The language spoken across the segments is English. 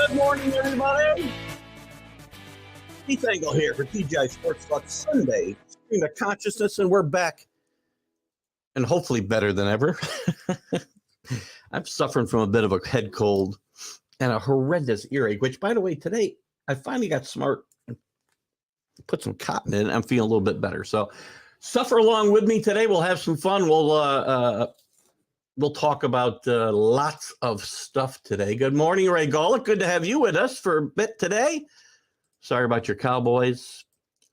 Good morning, everybody. Keith Engel here for TGI Sports Talk Sunday, stream of consciousness, and we're back, and hopefully better than ever. I'm suffering from a bit of a head cold and a horrendous earache, which, by the way, today I finally got smart and put some cotton in. I'm feeling a little bit better. So suffer along with me today. We'll have some fun. We'll talk about lots of stuff today. Good morning, Ray Golick. Good to have you with us for a bit today. Sorry about your Cowboys.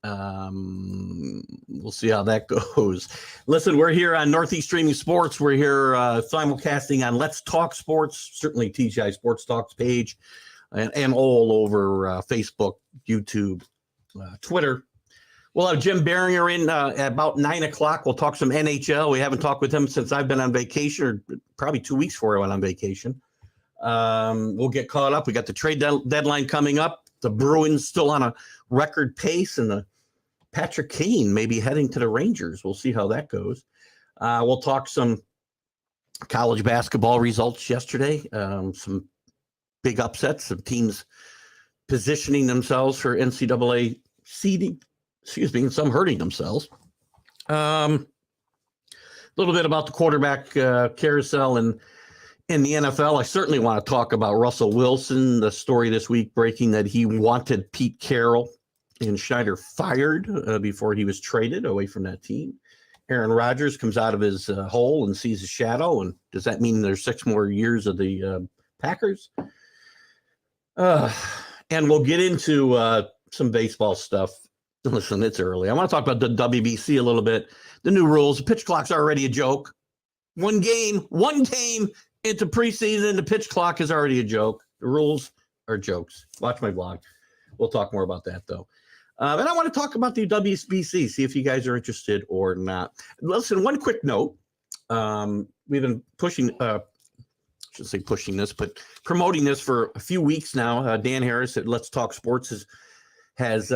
We'll see how that goes. Listen, we're here on Northeast Streaming Sports. We're here simulcasting on Let's Talk Sports, certainly TGI Sports Talks page, and all over Facebook, YouTube, Twitter. We'll have Jim Biringer in at about 9 o'clock. We'll talk some NHL. We haven't talked with him since I've been on vacation, or probably 2 weeks before I went on vacation. We'll get caught up. We got the trade deadline coming up. The Bruins still on a record pace, and the Patrick Kane may be heading to the Rangers. We'll see how that goes. We'll talk some college basketball results yesterday, some big upsets, some teams positioning themselves for NCAA seeding. And some hurting themselves. A little bit about the quarterback carousel in the NFL. I certainly want to talk about Russell Wilson, the story this week breaking that he wanted Pete Carroll and Schneider fired before he was traded away from that team. Aaron Rodgers comes out of his hole and sees a shadow. And does that mean there's 6 more years of the Packers? And we'll get into some baseball stuff. Listen, it's early. I want to talk about the WBC a little bit. The new rules. The pitch clock's already a joke. One game into preseason, the pitch clock is already a joke. The rules are jokes. Watch my vlog. We'll talk more about that, though. And I want to talk about the WBC, see if you guys are interested or not. Listen, one quick note. We've been pushing, I shouldn't say pushing this, but promoting this for a few weeks now. Dan Harris at Let's Talk Sports has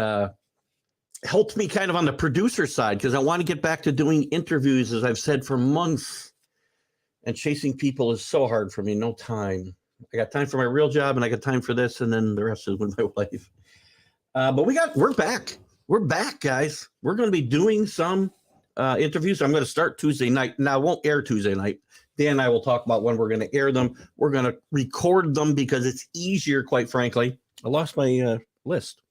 helped me kind of on the producer side, because I want to get back to doing interviews, as I've said, for months. And chasing people is so hard for me. No time. I got time for my real job, and I got time for this, and then the rest is with my wife. But we're back. We're back, guys. We're going to be doing some interviews. I'm going to start Tuesday night. Now, I won't air Tuesday night. Dan and I will talk about when we're going to air them. We're going to record them because it's easier, quite frankly. I lost my list.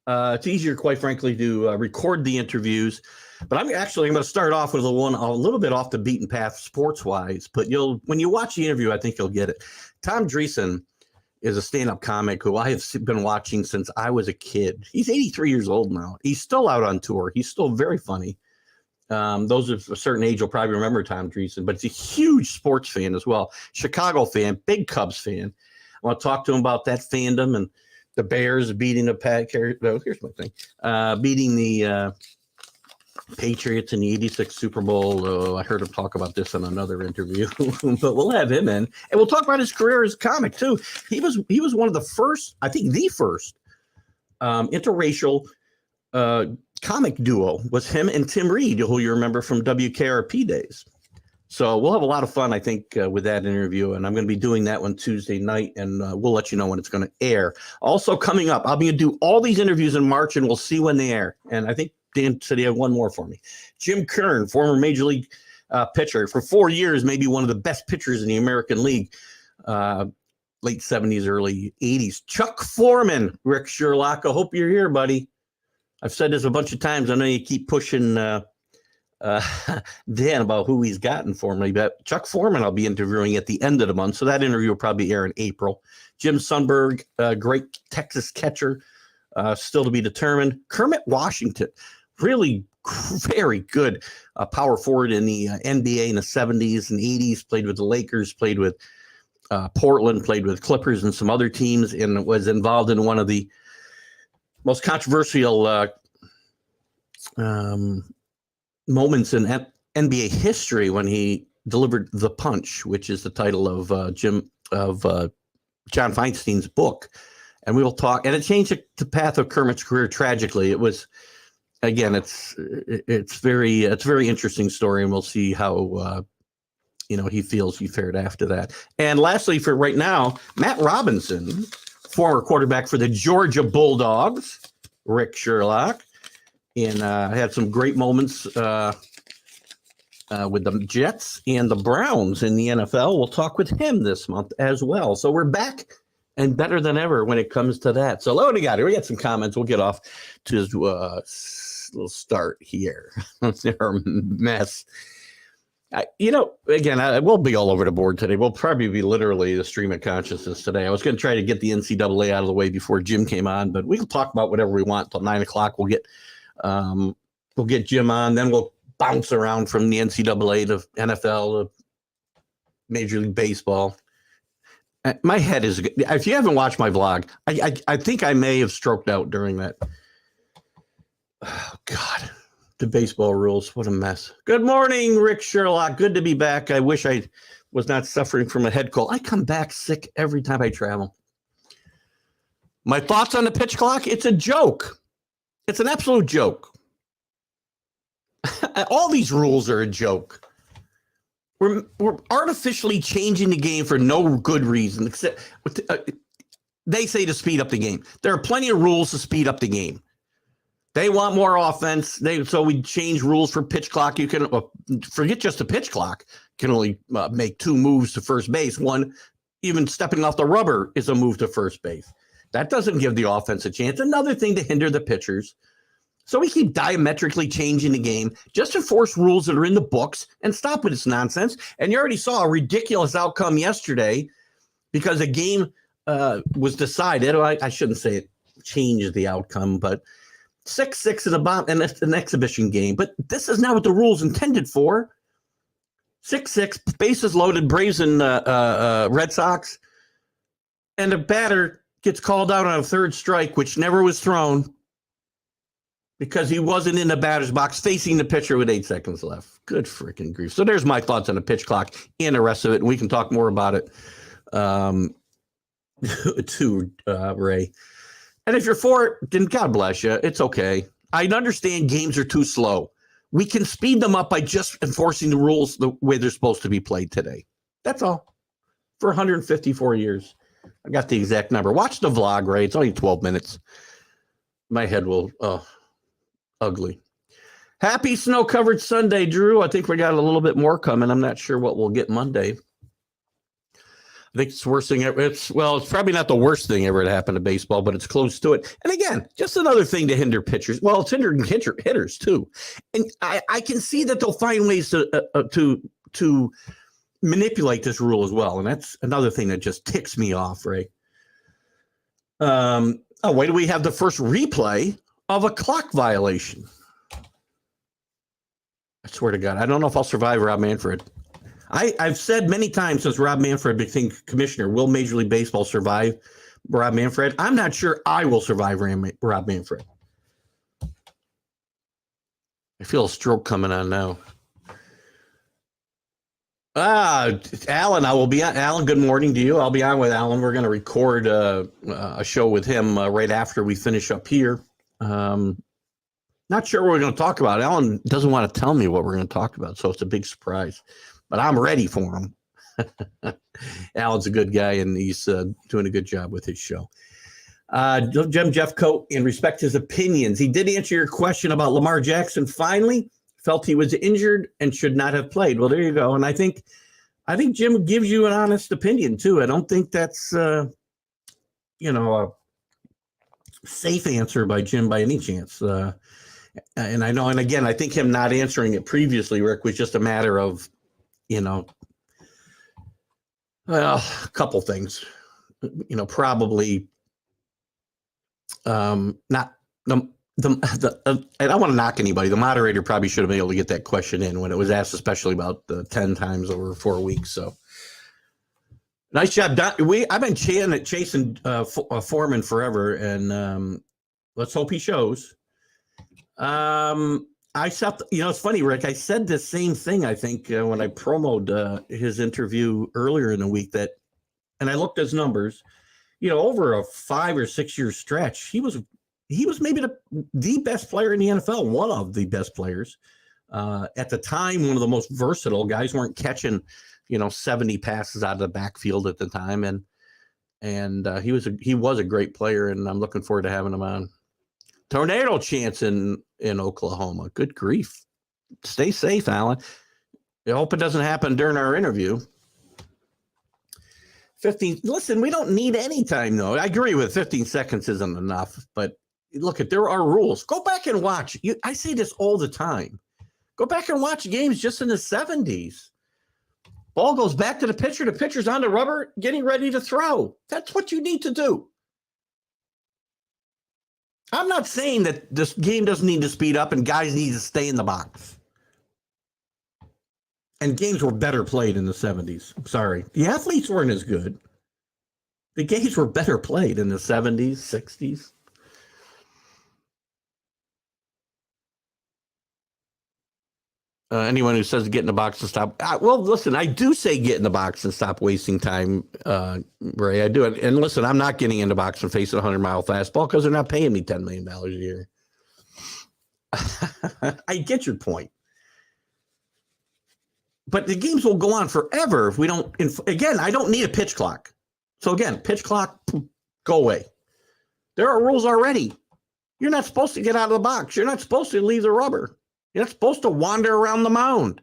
It's easier, quite frankly, to record the interviews. But I'm going to start off with one a little bit off the beaten path sports-wise. But when you watch the interview, I think you'll get it. Tom Dreesen is a stand-up comic who I have been watching since I was a kid. He's 83 years old now. He's still out on tour. He's still very funny. Those of a certain age will probably remember Tom Dreesen, but he's a huge sports fan as well. Chicago fan, big Cubs fan. I want to talk to him about that fandom and the Bears beating here's my thing. Beating the Patriots in the 86 Super Bowl. I heard him talk about this in another interview, but we'll have him in. And we'll talk about his career as a comic, too. He was one of the first, I think the first, interracial comic duo was him and Tim Reed, who you remember from WKRP days. So we'll have a lot of fun, I think, with that interview, and I'm going to be doing that one Tuesday night, and we'll let you know when it's going to air. Also coming up, I'll be going to do all these interviews in March, and we'll see when they air. And I think Dan said he had one more for me. Jim Kern, former Major League pitcher, for 4 years, maybe one of the best pitchers in the American League, late 70s, early 80s. Chuck Foreman, Rick Sherlock, I hope you're here, buddy. I've said this a bunch of times. I know you keep pushing Dan about who he's gotten for me, but Chuck Foreman I'll be interviewing at the end of the month, so that interview will probably air in April. Jim Sundberg, great Texas catcher, still to be determined. Kermit Washington, really very good power forward in the NBA in the 70s and 80s, played with the Lakers, played with Portland, played with Clippers and some other teams, and was involved in one of the most controversial moments in NBA history when he delivered The Punch, which is the title of John Feinstein's book. And we will talk, and it changed the path of Kermit's career tragically. It was, again, it's very interesting story, and we'll see how he feels he fared after that. And lastly, for right now, Matt Robinson, former quarterback for the Georgia Bulldogs, Rick Sherlock, and had some great moments with the Jets and the Browns in the NFL. We'll talk with him this month as well. So we're back and better than ever when it comes to that. So what do we got here? We got some comments. We'll get off to his little start here. Their mess. Again, we'll be all over the board today. We'll probably be literally the stream of consciousness today. I was going to try to get the NCAA out of the way before Jim came on, but we can talk about whatever we want till 9 o'clock. We'll get Jim on, then we'll bounce around from the NCAA to NFL to Major League Baseball. My head is, if you haven't watched my vlog, I think I may have stroked out during that. Oh, God. The baseball rules. What a mess. Good morning, Rick Sherlock. Good to be back. I wish I was not suffering from a head cold. I come back sick every time I travel. My thoughts on the pitch clock? It's a joke. It's an absolute joke. All these rules are a joke. We're artificially changing the game for no good reason. Except they say to speed up the game. There are plenty of rules to speed up the game. They want more offense. So we change rules for pitch clock. You can forget just the pitch clock. You can only make 2 moves to first base. One, even stepping off the rubber is a move to first base. That doesn't give the offense a chance. Another thing to hinder the pitchers. So we keep diametrically changing the game just to force rules that are in the books and stop with this nonsense. And you already saw a ridiculous outcome yesterday because a game was decided. I shouldn't say it changed the outcome, but 6-6 and it's an exhibition game. But this is not what the rules intended for. 6-6, bases loaded, Braves and Red Sox. And the batter gets called out on a third strike, which never was thrown, because he wasn't in the batter's box facing the pitcher with 8 seconds left. Good freaking grief. So there's my thoughts on the pitch clock and the rest of it. And we can talk more about it too, Ray. And if you're for it, then God bless you. It's okay. I understand games are too slow. We can speed them up by just enforcing the rules the way they're supposed to be played today. That's all. For 154 years. I got the exact number. Watch the vlog, Ray. It's only 12 minutes. My head will... ugly. Happy snow-covered Sunday, Drew. I think we got a little bit more coming. I'm not sure what we'll get Monday. I think it's the worst thing ever. It's probably not the worst thing ever to happen to baseball, but it's close to it. And again, just another thing to hinder pitchers. Well, it's hindering hitters too. And I can see that they'll find ways to manipulate this rule as well. And that's another thing that just ticks me off, Ray. Wait, do we have the first replay of a clock violation? I swear to God, I don't know if I'll survive Rob Manfred. I've said many times since Rob Manfred became commissioner, will Major League Baseball survive Rob Manfred? I'm not sure I will survive Rob Manfred. I feel a stroke coming on now. Alan, I will be on. Alan, good morning to you. I'll be on with Alan. We're going to record a show with him right after we finish up here. Not sure what we're going to talk about. Alan doesn't want to tell me what we're going to talk about, so it's a big surprise. But I'm ready for him. Alan's a good guy, and he's doing a good job with his show. Jeff Coat, in respect to his opinions, he did answer your question about Lamar Jackson. Finally, felt he was injured and should not have played. Well, there you go. And I think Jim gives you an honest opinion too. I don't think that's a safe answer by Jim by any chance. And I know, and again, I think him not answering it previously, Rick, was just a matter of, a couple things, probably not I don't want to knock anybody. The moderator probably should have been able to get that question in when it was asked, especially about the 10 times over 4 weeks. So nice job, Don. I've been chasing Foreman forever, and let's hope he shows. It's funny, Rick. I said the same thing, I think, when I promoted his interview earlier in the week, and I looked at his numbers, over a 5 or 6 year stretch, he was maybe the best player in the NFL, one of the best players. At the time, one of the most versatile. Guys weren't catching, 70 passes out of the backfield at the time. And And he was a great player, and I'm looking forward to having him on. Tornado chance in Oklahoma. Good grief. Stay safe, Alan. I hope it doesn't happen during our interview. 15. Listen, we don't need any time, though. I agree with 15 seconds isn't enough, but look, there are rules. Go back and watch. I say this all the time. Go back and watch games just in the 70s. Ball goes back to the pitcher. The pitcher's on the rubber, getting ready to throw. That's what you need to do. I'm not saying that this game doesn't need to speed up and guys need to stay in the box. And games were better played in the 70s. Sorry. The athletes weren't as good. The games were better played in the 70s, 60s. Anyone who says get in the box and stop. Well, listen, I do say get in the box and stop wasting time, Ray. I do it. And listen, I'm not getting in the box and facing a 100-mile fastball because they're not paying me $10 million a year. I get your point. But the games will go on forever if we don't. Again, I don't need a pitch clock. So again, pitch clock, go away. There are rules already. You're not supposed to get out of the box. You're not supposed to leave the rubber. You're not supposed to wander around the mound.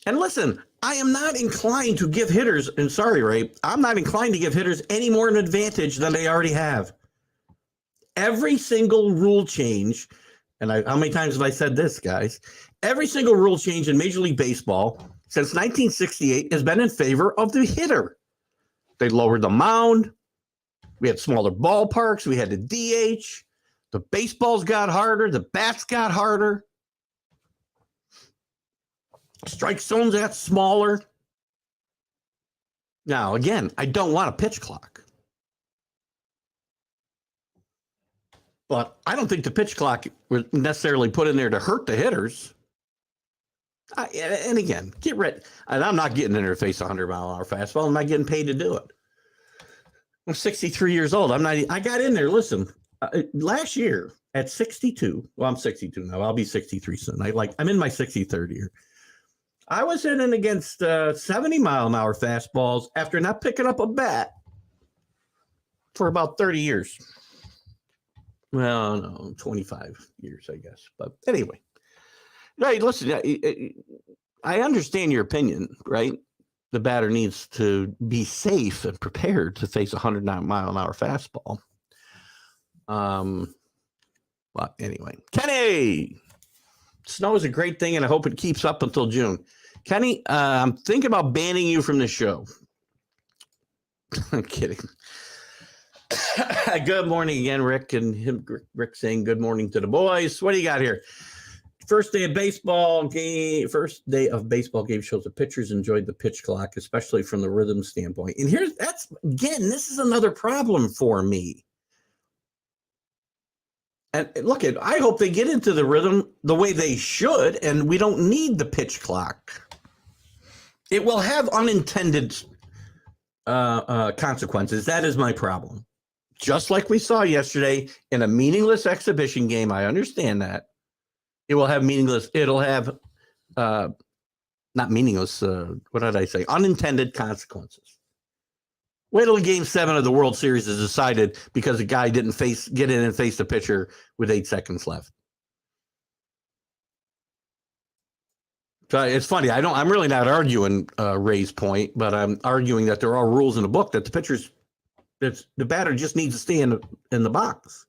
And listen, I am not inclined to give hitters, and sorry, Ray, I'm not inclined to give hitters any more an advantage than they already have. Every single rule change, and how many times have I said this, guys? Every single rule change in Major League Baseball since 1968 has been in favor of the hitter. They lowered the mound. We had smaller ballparks. We had the DH. The baseballs got harder. The bats got harder. Strike zones got smaller. Now, again, I don't want a pitch clock. But I don't think the pitch clock was necessarily put in there to hurt the hitters. And again, get rid. And I'm not getting in there to face a 100-mile-an-hour fastball. I'm not getting paid to do it. I'm 63 years old. I got in there. Listen. Last year at 62, well, I'm 62 now. I'll be 63 soon. I'm in my 63rd year. I was hitting against 70-mile-an-hour fastballs after not picking up a bat for about 30 years. Well, no, 25 years, I guess. But anyway, right? Listen, I understand your opinion, right? The batter needs to be safe and prepared to face a 100-mile-an-hour fastball. But anyway, Kenny, snow is a great thing, and I hope it keeps up until June. Kenny, I'm thinking about banning you from the show. I'm kidding. Good morning again, Rick, and Rick saying good morning to the boys. What do you got here? First day of baseball game shows the pitchers enjoyed the pitch clock, especially from the rhythm standpoint. And this is another problem for me. And look, I hope they get into the rhythm the way they should, and we don't need the pitch clock. It will have unintended consequences. That is my problem. Just like we saw yesterday in a meaningless exhibition game, I understand that. It will have meaningless. It'll have not meaningless. What did I say? Unintended consequences. Wait till Game 7 of the World Series is decided because the guy didn't get in and face the pitcher with 8 seconds left. So it's funny. I'm really not arguing Ray's point, but I'm arguing that there are rules in the book that the batter just needs to stay in the box.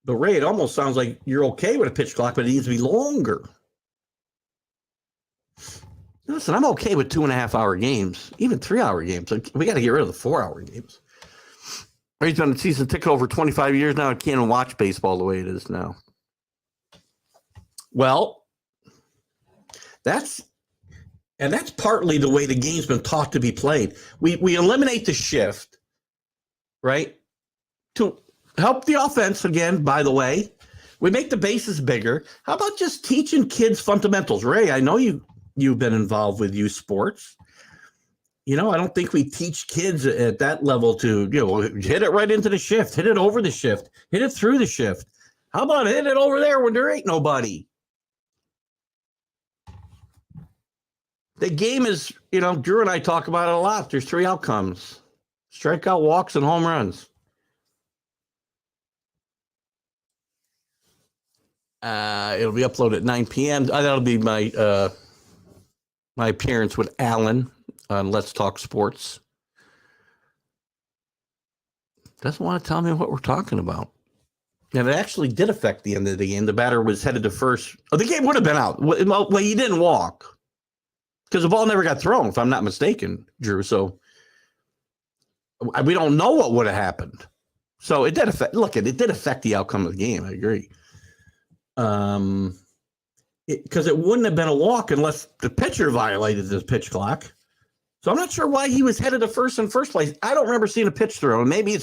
But Ray, it almost sounds like you're okay with a pitch clock, but it needs to be longer. Listen, I'm okay with 2.5-hour games, even 3-hour games. We got to get rid of the 4-hour games. Ray's been a season ticket over 25 years now. I can't even watch baseball the way it is now. Well, that's partly the way the game's been taught to be played. We eliminate the shift, right? To help the offense again, by the way. We make the bases bigger. How about just teaching kids fundamentals? Ray, I know you've been involved with youth sports. I don't think we teach kids at that level to, hit it right into the shift, hit it over the shift, hit it through the shift. How about hit it over there when there ain't nobody? The game is, Drew and I talk about it a lot. There's 3 outcomes: strikeout, walks, and home runs. It'll be uploaded at 9 p.m. That'll be my my appearance with Alan on Let's Talk Sports. Doesn't want to tell me what we're talking about. And it actually did affect the end of the game. The batter was headed to first. Oh, the game would have been out. Well, he didn't walk because the ball never got thrown, if I'm not mistaken, Drew. So we don't know what would have happened. So it did affect. Look, it did affect the outcome of the game. I agree. Because it wouldn't have been a walk unless the pitcher violated his pitch clock. So I'm not sure why he was headed to first in first place. I don't remember seeing a pitch thrown. Maybe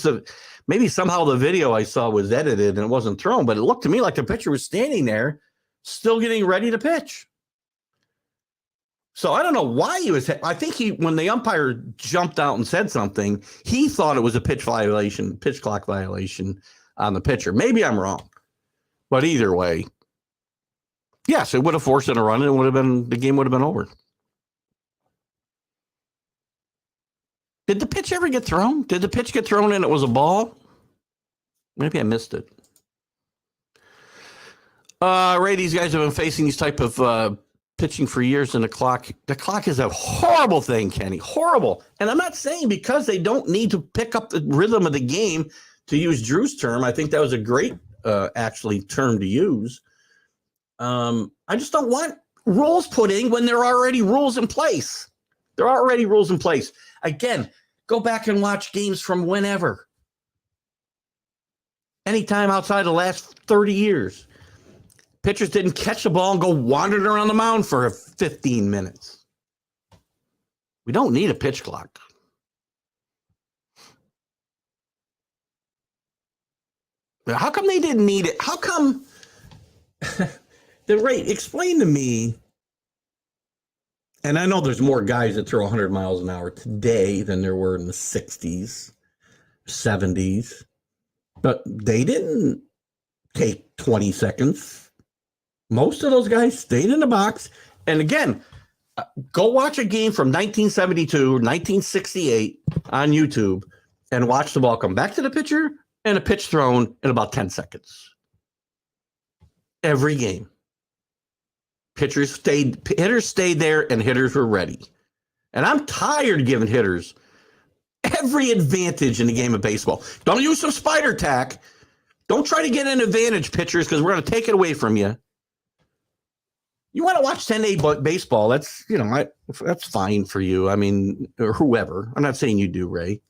somehow the video I saw was edited and it wasn't thrown, but it looked to me like the pitcher was standing there still getting ready to pitch. So I don't know why he was. I think when the umpire jumped out and said something, he thought it was a pitch clock violation on the pitcher. Maybe I'm wrong, but either way, yes, it would have forced in a run and the game would have been over. Did the pitch ever get thrown? Did the pitch get thrown and it was a ball? Maybe I missed it. Ray, these guys have been facing these type of pitching for years, and the clock is a horrible thing, Kenny. Horrible. And I'm not saying because they don't need to pick up the rhythm of the game, to use Drew's term. I think that was a great, actually, term to use. I just don't want rules put in when there are already rules in place. There are already rules in place. Again, go back and watch games from whenever. Anytime outside the last 30 years. Pitchers didn't catch the ball and go wandering around the mound for 15 minutes. We don't need a pitch clock. How come they didn't need it? How come? Explain to me. And I know there's more guys that throw 100 miles an hour today than there were in the 60s, 70s. But they didn't take 20 seconds. Most of those guys stayed in the box. And again, go watch a game from 1972, 1968 on YouTube and watch the ball come back to the pitcher and a pitch thrown in about 10 seconds. Every game. Hitters stayed there, and hitters were ready. And I'm tired of giving hitters every advantage in the game of baseball. Don't use some spider tack. Don't try to get an advantage, pitchers, because we're going to take it away from you. You want to watch 10-day baseball? That's that's fine for you. I mean, or whoever. I'm not saying you do, Ray.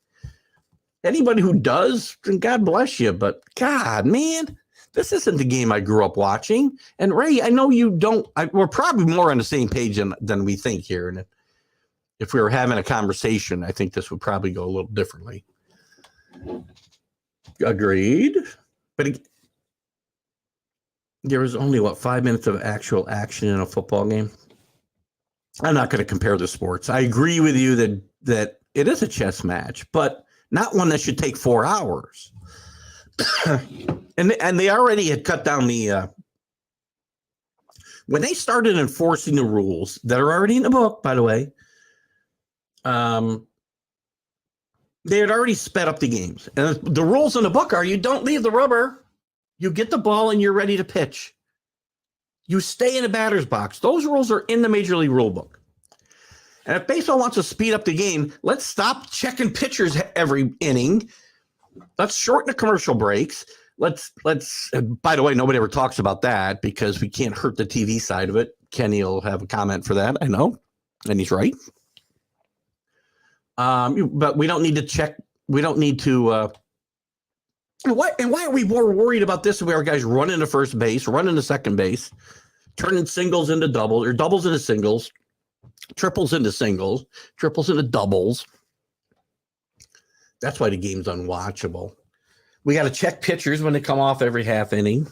Anybody who does, then God bless you. But God, man. This isn't the game I grew up watching. And Ray, I know you don't. We're probably more on the same page than we think here. And if we were having a conversation, I think this would probably go a little differently. Agreed. But there was only, 5 minutes of actual action in a football game? I'm not going to compare the sports. I agree with you that it is a chess match, but not one that should take 4 hours. And they already had cut down the when they started enforcing the rules that are already in the book, by the way. They had already sped up the games, and the rules in the book are: you don't leave the rubber, you get the ball, and you're ready to pitch. You stay in the batter's box. Those rules are in the Major League Rule Book. And if baseball wants to speed up the game, let's stop checking pitchers every inning. Let's shorten the commercial breaks. Let's. By the way, nobody ever talks about that because we can't hurt the TV side of it. Kenny will have a comment for that. I know, and he's right. But we don't need to check. We don't need to. Why are we more worried about this? We are guys running to first base, running to second base, turning singles into doubles, or doubles into singles, triples into singles, triples into doubles. That's why the game's unwatchable. We got to check pitchers when they come off every half inning.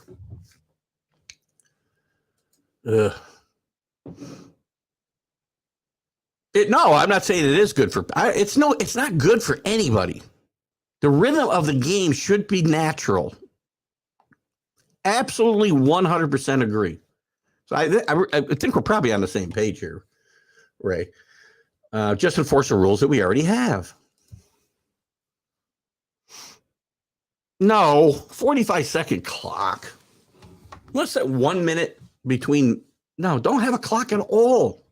No, I'm not saying it is good for. It's not good for anybody. The rhythm of the game should be natural. Absolutely 100% agree. So I think we're probably on the same page here. Ray. Just enforce the rules that we already have. No, 45-second clock. What's that 1 minute between? No, don't have a clock at all.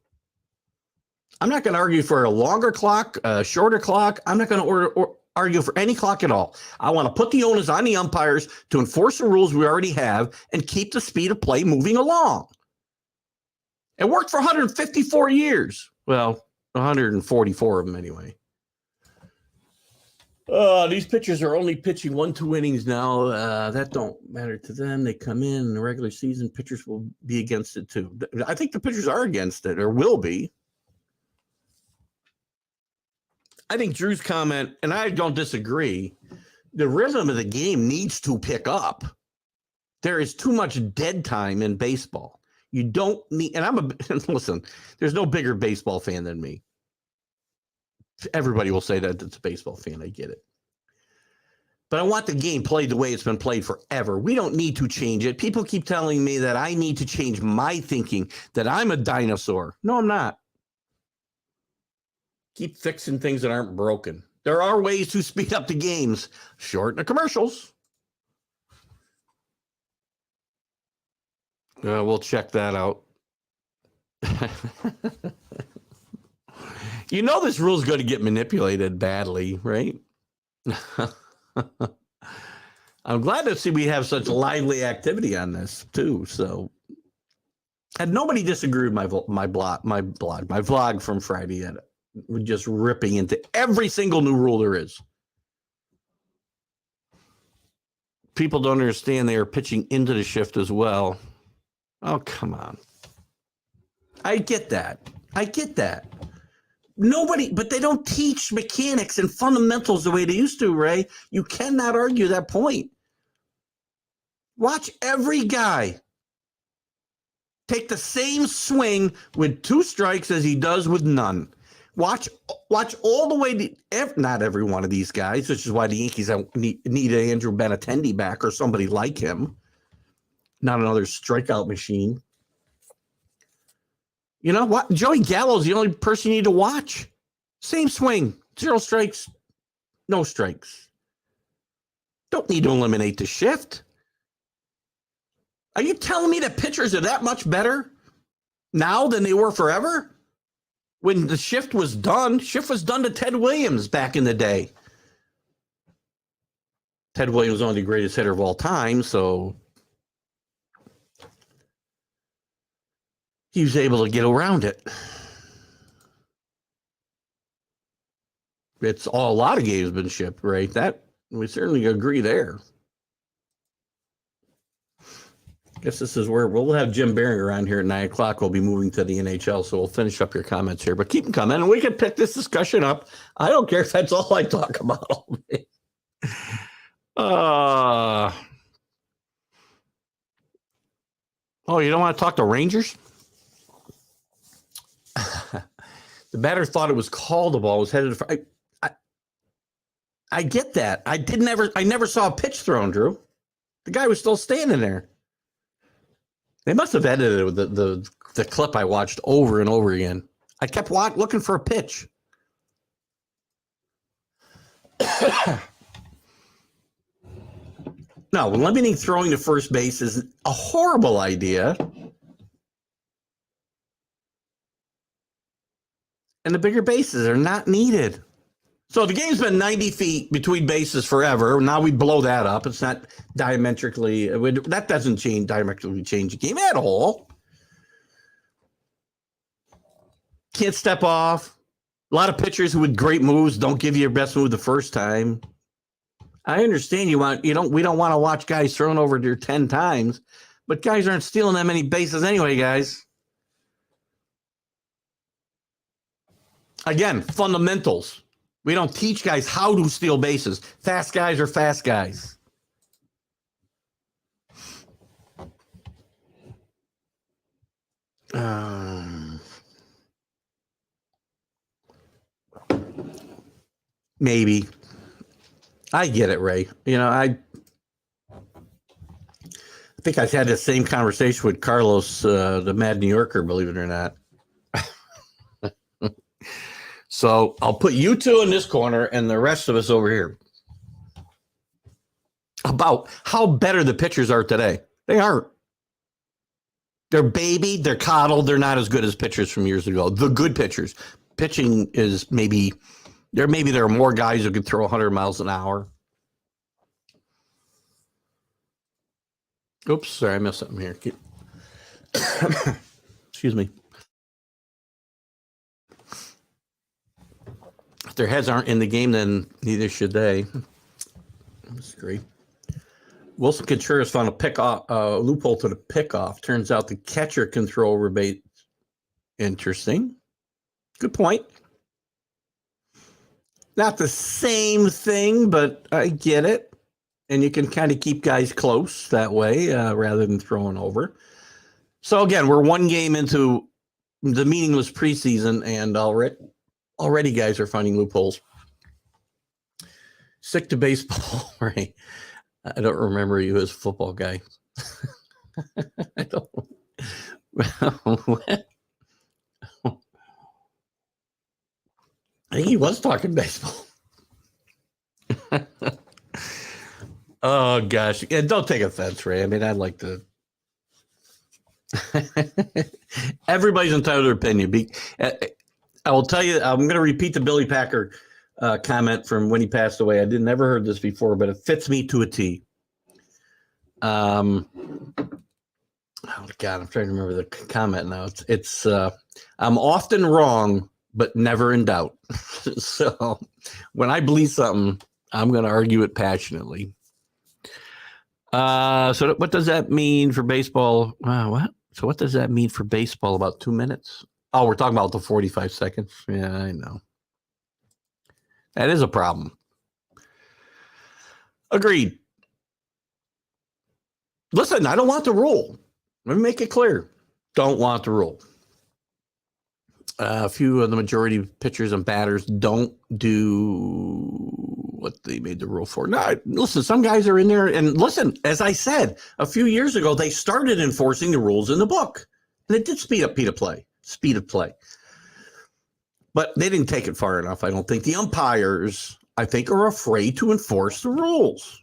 I'm not going to argue for a longer clock, a shorter clock. I'm not going to argue for any clock at all. I want to put the onus on the umpires to enforce the rules we already have and keep the speed of play moving along. It worked for 154 years. Well, 144 of them anyway. These pitchers are only pitching 1-2 innings now. That don't matter to them. They come in the regular season. Pitchers will be against it too. I think the pitchers are against it or will be. I think Drew's comment, and I don't disagree, the rhythm of the game needs to pick up. There is too much dead time in baseball. You don't need, and listen, there's no bigger baseball fan than me. Everybody will say that it's a baseball fan. I get it. But I want the game played the way it's been played forever. We don't need to change it. People keep telling me that I need to change my thinking, that I'm a dinosaur. No, I'm not. Keep fixing things that aren't broken. There are ways to speed up the games. Shorten the commercials. We'll check that out. You know this rule is going to get manipulated badly, right? I'm glad to see we have such lively activity on this too. So, and nobody disagreed with my vlog from Friday yet. We're just ripping into every single new rule there is. People don't understand they are pitching into the shift as well. Oh, come on. I get that. Nobody, but they don't teach mechanics and fundamentals the way they used to, Ray. You cannot argue that point. Watch every guy take the same swing with 2 strikes as he does with none. Watch all the way to, not every one of these guys, which is why the Yankees need Andrew Benintendi back or somebody like him. Not another strikeout machine. You know what? Joey Gallo's the only person you need to watch. Same swing. 0 strikes, no strikes. Don't need to eliminate the shift. Are you telling me that pitchers are that much better now than they were forever? When the shift was done to Ted Williams back in the day. Ted Williams was only the greatest hitter of all time, so he was able to get around it. A lot of games have been shipped, right? That we certainly agree there. Guess this is where we'll have Jim Biringer on here at 9 o'clock. We'll be moving to the NHL, so we'll finish up your comments here. But keep them coming, and we can pick this discussion up. I don't care if that's all I talk about all day. You don't want to talk to Rangers? The batter thought it was called. The ball was headed for. I get that. I never saw a pitch thrown, Drew. The guy was still standing there. They must have edited the clip I watched over and over again. I kept looking for a pitch. No, limiting throwing to first base is a horrible idea. And the bigger bases are not needed. So the game's been 90 feet between bases forever. Now we blow that up. It's not diametrically, that doesn't diametrically change the game at all. Can't step off. A lot of pitchers with great moves don't give you your best move the first time. I understand we don't want to watch guys thrown over there 10 times, but guys aren't stealing that many bases anyway, guys. Again, fundamentals. We don't teach guys how to steal bases. Fast guys are fast guys. Maybe. I get it, Ray. I think I've had the same conversation with Carlos, the Mad New Yorker, believe it or not. So I'll put you two in this corner and the rest of us over here. About how better the pitchers are today. They aren't. They're babied, they're coddled, they're not as good as pitchers from years ago. The good pitchers. Pitching is there are more guys who can throw 100 miles an hour. Oops, sorry, I messed something here. Excuse me. If their heads aren't in the game, then neither should they. That's great. Wilson Contreras found a loophole to the pickoff. Turns out the catcher can throw over base. Interesting. Good point. Not the same thing, but I get it. And you can kind of keep guys close that way rather than throwing over. So, again, we're one game into the meaningless preseason, and already guys are finding loopholes. Stick to baseball, right? I don't remember you as a football guy. I don't. I think he was talking baseball. Oh, gosh. Yeah, don't take offense, Ray. I mean, I'd like to. Everybody's entitled to their opinion. I will tell you, I'm going to repeat the Billy Packer comment from when he passed away. I never heard this before, but it fits me to a T. Oh, God, I'm trying to remember the comment now. It's I'm often wrong, but never in doubt. So when I believe something, I'm going to argue it passionately. So what does that mean for baseball? What? So what does that mean for baseball? About 2 minutes? Oh, we're talking about the 45 seconds. Yeah, I know. That is a problem. Agreed. Listen, I don't want the rule. Let me make it clear. Don't want the rule. A few of the majority of pitchers and batters don't do what they made the rule for. No, listen, some guys are in there. And listen, as I said, a few years ago, they started enforcing the rules in the book. And it did speed up speed of play. But they didn't take it far enough, I don't think. The umpires, I think, are afraid to enforce the rules.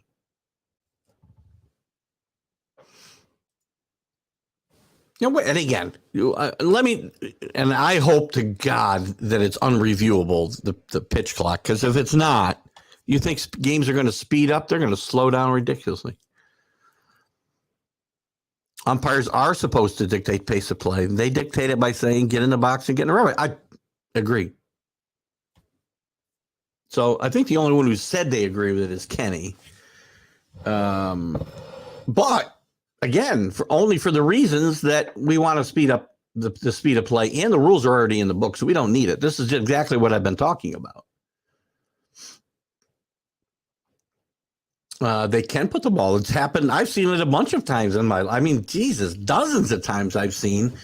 You know, and again, and I hope to God that it's unreviewable, the pitch clock, because if it's not, you think games are going to speed up, they're going to slow down ridiculously. Umpires are supposed to dictate pace of play. They dictate it by saying, get in the box and get in the rubber. I agree. So I think the only one who said they agree with it is Kenny. But again, only for the reasons that we want to speed up the speed of play, and the rules are already in the book, so we don't need it. This is exactly what I've been talking about. They can put the ball. It's happened. I've seen it a bunch of times in my life. I mean, Jesus, dozens of times I've seen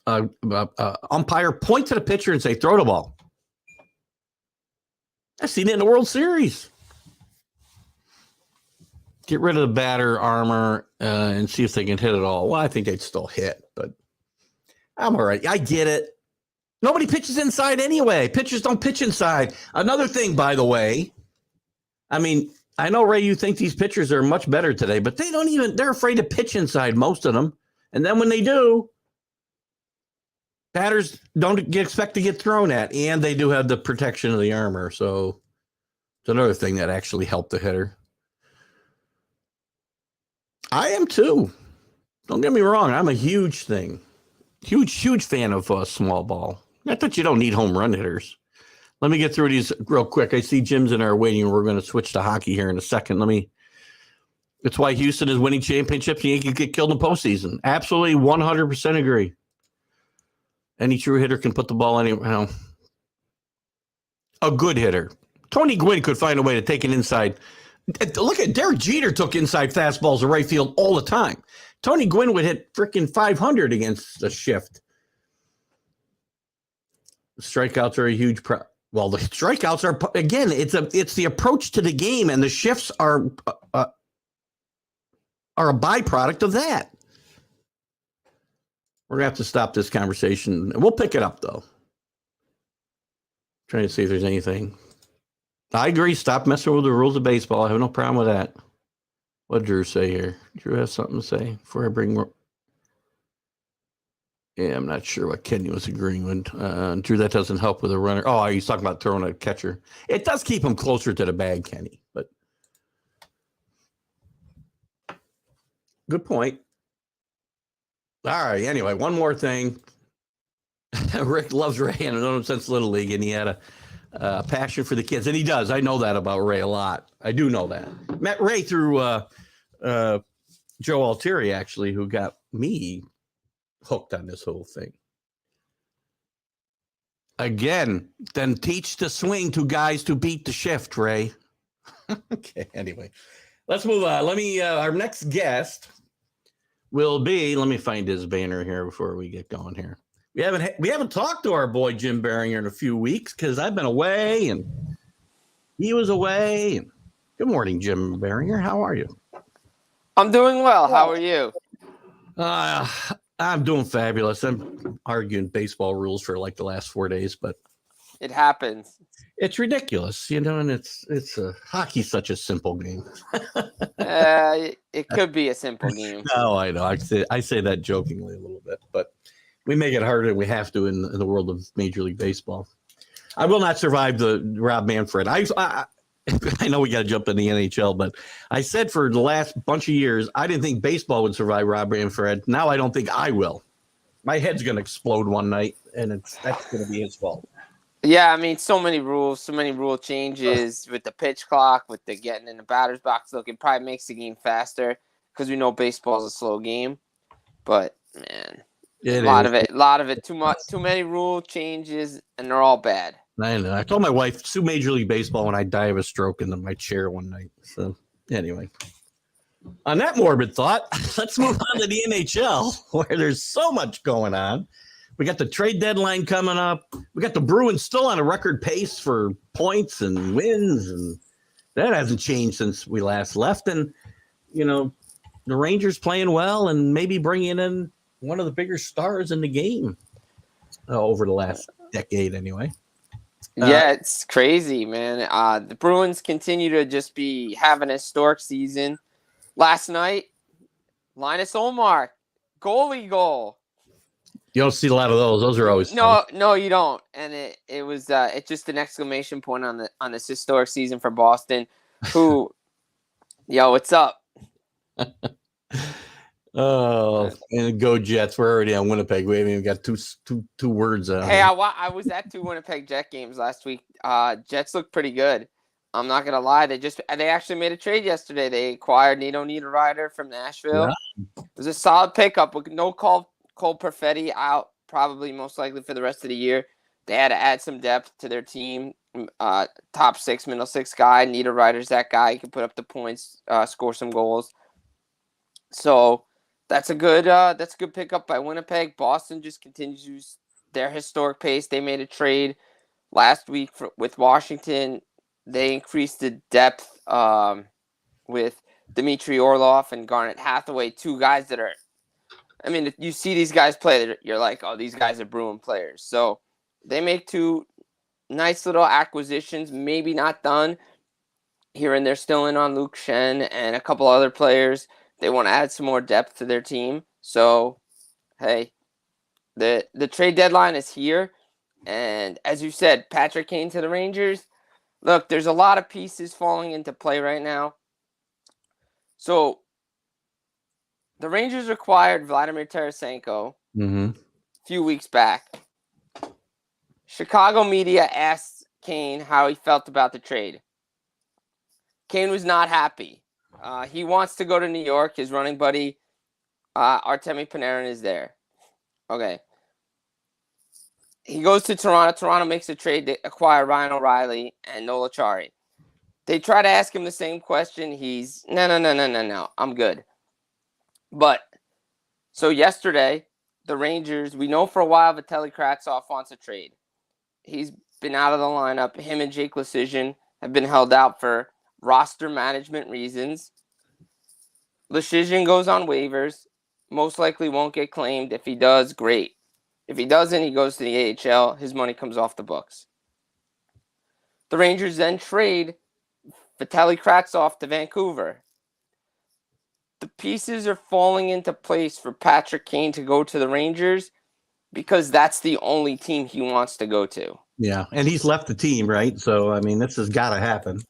umpire point to the pitcher and say, throw the ball. I've seen it in the World Series. Get rid of the batter armor and see if they can hit it all. Well, I think they'd still hit, but I'm all right. I get it. Nobody pitches inside anyway. Pitchers don't pitch inside. Another thing, by the way, I mean, I know, Ray, you think these pitchers are much better today, but they're afraid to pitch inside, most of them. And then when they do, batters don't expect to get thrown at, and they do have the protection of the armor. So it's another thing that actually helped the hitter. I am too. Don't get me wrong. I'm a huge fan of small ball. Not that you don't need home run hitters. Let me get through these real quick. I see Jim's in our waiting. We're going to switch to hockey here in a second. It's why Houston is winning championships. You can get killed in the postseason. Absolutely 100% agree. Any true hitter can put the ball anywhere. A good hitter. Tony Gwynn could find a way to take an inside. Look at Derek Jeter took inside fastballs to right field all the time. Tony Gwynn would hit freaking 500 against the shift. Strikeouts are a huge well, the strikeouts are, again, it's the approach to the game, and the shifts are a byproduct of that. We're going to have to stop this conversation. We'll pick it up, though. Trying to see if there's anything. I agree. Stop messing with the rules of baseball. I have no problem with that. What did Drew say here? Drew has something to say before I bring more. Yeah, I'm not sure what Kenny was agreeing with. Drew, that doesn't help with a runner. Oh, he's talking about throwing a catcher. It does keep him closer to the bag, Kenny, but good point. All right. Anyway, one more thing. Rick loves Ray, and I've known him since Little League, and he had a passion for the kids, and he does. I know that about Ray a lot. I do know that. Met Ray through Joe Altieri, actually, who got me hooked on this whole thing. Again, then teach the swing to guys to beat the shift, Ray. Okay, anyway, let's move on. Our next guest will be, let me find his banner here before we get going here. We haven't talked to our boy Jim Biringer in a few weeks because I've been away and he was away. And good morning, Jim Biringer. How are you? I'm doing well. How are you? I'm doing fabulous. I'm arguing baseball rules for like the last 4 days, but it happens. It's ridiculous, and it's hockey's such a simple game. It could be a simple game. No, I know. I say that jokingly a little bit, but we make it harder than we have to in the world of Major League Baseball. I will not survive the Rob Manfred. I know we got to jump in the NHL, but I said for the last bunch of years, I didn't think baseball would survive Rob Manfred. Now I don't think I will. My head's going to explode one night, and that's going to be his fault. Yeah, I mean, so many rule changes with the pitch clock, with the getting in the batter's box. Look, it probably makes the game faster because we know baseball's a slow game. But man, a lot of it, too many rule changes, and they're all bad. I know. I told my wife, sue Major League Baseball when I die of a stroke in my chair one night. So anyway, on that morbid thought, let's move on to the NHL, where there's so much going on. We got the trade deadline coming up. We got the Bruins still on a record pace for points and wins, and that hasn't changed since we last left. And, the Rangers playing well and maybe bringing in one of the bigger stars in the game over the last decade anyway. Yeah, it's crazy, man. The Bruins continue to just be having a historic season. Last night, Linus Ullmark, goalie goal. You don't see a lot of those. Those are always no, you don't. And it was it's just an exclamation point on this historic season for Boston. Who, yo, what's up? Oh, and go Jets! We're already on Winnipeg. We haven't even got two words out. Hey, I was at 2 Winnipeg Jet games last week. Jets look pretty good. I'm not gonna lie. They actually made a trade yesterday. They acquired Nito Niederreiter from Nashville. Yeah. It was a solid pickup with no Cole Perfetti out, probably most likely for the rest of the year. They had to add some depth to their team. Top 6, middle 6 guy. Niederreiter's that guy. He can put up the points, score some goals. So that's a good pickup by Winnipeg. Boston just continues their historic pace. They made a trade last week with Washington. They increased the depth with Dmitry Orlov and Garnet Hathaway, 2 guys that are, I mean, if you see these guys play, you're like, oh, these guys are Bruin players. So they make 2 nice little acquisitions, maybe not done here, and they're still in on Luke Shen and a couple other players. They want to add some more depth to their team. So, hey, the trade deadline is here. And as you said, Patrick Kane to the Rangers. Look, there's a lot of pieces falling into play right now. So, the Rangers acquired Vladimir Tarasenko a few weeks back. Chicago media asked Kane how he felt about the trade. Kane was not happy. He wants to go to New York. His running buddy, Artemi Panarin, is there. Okay. He goes to Toronto. Toronto makes a trade to acquire Ryan O'Reilly and Nola Chari. They try to ask him the same question. He's, no, I'm good. But, so yesterday, the Rangers, we know for a while Vitaly Kravtsov wants a trade. He's been out of the lineup. Him and Jake Leschyshyn have been held out for roster management reasons. Leschyshyn goes on waivers. Most likely won't get claimed. If he does, great. If he doesn't, he goes to the AHL. His money comes off the books. The Rangers then trade Vitaly Kravtsov to Vancouver. The pieces are falling into place for Patrick Kane to go to the Rangers because that's the only team he wants to go to. Yeah, and he's left the team, right? So, I mean, this has got to happen.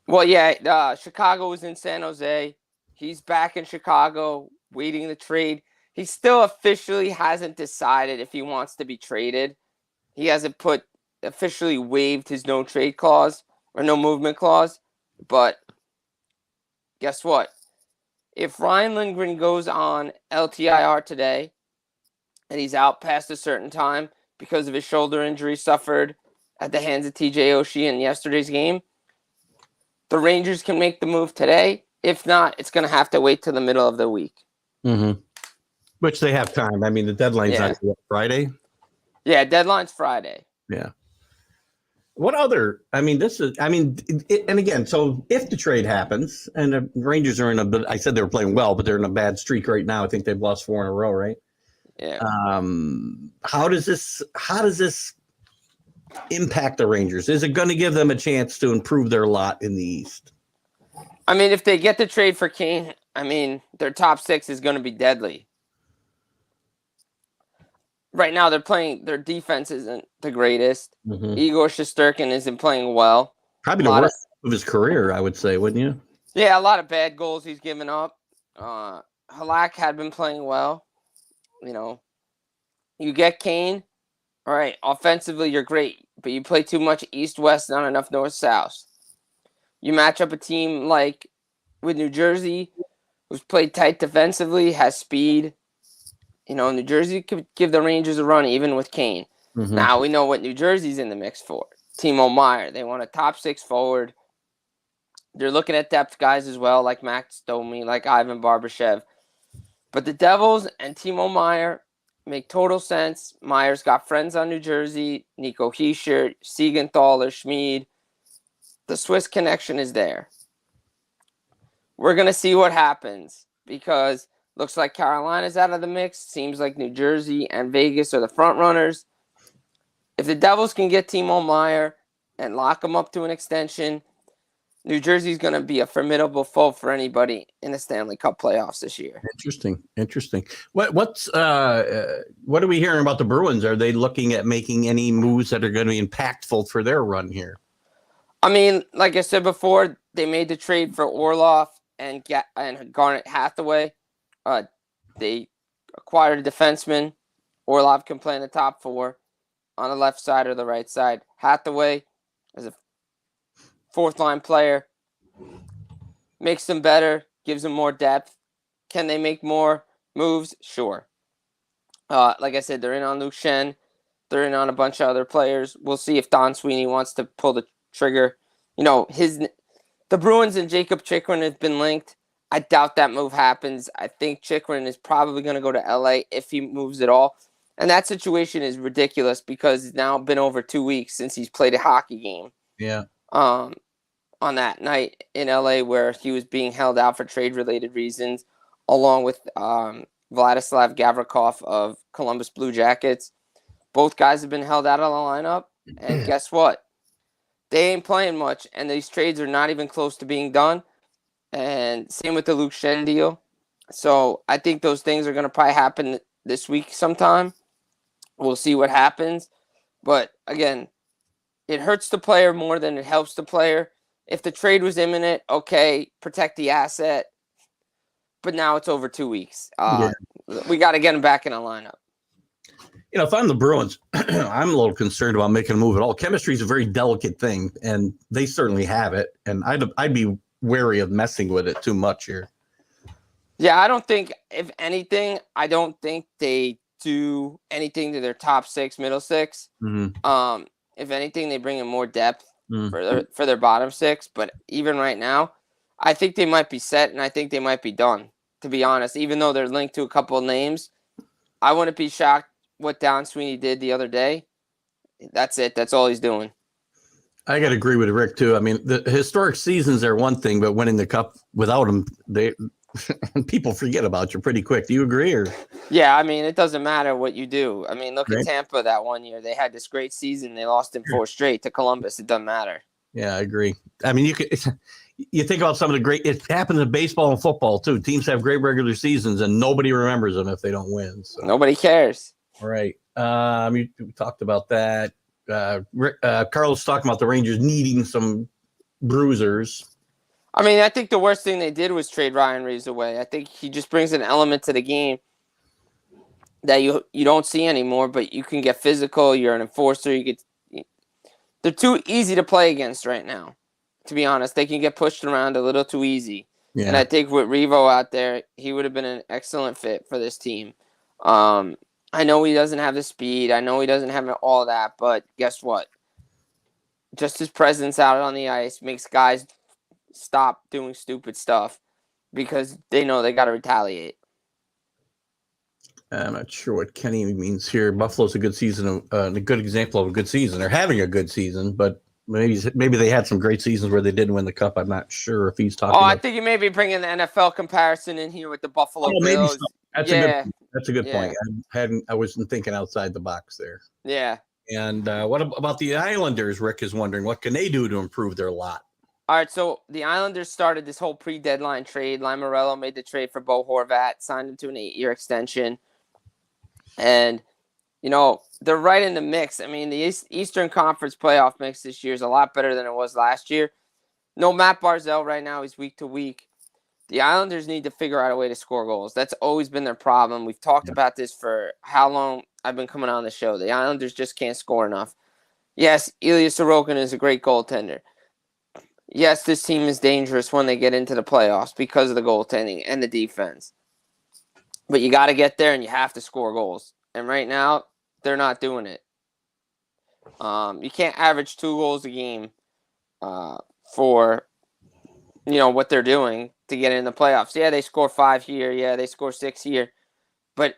Well, yeah, Chicago was in San Jose. He's back in Chicago waiting to trade. He still officially hasn't decided if he wants to be traded. He hasn't officially waived his no trade clause or no movement clause. But guess what? If Ryan Lindgren goes on LTIR today and he's out past a certain time because of his shoulder injury suffered at the hands of TJ Oshie in yesterday's game, the Rangers can make the move today. If not, it's going to have to wait till the middle of the week. Mm-hmm. Which they have time. I mean, the deadline's on Friday. Yeah, deadline's Friday. Yeah. What other? I mean, and again, so if the trade happens and the Rangers are I said they were playing well, but they're in a bad streak right now. I think they've lost 4 in a row, right? Yeah. How does this impact the Rangers? Is it going to give them a chance to improve their lot in the East? I mean, if they get the trade for Kane, I mean, their top 6 is going to be deadly. Right now, their defense isn't the greatest. Mm-hmm. Igor Shesterkin isn't playing well. Probably the worst of his career, I would say, wouldn't you? Yeah, a lot of bad goals he's given up. Halak had been playing well. You know, you get Kane, all right, offensively you're great, but you play too much east-west, not enough north-south. You match up a team like with New Jersey, who's played tight defensively, has speed. You know, New Jersey could give the Rangers a run even with Kane. Mm-hmm. Now we know what New Jersey's in the mix for. Timo Meier. They want a top 6 forward. They're looking at depth guys as well, like Max Domi, like Ivan Barbashev. But the Devils and Timo Meier make total sense. Meier's got friends on New Jersey, Nico Hischier, Siegenthaler, Schmid. The Swiss connection is there. We're going to see what happens because looks like Carolina's out of the mix. Seems like New Jersey and Vegas are the front runners. If the Devils can get Timo Meier and lock him up to an extension, New Jersey's going to be a formidable foe for anybody in the Stanley Cup playoffs this year. Interesting. What are we hearing about the Bruins? Are they looking at making any moves that are going to be impactful for their run here? I mean, like I said before, they made the trade for Orlov and Garnet Hathaway. They acquired a defenseman. Orlov can play in the top 4 on the left side or the right side. Hathaway is a 4th-line player. Makes them better, gives them more depth. Can they make more moves? Sure. Like I said, they're in on Luke Shen. They're in on a bunch of other players. We'll see if Don Sweeney wants to pull the trigger. You know, the Bruins and Jacob Chikrin have been linked. I doubt that move happens. I think Chikrin is probably going to go to LA if he moves at all. And that situation is ridiculous because it's now been over 2 weeks since he's played a hockey game. Yeah. On that night in LA where he was being held out for trade-related reasons, along with Vladislav Gavrikov of Columbus Blue Jackets. Both guys have been held out of the lineup. And guess what? They ain't playing much, and these trades are not even close to being done. And same with the Luke Shen deal. So I think those things are going to probably happen this week sometime. We'll see what happens. But again, it hurts the player more than it helps the player. If the trade was imminent, okay, protect the asset. But now it's over 2 weeks. We got to get him back in a lineup. You know, if I'm the Bruins, I'm a little concerned about making a move at all. Chemistry is a very delicate thing, and they certainly have it. And I'd be wary of messing with it too much here. Yeah, I don't think, if anything, they do anything to their top 6, middle 6. Mm-hmm. If anything, they bring in more depth for their bottom 6. But even right now, I think they might be set, and I think they might be done, to be honest. Even though they're linked to a couple of names, I wouldn't be shocked what Don Sweeney did the other day. That's it. That's all he's doing. I got to agree with Rick, too. I mean, the historic seasons are one thing, but winning the cup without him, people forget about you pretty quick. Do you agree? Or? Yeah, I mean, it doesn't matter what you do. I mean, look at Tampa that one year. They had this great season. They lost in 4 straight to Columbus. It doesn't matter. Yeah, I agree. I mean, you think about some of the great. It happens in baseball and football too. Teams have great regular seasons, and nobody remembers them if they don't win. So. Nobody cares. Right. We talked about that. Carlos talking about the Rangers needing some bruisers. I mean, I think the worst thing they did was trade Ryan Reeves away. I think he just brings an element to the game that you don't see anymore. But you can get physical. You're an enforcer. They're too easy to play against right now. To be honest, they can get pushed around a little too easy. Yeah. And I think with Revo out there, he would have been an excellent fit for this team. I know he doesn't have the speed. I know he doesn't have all that. But guess what? Just his presence out on the ice makes guys stop doing stupid stuff because they know they got to retaliate. I'm not sure what Kenny means here. Buffalo's a good season, a good example of a good season. They're having a good season, but maybe they had some great seasons where they didn't win the cup. I'm not sure if he's talking. I think you may be bringing the NFL comparison in here with the Buffalo Bills. Maybe so. That's a good point. I wasn't thinking outside the box there. Yeah. And what about the Islanders? Rick is wondering, what can they do to improve their lot? All right, so the Islanders started this whole pre-deadline trade. Lamoriello made the trade for Bo Horvat, signed him to an 8-year extension. And, they're right in the mix. I mean, the Eastern Conference playoff mix this year is a lot better than it was last year. No Matt Barzal right now. He's week to week. The Islanders need to figure out a way to score goals. That's always been their problem. We've talked about this for how long I've been coming on the show. The Islanders just can't score enough. Yes, Ilya Sorokin is a great goaltender. Yes, this team is dangerous when they get into the playoffs because of the goaltending and the defense. But you got to get there and you have to score goals. And right now, they're not doing it. You can't average 2 goals a game for, what they're doing to get in the playoffs. Yeah, they score 5 here. Yeah, they score 6 here. But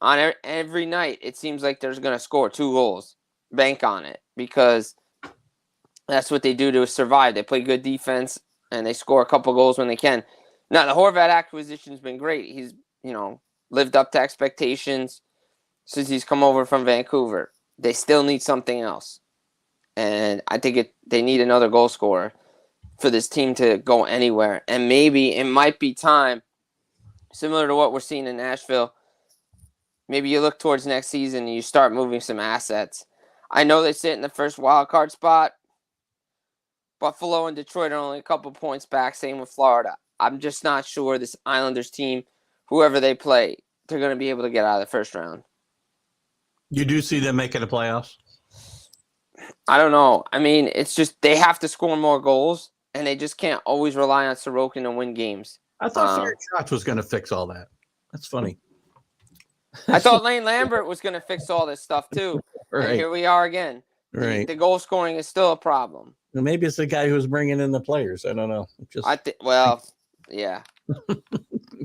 on every night, it seems like they're going to score 2 goals. Bank on it because that's what they do to survive. They play good defense, and they score a couple goals when they can. Now, the Horvat acquisition's been great. He's, lived up to expectations since he's come over from Vancouver. They still need something else. And I think they need another goal scorer for this team to go anywhere. And maybe it might be time, similar to what we're seeing in Nashville, maybe you look towards next season and you start moving some assets. I know they sit in the first wild card spot. Buffalo and Detroit are only a couple points back. Same with Florida. I'm just not sure this Islanders team, whoever they play, they're going to be able to get out of the first round. You do see them making the playoffs? I don't know. I mean, it's just they have to score more goals, and they just can't always rely on Sorokin to win games. I thought Ferry Trotz was going to fix all that. That's funny. I thought Lane Lambert was going to fix all this stuff too. Right. And here we are again. Right. The goal scoring is still a problem. Well, maybe it's the guy who's bringing in the players. I don't know. Yeah.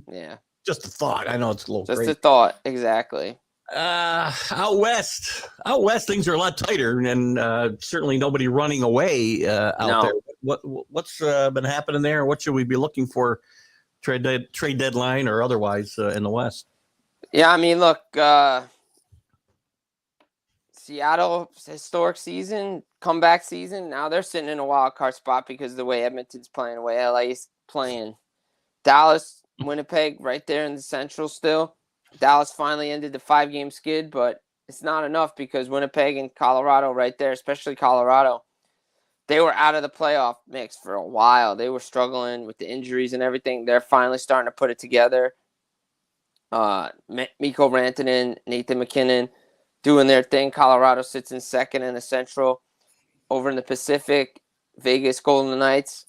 Yeah. Just a thought. I know it's a little just crazy. A thought. Exactly. Out west, things are a lot tighter, and certainly nobody running away out there. What's been happening there? What should we be looking for, trade deadline or otherwise, in the West? Yeah, I mean, look, Seattle historic season, comeback season. Now they're sitting in a wild card spot because of the way Edmonton's playing, the way LA's playing. Dallas, Winnipeg, right there in the Central still. Dallas finally ended the 5-game skid, but it's not enough because Winnipeg and Colorado right there, especially Colorado, they were out of the playoff mix for a while. They were struggling with the injuries and everything. They're finally starting to put it together. Mikko Rantanen, Nathan McKinnon doing their thing. Colorado sits in second in the Central. Over in the Pacific, Vegas Golden Knights.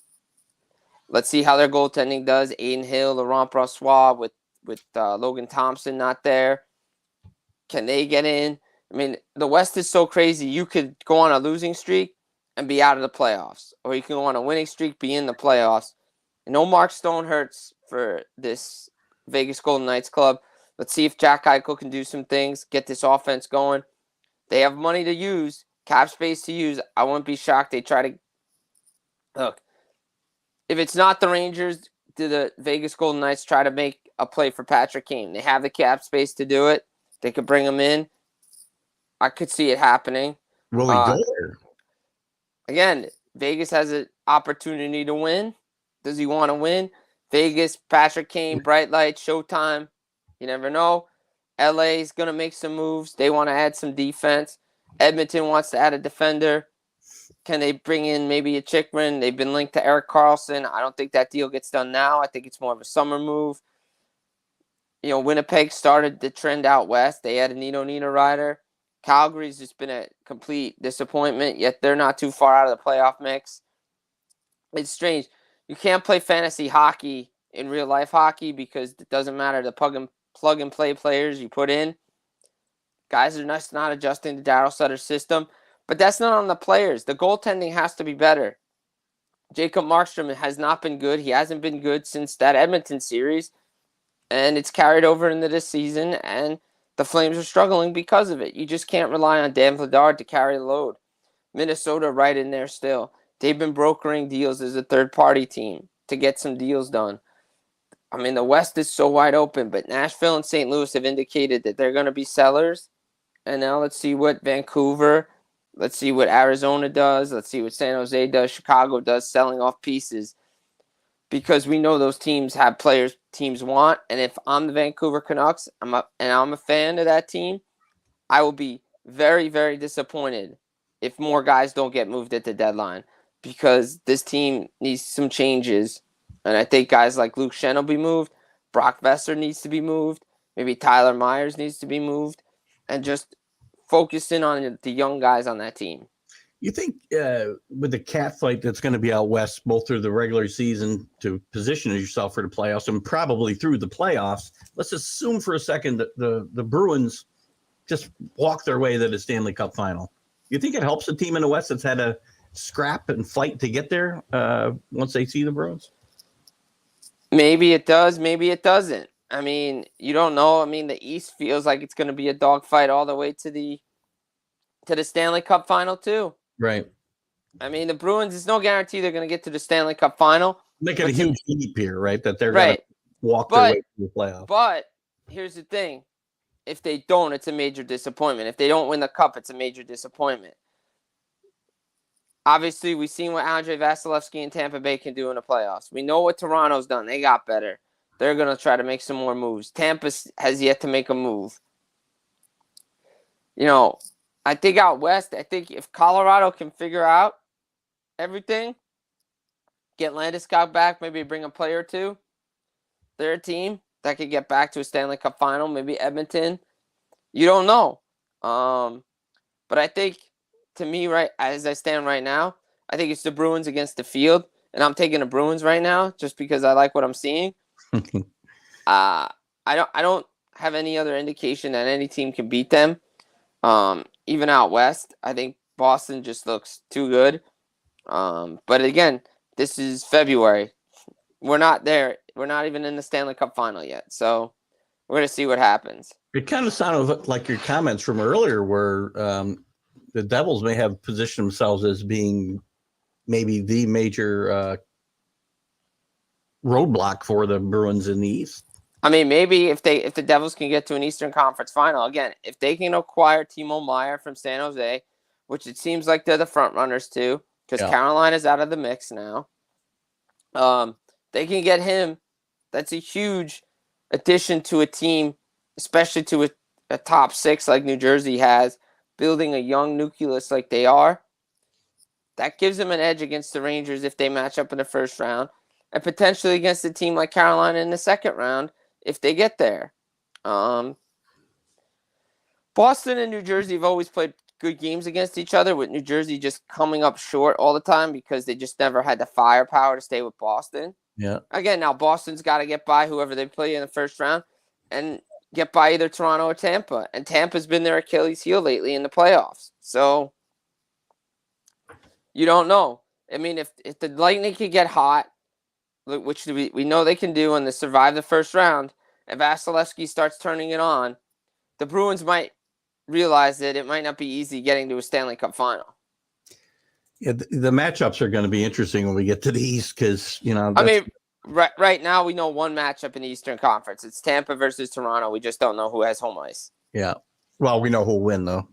Let's see how their goaltending does. Aiden Hill, Laurent Brossoit with Logan Thompson not there. Can they get in? I mean, the West is so crazy. You could go on a losing streak and be out of the playoffs. Or you can go on a winning streak, be in the playoffs. No Mark Stone hurts for this Vegas Golden Knights club. Let's see if Jack Eichel can do some things, get this offense going. They have money to use, cap space to use. I wouldn't be shocked they try to... Look, if it's not the Rangers, do the Vegas Golden Knights try to make a play for Patrick Kane? They have the cap space to do it. They could bring him in. I could see it happening. Will he go there? Again, Vegas has an opportunity to win. Does he want to win? Vegas, Patrick Kane, bright light, showtime. You never know. LA is going to make some moves. They want to add some defense. Edmonton wants to add a defender. Can they bring in maybe a Chickman? They've been linked to Erik Karlsson. I don't think that deal gets done now. I think it's more of a summer move. Winnipeg started the trend out west. They had a Nino Niederreiter. Calgary's just been a complete disappointment, yet they're not too far out of the playoff mix. It's strange. You can't play fantasy hockey in real life hockey because it doesn't matter the plug and play players you put in. Guys are just not adjusting to Daryl Sutter's system. But that's not on the players. The goaltending has to be better. Jacob Markstrom has not been good. He hasn't been good since that Edmonton series. And it's carried over into this season. And the Flames are struggling because of it. You just can't rely on Dan Vladar to carry the load. Minnesota right in there still. They've been brokering deals as a third-party team to get some deals done. I mean, the West is so wide open. But Nashville and St. Louis have indicated that they're going to be sellers. And now let's see what Vancouver... Let's see what Arizona does. Let's see what San Jose does. Chicago does, selling off pieces. Because we know those teams have players teams want. And if I'm the Vancouver Canucks and I'm a fan of that team, I will be very, very disappointed if more guys don't get moved at the deadline. Because this team needs some changes. And I think guys like Luke Schenn will be moved. Brock Besser needs to be moved. Maybe Tyler Myers needs to be moved. And just focusing on the young guys on that team. You think with the cat fight that's going to be out west, both through the regular season to position yourself for the playoffs and probably through the playoffs, let's assume for a second that the Bruins just walk their way to the Stanley Cup final. You think it helps a team in the West that's had a scrap and fight to get there once they see the Bruins? Maybe it does. Maybe it doesn't. I mean, you don't know. I mean, the East feels like it's going to be a dogfight all the way to the Stanley Cup final too. Right. I mean, the Bruins, there's no guarantee they're going to get to the Stanley Cup final. Making a huge leap here, right? That they're going to walk their way to the playoffs. But here's the thing. If they don't, it's a major disappointment. If they don't win the Cup, it's a major disappointment. Obviously, we've seen what Andrei Vasilevsky and Tampa Bay can do in the playoffs. We know what Toronto's done. They got better. They're going to try to make some more moves. Tampa has yet to make a move. I think out west, if Colorado can figure out everything, get Landeskog back, maybe bring a player or two, they're a team that could get back to a Stanley Cup final, maybe Edmonton. You don't know. But I think, to me, right as I stand right now, I think it's the Bruins against the field. And I'm taking the Bruins right now just because I like what I'm seeing. I don't have any other indication that any team can beat them. Even out west, I think Boston just looks too good. But again, this is February. We're not there. We're not even in the Stanley Cup final yet. So we're going to see what happens. It kind of sounded like your comments from earlier where the Devils may have positioned themselves as being maybe the major roadblock for the Bruins in the East. I mean, maybe if the Devils can get to an Eastern Conference final, again, if they can acquire Timo Meier from San Jose, which it seems like they're the front runners too, because Carolina's out of the mix now. They can get him. That's a huge addition to a team, especially to a top six like New Jersey has, building a young nucleus like they are. That gives them an edge against the Rangers if they match up in the first round, and potentially against a team like Carolina in the second round if they get there. Boston and New Jersey have always played good games against each other, with New Jersey just coming up short all the time because they just never had the firepower to stay with Boston. Yeah. Again, now Boston's got to get by whoever they play in the first round and get by either Toronto or Tampa. And Tampa's been their Achilles heel lately in the playoffs. So you don't know. I mean, if the Lightning could get hot, which we know they can do, and they survive the first round, and Vasilevsky starts turning it on, the Bruins might realize that it might not be easy getting to a Stanley Cup final. Yeah, the matchups are going to be interesting when we get to the East because, I mean, right now we know one matchup in the Eastern Conference. It's Tampa versus Toronto. We just don't know who has home ice. Yeah. Well, we know who'll win, though.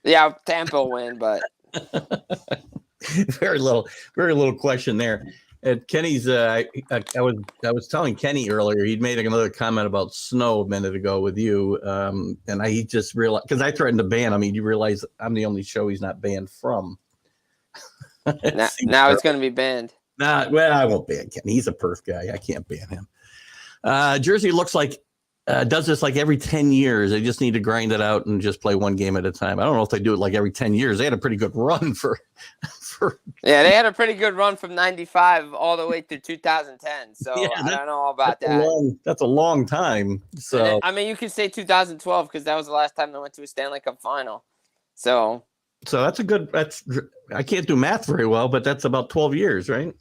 Yeah, Tampa will win, but... Very little question there. And Kenny's, I was telling Kenny earlier, he'd made another comment about snow a minute ago with you. And he just realized, because I threatened to ban him. You realize I'm the only show he's not banned from. Now it's going to be banned. Well, I won't ban Kenny. He's a perf guy. I can't ban him. Jersey looks like does this like every 10 years. They just need to grind it out and just play one game at a time. I don't know if they do it like every 10 years. They had a pretty good run for Yeah, they had a pretty good run from 95 all the way through 2010. So yeah, I don't know about that. That's a long time. So then, I mean, you could say 2012 because that was the last time they went to a Stanley Cup final. So that's I can't do math very well, but that's about 12 years, right?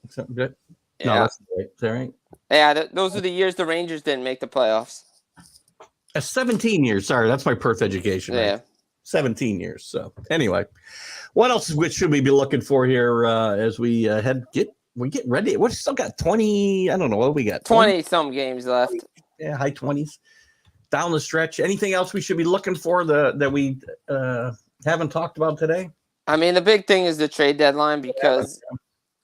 Something good. Yeah. No, that's right. Is that right? Yeah, those are the years the Rangers didn't make the playoffs. 17 years. Sorry, that's my perf education. Yeah. Right? 17 years. So anyway, what else should we be looking for here as we get ready? We still got 20. I don't know what we got. 20 some games left. Yeah, high 20s down the stretch. Anything else we should be looking for that we haven't talked about today? I mean, the big thing is the trade deadline because,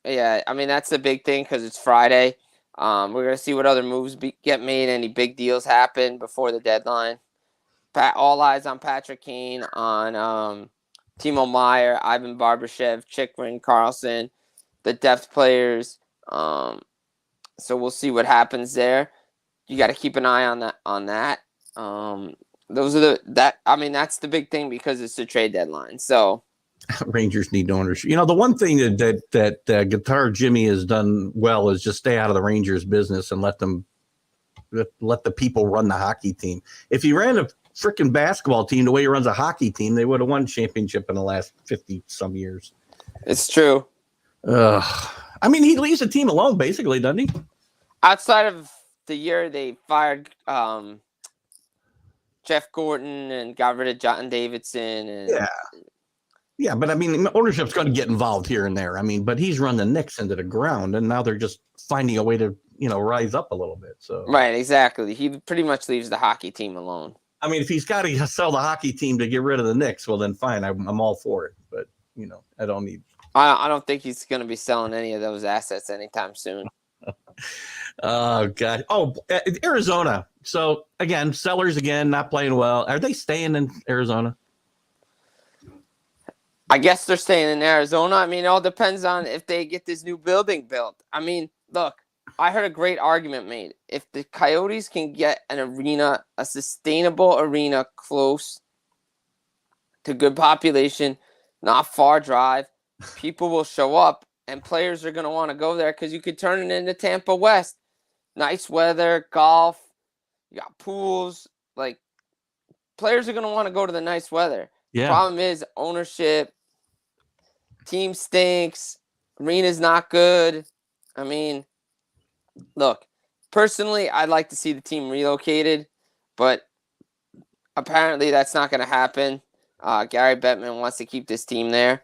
I mean, that's the big thing because it's Friday. We're going to see what other moves get made, any big deals happen before the deadline. All eyes on Patrick Kane, on Timo Meyer, Ivan Barbashev, Chychrun, Carlson, the depth players. So we'll see what happens there. You got to keep an eye on that. Those are that's the big thing because it's the trade deadline. So Rangers need ownership. The one thing that Guitar Jimmy has done well is just stay out of the Rangers business and let the people run the hockey team. If he ran a freaking basketball team the way he runs a hockey team, they would have won championship in the last 50 some years. It's true. I mean, he leaves the team alone basically, doesn't he? Outside of the year they fired Jeff Gordon and got rid of John Davidson. And yeah, but I mean, ownership's going to get involved here and there. I mean, but he's run the Knicks into the ground, and now they're just finding a way to rise up a little bit. So right, exactly. He pretty much leaves the hockey team alone. I mean, if he's got to sell the hockey team to get rid of the Knicks, well, then fine. I'm all for it. But I don't need. I don't think he's going to be selling any of those assets anytime soon. Oh God! Oh, Arizona. So again, Sellers again not playing well. Are they staying in Arizona? I guess they're staying in Arizona. I mean, it all depends on if they get this new building built. I mean, look, I heard a great argument made. If the Coyotes can get an arena, a sustainable arena close to good population, not far drive, people will show up and players are going to want to go there because you could turn it into Tampa West. Nice weather, golf, you got pools. Like, players are going to want to go to the nice weather. Yeah. Problem is ownership. Team stinks. Arena's not good. I mean, look, personally, I'd like to see the team relocated, but apparently that's not going to happen. Gary Bettman wants to keep this team there.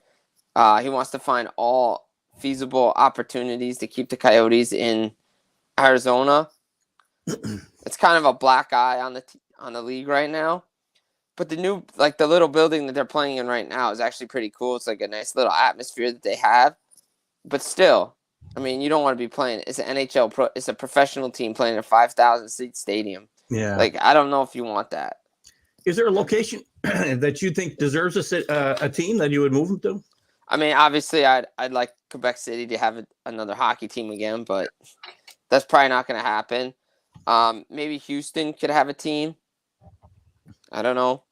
He wants to find all feasible opportunities to keep the Coyotes in Arizona. It's kind of a black eye on the league right now. But the little building that they're playing in right now is actually pretty cool. It's like a nice little atmosphere that they have. But still, I mean, you don't want to be playing. It's an NHL it's a professional team playing in a 5,000 seat stadium. Yeah. Like, I don't know if you want that. Is there a location that you think deserves a team that you would move them to? I mean, obviously, I'd like Quebec City to have another hockey team again, but that's probably not going to happen. Maybe Houston could have a team. I don't know.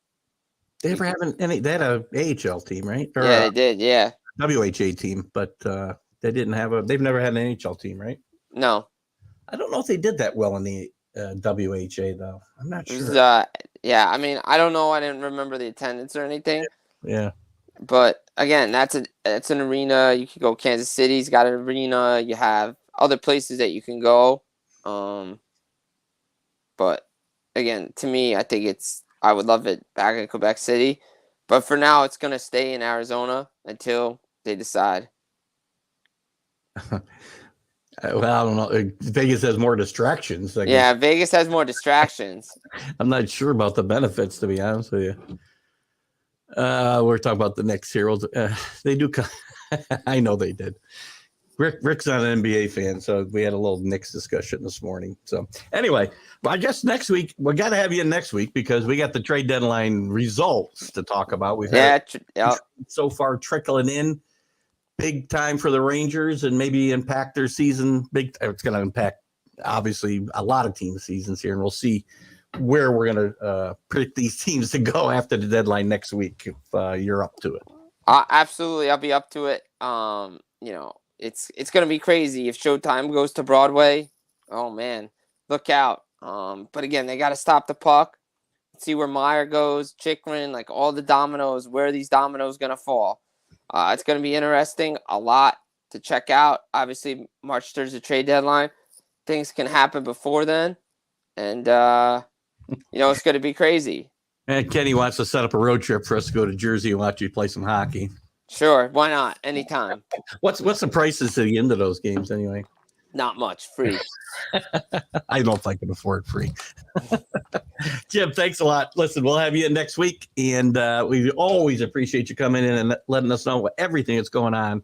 They ever haven't any? They had a AHL team, right? Or yeah, they did. Yeah. WHA team, but they didn't have they've never had an NHL team, right? No. I don't know if they did that well in the WHA though. I'm not sure. Yeah, I mean, I don't know. I didn't remember the attendance or anything. Yeah. But again, that's an arena. You can go. Kansas City's got an arena. You have other places that you can go. But again, to me, I think I would love it back in Quebec City. But for now, it's going to stay in Arizona until they decide. Well, I don't know. Vegas has more distractions. Yeah, Vegas has more distractions. I'm not sure about the benefits, to be honest with you. We're talking about the Knicks here. They do. I know they did. Rick's not an NBA fan, so we had a little Knicks discussion this morning. So anyway, well, I guess next week we got to have you in next week because we got the trade deadline results to talk about. We've had so far trickling in big time for the Rangers and maybe impact their season. It's going to impact obviously a lot of team seasons here, and we'll see where we're going to predict these teams to go after the deadline next week if you're up to it. Absolutely, I'll be up to it. It's going to be crazy if Showtime goes to Broadway. Oh, man, look out. But again, they got to stop the puck, see where Meyer goes, Chikrin, like all the dominoes, where are these dominoes going to fall? It's going to be interesting, a lot to check out. Obviously, March 3rd is the trade deadline. Things can happen before then, and, it's going to be crazy. And Kenny wants to set up a road trip for us to go to Jersey and watch you play some hockey. Sure, why not? Anytime. What's the prices to the end of those games anyway? Not much, free. I don't know if I can afford free. Jim, thanks a lot. Listen, we'll have you in next week, and we always appreciate you coming in and letting us know everything that's going on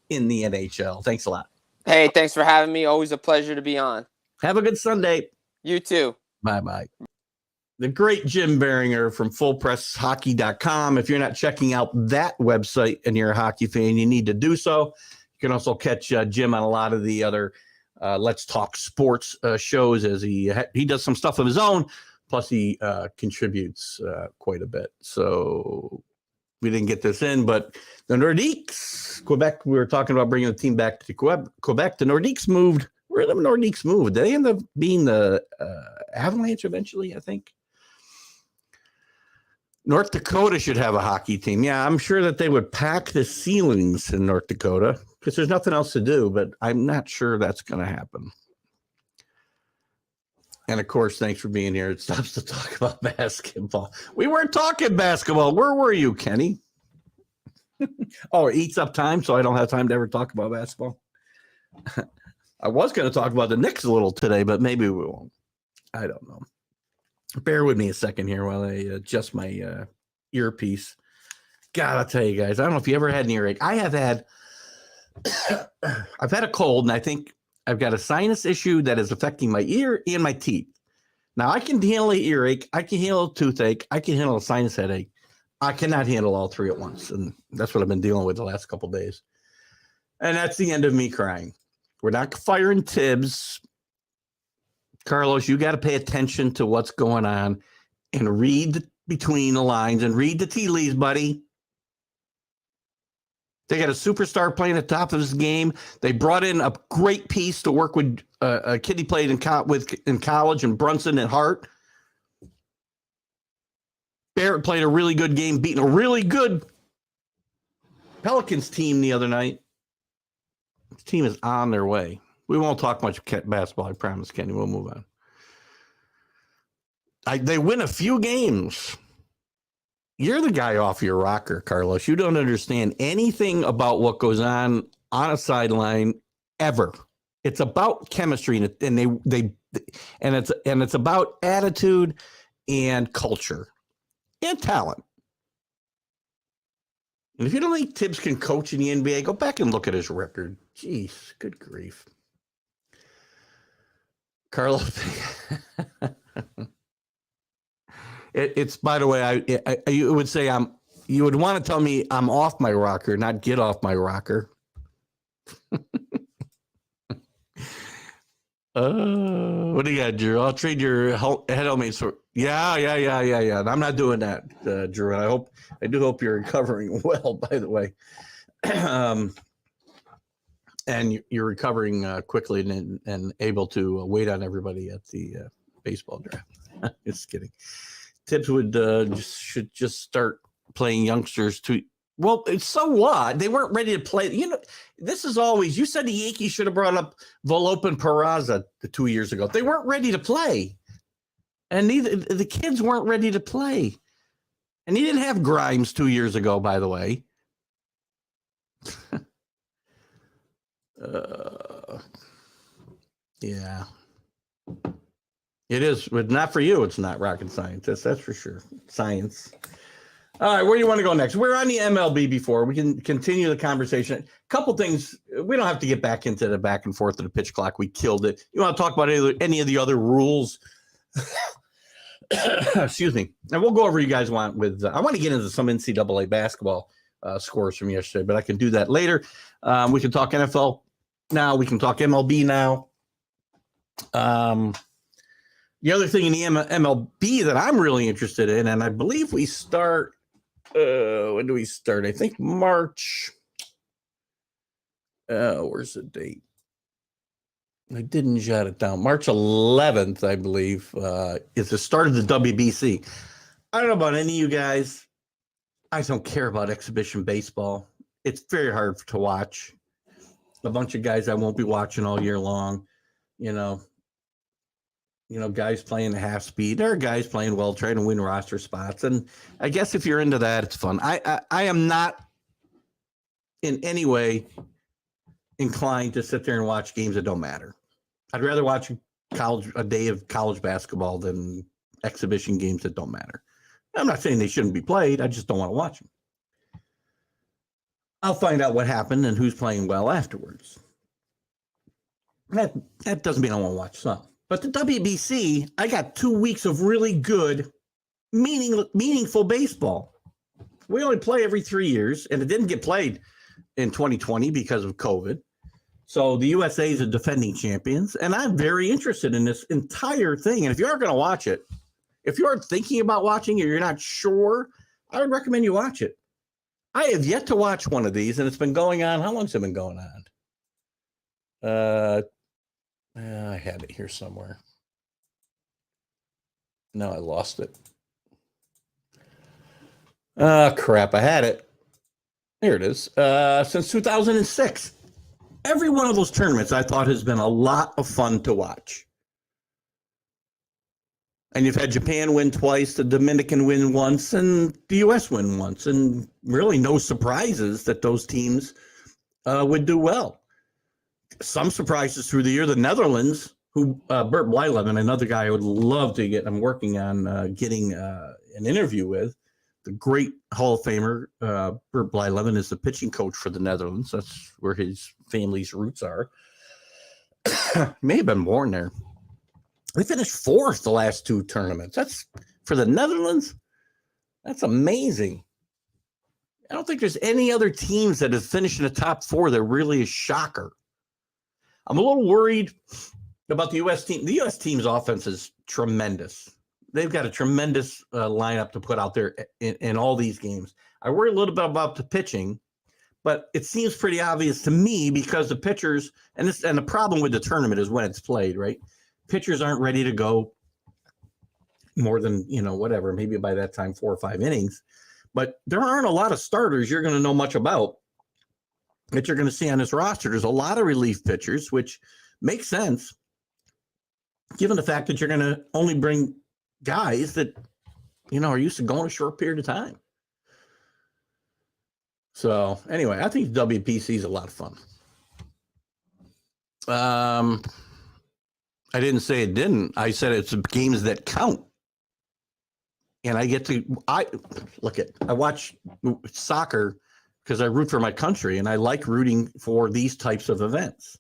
in the NHL. Thanks a lot. Hey, thanks for having me. Always a pleasure to be on. Have a good Sunday. You too. Bye-bye. The great Jim Biringer from FullPressHockey.com. If you're not checking out that website and you're a hockey fan, you need to do so. You can also catch Jim on a lot of the other Let's Talk Sports shows as he does some stuff of his own. Plus, he contributes quite a bit. So we didn't get this in, but the Nordiques, Quebec, we were talking about bringing the team back to Quebec. The Nordiques moved. Where did the Nordiques move? Did they end up being the Avalanche eventually, I think? North Dakota should have a hockey team. Yeah, I'm sure that they would pack the ceilings in North Dakota because there's nothing else to do, but I'm not sure that's going to happen. And, of course, thanks for being here. It stops to talk about basketball. We weren't talking basketball. Where were you, Kenny? Oh, it eats up time, so I don't have time to ever talk about basketball. I was going to talk about the Knicks a little today, but maybe we won't. I don't know. Bear with me a second here while I adjust my earpiece. God, I'll tell you guys, I don't know if you ever had an earache. I have had, I've had a cold, and I think I've got a sinus issue that is affecting my ear and my teeth. Now, I can handle an earache. I can handle a toothache. I can handle a sinus headache. I cannot handle all three at once, and that's what I've been dealing with the last couple of days. And that's the end of me crying. We're not firing Tibbs. Carlos, you got to pay attention to what's going on and read between the lines and read the tea leaves, buddy. They got a superstar playing at the top of his game. They brought in a great piece to work with a kid he played in college, and Brunson and Hart. Barrett played a really good game, beating a really good Pelicans team the other night. This team is on their way. We won't talk much basketball, I promise, Kenny. We'll move on. They win a few games. You're the guy off your rocker, Carlos. You don't understand anything about what goes on a sideline ever. It's about chemistry, and it's about attitude and culture and talent. And if you don't think Tibbs can coach in the NBA, go back and look at his record. Jeez, good grief. Carlos, it's by the way, you would say you would want to tell me I'm off my rocker, not get off my rocker. What do you got, Drew? I'll trade your head helmets for. Yeah. I'm not doing that, Drew. I do hope you're recovering well, by the way. And you're recovering quickly and able to wait on everybody at the baseball draft. Just kidding. Tibbs should just start playing youngsters too. Well, so what? They weren't ready to play. You know, this is always, you said the Yankees should have brought up Volpe and Peraza 2 years ago. They weren't ready to play. And the kids weren't ready to play. And he didn't have Grimes 2 years ago, by the way. Yeah. It is, but not for you. It's not rocket science. That's for sure. Science. All right, where do you want to go next? We're on the MLB before. We can continue the conversation. A couple things. We don't have to get back into the back and forth of the pitch clock. We killed it. You want to talk about any of the other rules? Excuse me. And we'll go over you guys want with. I want to get into some NCAA basketball scores from yesterday, but I can do that later. We can talk NFL now. We can talk MLB now. The other thing in the MLB that I'm really interested in, and I believe we start. When do we start? I think March. Where's the date? I didn't jot it down. March 11th, I believe, is the start of the WBC. I don't know about any of you guys. I don't care about exhibition baseball. It's very hard to watch. A bunch of guys I won't be watching all year long. You know, guys playing half speed. There are guys playing well, trying to win roster spots. And I guess if you're into that, it's fun. I am not in any way inclined to sit there and watch games that don't matter. I'd rather watch a day of college basketball than exhibition games that don't matter. I'm not saying they shouldn't be played. I just don't want to watch them. I'll find out what happened and who's playing well afterwards. That doesn't mean I won't watch some. But the WBC, I got 2 weeks of really good, meaningful baseball. We only play every 3 years, and it didn't get played in 2020 because of COVID. So the USA is the defending champions, and I'm very interested in this entire thing. And if you are going to watch it, if you are thinking about watching it, you're not sure, I would recommend you watch it. I have yet to watch one of these, and it's been going on. How long's it been going on? I had it here somewhere. No, I lost it. Crap, I had it. Here it is. Since 2006. Every one of those tournaments I thought has been a lot of fun to watch. And you've had Japan win twice, the Dominican win once, and the U.S. win once. And really no surprises that those teams would do well. Some surprises through the year. The Netherlands, who Bert Blyleven, another guy I would love to get, I'm working on getting an interview with. The great Hall of Famer, Bert Blyleven, is the pitching coach for the Netherlands. That's where his family's roots are. May have been born there. They finished fourth the last two tournaments. That's for the Netherlands. That's amazing. I don't think there's any other teams that have finished in the top four that really is shocker. I'm a little worried about the U.S. team. The U.S. team's offense is tremendous. They've got a tremendous lineup to put out there in all these games. I worry a little bit about the pitching, but it seems pretty obvious to me because the pitchers, and the problem with the tournament is when it's played, right? Pitchers aren't ready to go more than, whatever, maybe by that time 4 or 5 innings. But there aren't a lot of starters you're going to know much about that you're going to see on this roster. There's a lot of relief pitchers, which makes sense given the fact that you're going to only bring guys that, are used to going a short period of time. So anyway, I think WPC is a lot of fun. I didn't say it didn't. I said it's games that count. And I watch soccer because I root for my country and I like rooting for these types of events.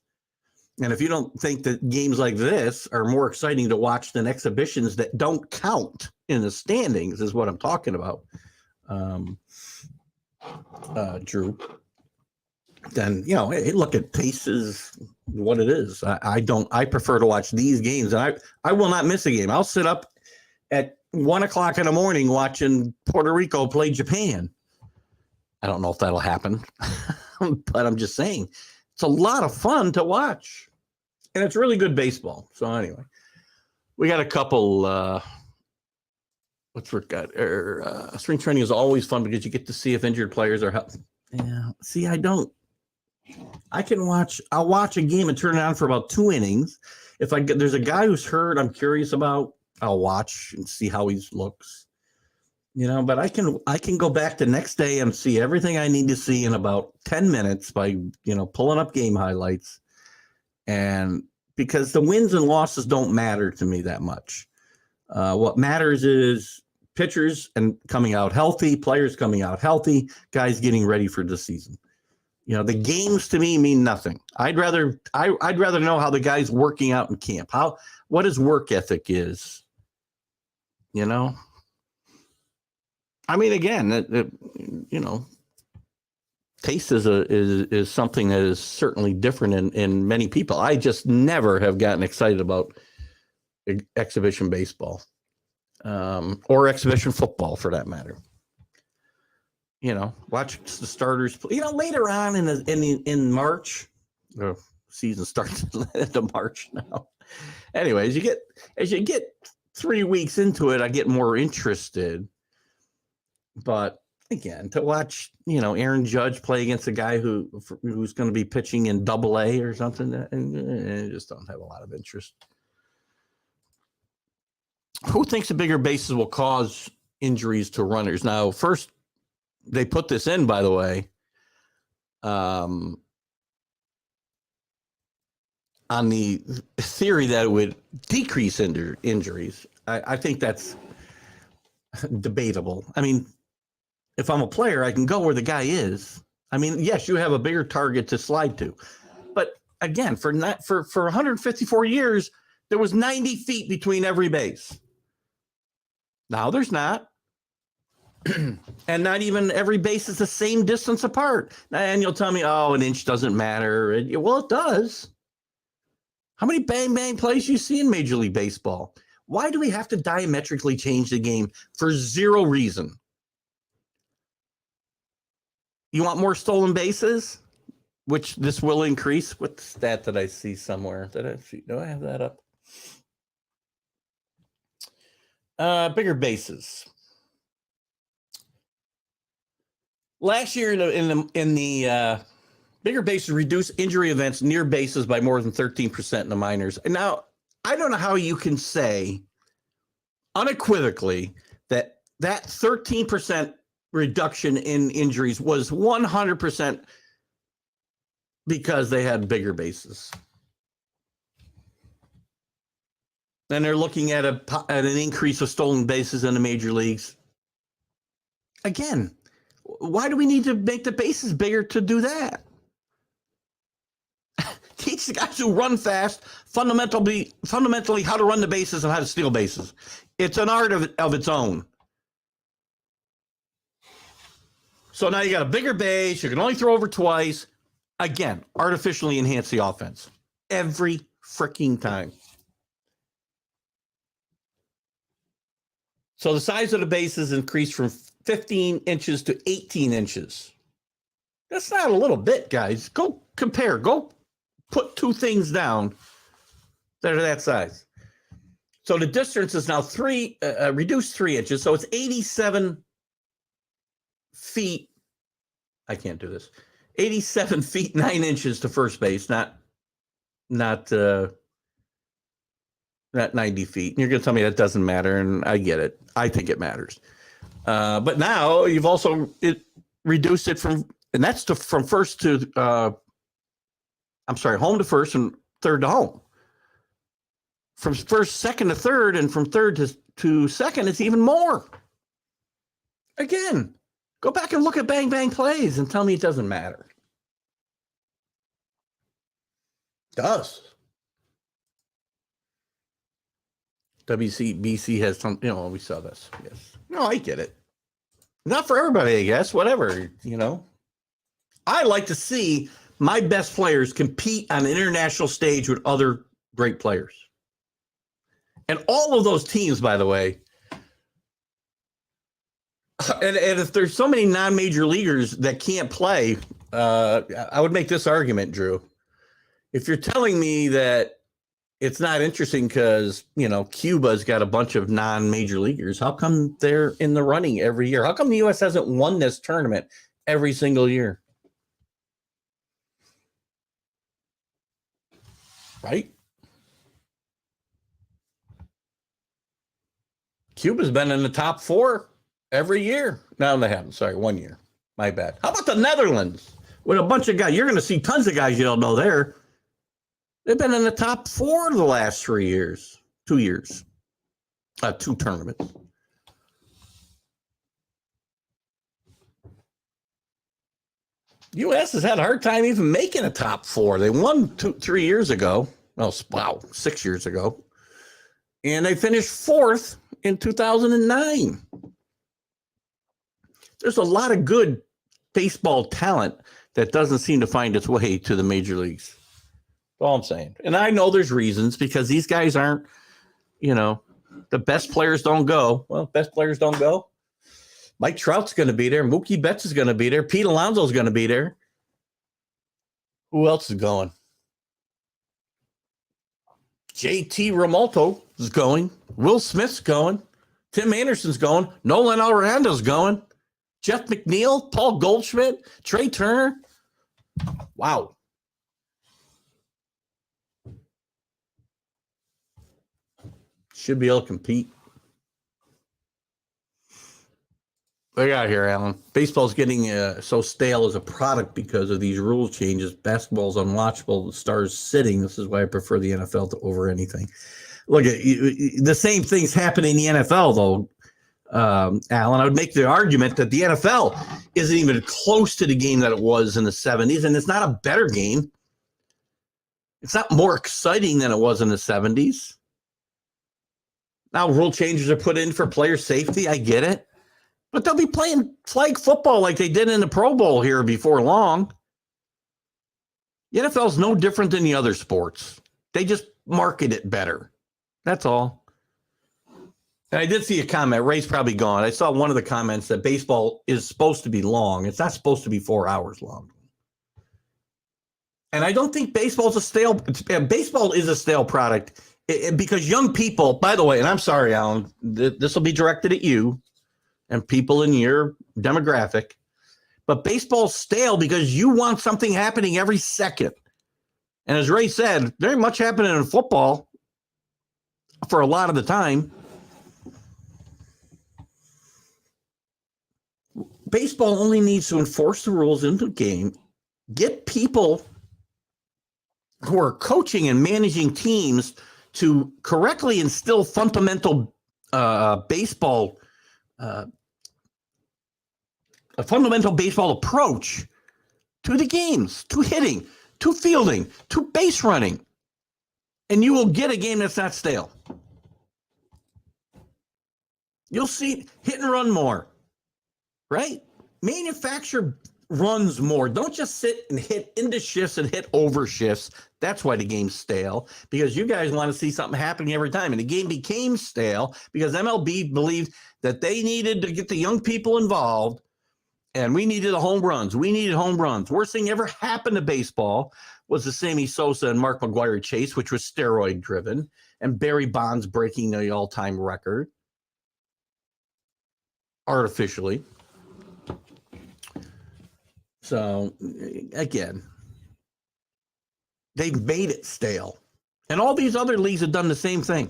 And if you don't think that games like this are more exciting to watch than exhibitions that don't count in the standings is what I'm talking about, Drew, then, hey, look, at pace is what it is. I prefer to watch these games, and I will not miss a game. I'll sit up at 1:00 in the morning watching Puerto Rico play Japan. I don't know if that'll happen, but I'm just saying it's a lot of fun to watch, and it's really good baseball. So anyway, we got a couple. Spring training is always fun because you get to see if injured players are healthy. Yeah, see, I don't. I'll watch a game and turn it on for about 2 innings. If there's a guy who's hurt, I'm curious about, I'll watch and see how he looks. But I can go back the next day and see everything I need to see in about 10 minutes by, pulling up game highlights. And because the wins and losses don't matter to me that much. What matters is pitchers and coming out healthy, players coming out healthy, guys getting ready for the season. The games to me mean nothing. I'd rather know how the guy's working out in camp, what his work ethic is. I mean, again, taste is something that is certainly different in many people. I just never have gotten excited about exhibition baseball, or exhibition football for that matter. Watch the starters. Later on in March, the season starts into March now. Anyway, as you get 3 weeks into it, I get more interested. But again, to watch Aaron Judge play against a guy who's going to be pitching in AA or something, and I just don't have a lot of interest. Who thinks the bigger bases will cause injuries to runners? Now, first, they put this in, by the way, on the theory that it would decrease injuries. I think that's debatable. I mean, if I'm a player, I can go where the guy is. I mean, yes, you have a bigger target to slide to. But again, for 154 years, there was 90 feet between every base. Now there's not. And not even every base is the same distance apart. And you'll tell me, oh, an inch doesn't matter. Well, it does. How many bang-bang plays you see in Major League Baseball? Why do we have to diametrically change the game for zero reason? You want more stolen bases, which this will increase? What stat did I see somewhere? Do I have that up? Bigger bases. Last year, in the bigger bases reduced injury events near bases by more than 13% in the minors. And now, I don't know how you can say unequivocally that 13% reduction in injuries was 100% because they had bigger bases. And they're looking at an increase of stolen bases in the major leagues. Again, why do we need to make the bases bigger to do that? Teach the guys who run fast fundamentally how to run the bases and how to steal bases. It's an art of its own. So now you got a bigger base. You can only throw over twice. Again, artificially enhance the offense every freaking time. So the size of the bases increased from 15 inches to 18 inches. That's not a little bit, guys. Go compare. Go put two things down that are that size. So the distance is now reduced 3 inches. So it's 87 feet. I can't do this. 87 feet, 9 inches to first base, not 90 feet. And you're going to tell me that doesn't matter, and I get it. I think it matters. But now you've also reduced it from first to, home to first and third to home. From first, second to third, and from third to second, it's even more. Again, go back and look at bang bang plays and tell me it doesn't matter. It does. WCBC has some, we saw this. Yes. No, I get it. Not for everybody, I guess. Whatever, I like to see my best players compete on an international stage with other great players. And all of those teams, by the way, and if there's so many non-major leaguers that can't play, I would make this argument, Drew. If you're telling me that it's not interesting because, Cuba's got a bunch of non-major leaguers, how come they're in the running every year? How come the U.S. hasn't won this tournament every single year? Right? Cuba's been in the top 4 every year. No, they haven't. Sorry, 1 year. My bad. How about the Netherlands? With a bunch of guys. You're going to see tons of guys you don't know there. They've been in the top 4 the last 3 years. 2 years. 2 tournaments. U.S. has had a hard time even making a top four. They won 3 years ago. Oh, wow, 6 years ago. And they finished fourth in 2009. There's a lot of good baseball talent that doesn't seem to find its way to the major leagues. That's all I'm saying. And I know there's reasons because these guys aren't, the best players don't go. Well, best players don't go. Mike Trout's going to be there. Mookie Betts is going to be there. Pete Alonso's going to be there. Who else is going? JT Realmuto is going. Will Smith's going. Tim Anderson's going. Nolan Arendo's going. Jeff McNeil, Paul Goldschmidt, Trey Turner. Wow. Should be able to compete. What do you got here, Alan? Baseball's getting so stale as a product because of these rule changes. Basketball's unwatchable. The stars sitting. This is why I prefer the NFL over anything. Look, the same thing's happening in the NFL, though, Alan. I would make the argument that the NFL isn't even close to the game that it was in the 70s, and it's not a better game. It's not more exciting than it was in the 70s. Now rule changes are put in for player safety. I get it. But they'll be playing flag football like they did in the Pro Bowl here before long. The NFL is no different than the other sports. They just market it better. That's all. And I did see a comment. Ray's probably gone. I saw one of the comments that baseball is supposed to be long. It's not supposed to be 4 hours long. And I don't think baseball is a stale product because young people, by the way, and I'm sorry, Alan, this will be directed at you and people in your demographic, but baseball's stale because you want something happening every second. And as Ray said, very much happening in football for a lot of the time. Baseball only needs to enforce the rules into the game, get people who are coaching and managing teams to correctly instill fundamental baseball a fundamental baseball approach to the games, to hitting, to fielding, to base running. And you will get a game that's not stale. You'll see hit and run more, right? Manufacture runs more. Don't just sit and hit into shifts and hit over shifts. That's why the game's stale, because you guys want to see something happening every time. And the game became stale because MLB believed that they needed to get the young people involved. And we needed home runs. We needed home runs. Worst thing ever happened to baseball was the Sammy Sosa and Mark McGwire chase, which was steroid driven, and Barry Bonds breaking the all-time record artificially. So, again, they've made it stale. And all these other leagues have done the same thing.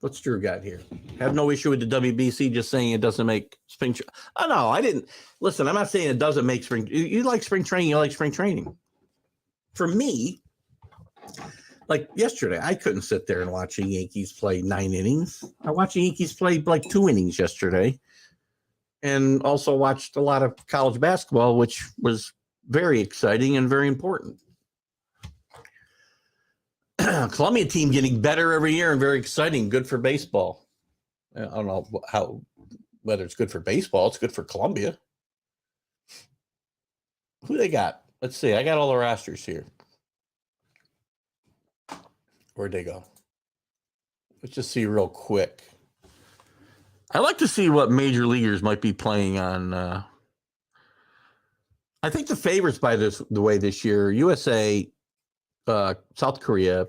What's Drew got here? Have no issue with the WBC just saying it doesn't make spring. Oh, no, I didn't. Listen, I'm not saying it doesn't make spring. You like spring training. You like spring training. For me, like yesterday, I couldn't sit there and watch the Yankees play 9 innings. I watched the Yankees play like 2 innings yesterday. And also watched a lot of college basketball, which was very exciting and very important. Columbia team getting better every year and very exciting. Good for baseball. I don't know whether it's good for baseball. It's good for Columbia. Who they got? Let's see. I got all the rosters here. Where'd they go? Let's just see real quick. I like to see what major leaguers might be playing on. I think the favorites by the way this year: USA, South Korea,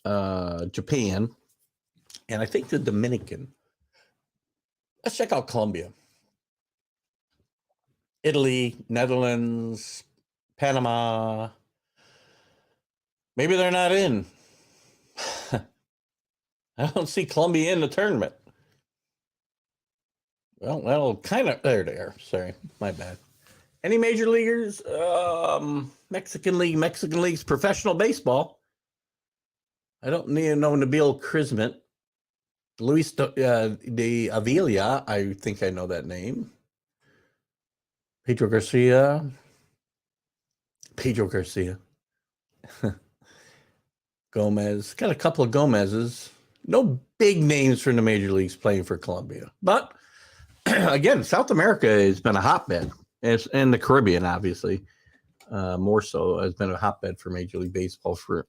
Japan, and I think the Dominican. Let's check out Colombia, Italy, Netherlands, Panama. Maybe they're not in. I don't see Colombia in the tournament. Well, that'll kind of, there they are. Sorry, my bad. Any major leaguers? Mexican League's professional baseball. I don't need to know Nabil Krismet. Luis de Avila, I think I know that name. Pedro Garcia. Gomez. Got a couple of Gomez's. No big names from the major leagues playing for Colombia. But again, South America has been a hotbed. And the Caribbean, obviously, more so, has been a hotbed for Major League Baseball for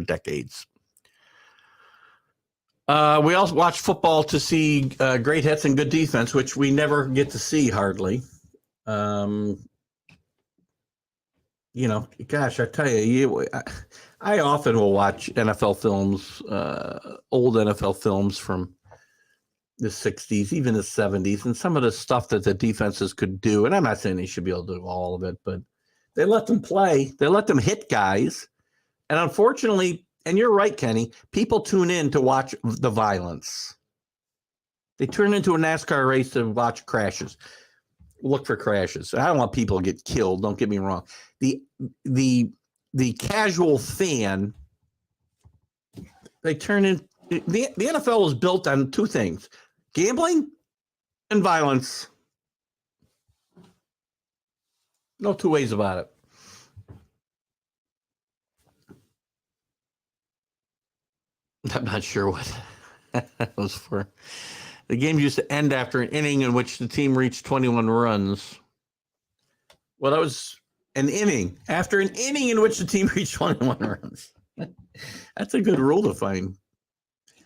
decades. We also watch football to see great hits and good defense, which we never get to see hardly. Gosh, I tell you, I often will watch NFL films, old NFL films from the 60s, even the 70s, and some of the stuff that the defenses could do. And I'm not saying they should be able to do all of it, but they let them play. They let them hit guys. And unfortunately, and you're right, Kenny, people tune in to watch the violence. They turn into a NASCAR race to watch crashes. Look for crashes. I don't want people to get killed. Don't get me wrong. The casual fan, they turn in. The NFL is built on two things: gambling and violence. No two ways about it. I'm not sure what that was for. The game used to end after an inning in which the team reached 21 runs. Well, that was an inning. After an inning in which the team reached 21 runs. That's a good rule to find.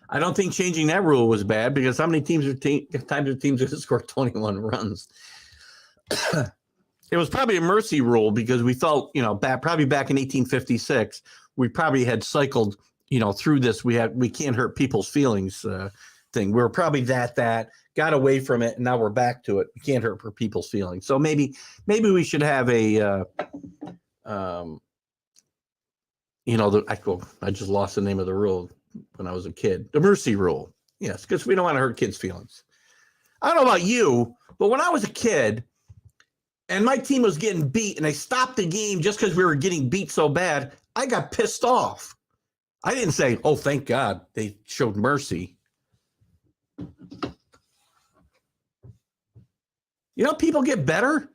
I don't think changing that rule was bad, because how many times the teams have scored 21 runs? It was probably a mercy rule, because we felt, probably back in 1856, we probably had cycled, through this. We can't hurt people's feelings thing. We were probably that got away from it, and now we're back to it. We can't hurt people's feelings. So maybe we should have a, I just lost the name of the rule when I was a kid. The mercy rule. Yes, because we don't want to hurt kids' feelings. I don't know about you, but when I was a kid and my team was getting beat and they stopped the game just because we were getting beat so bad, I got pissed off. I didn't say, oh, thank God they showed mercy. People get better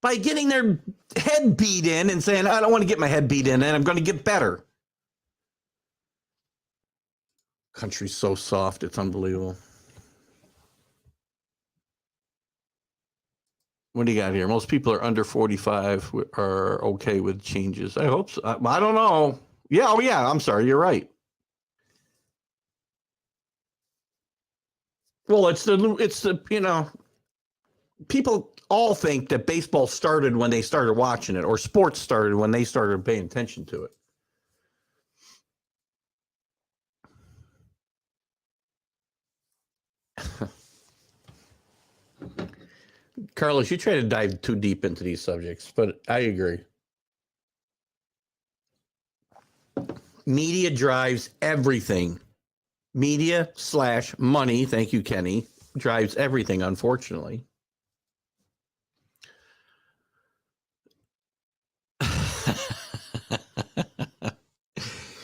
by getting their head beat in and saying, I don't want to get my head beat in, and I'm going to get better. Country's so soft, it's unbelievable. What do you got here? Most people are under 45 are okay with changes. I hope so. I don't know. Yeah, I'm sorry, you're right. Well, it's the people all think that baseball started when they started watching it, or sports started when they started paying attention to it. Carlos, you try to dive too deep into these subjects, but I agree. Media drives everything. Media / money, thank you, Kenny, drives everything, unfortunately.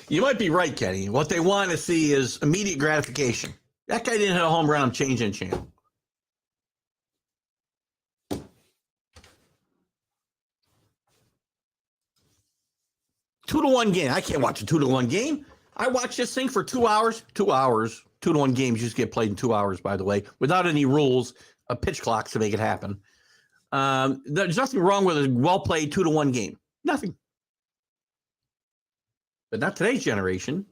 You might be right, Kenny. What they want to see is immediate gratification. That guy didn't hit a home run, change and channel. Two to one game. I can't watch a 2-1 game. I watch this thing for 2 hours. 2 hours. 2-1 games just get played in 2 hours, by the way, without any rules, pitch clocks to make it happen. There's nothing wrong with a well-played 2-1 game. Nothing. But not today's generation,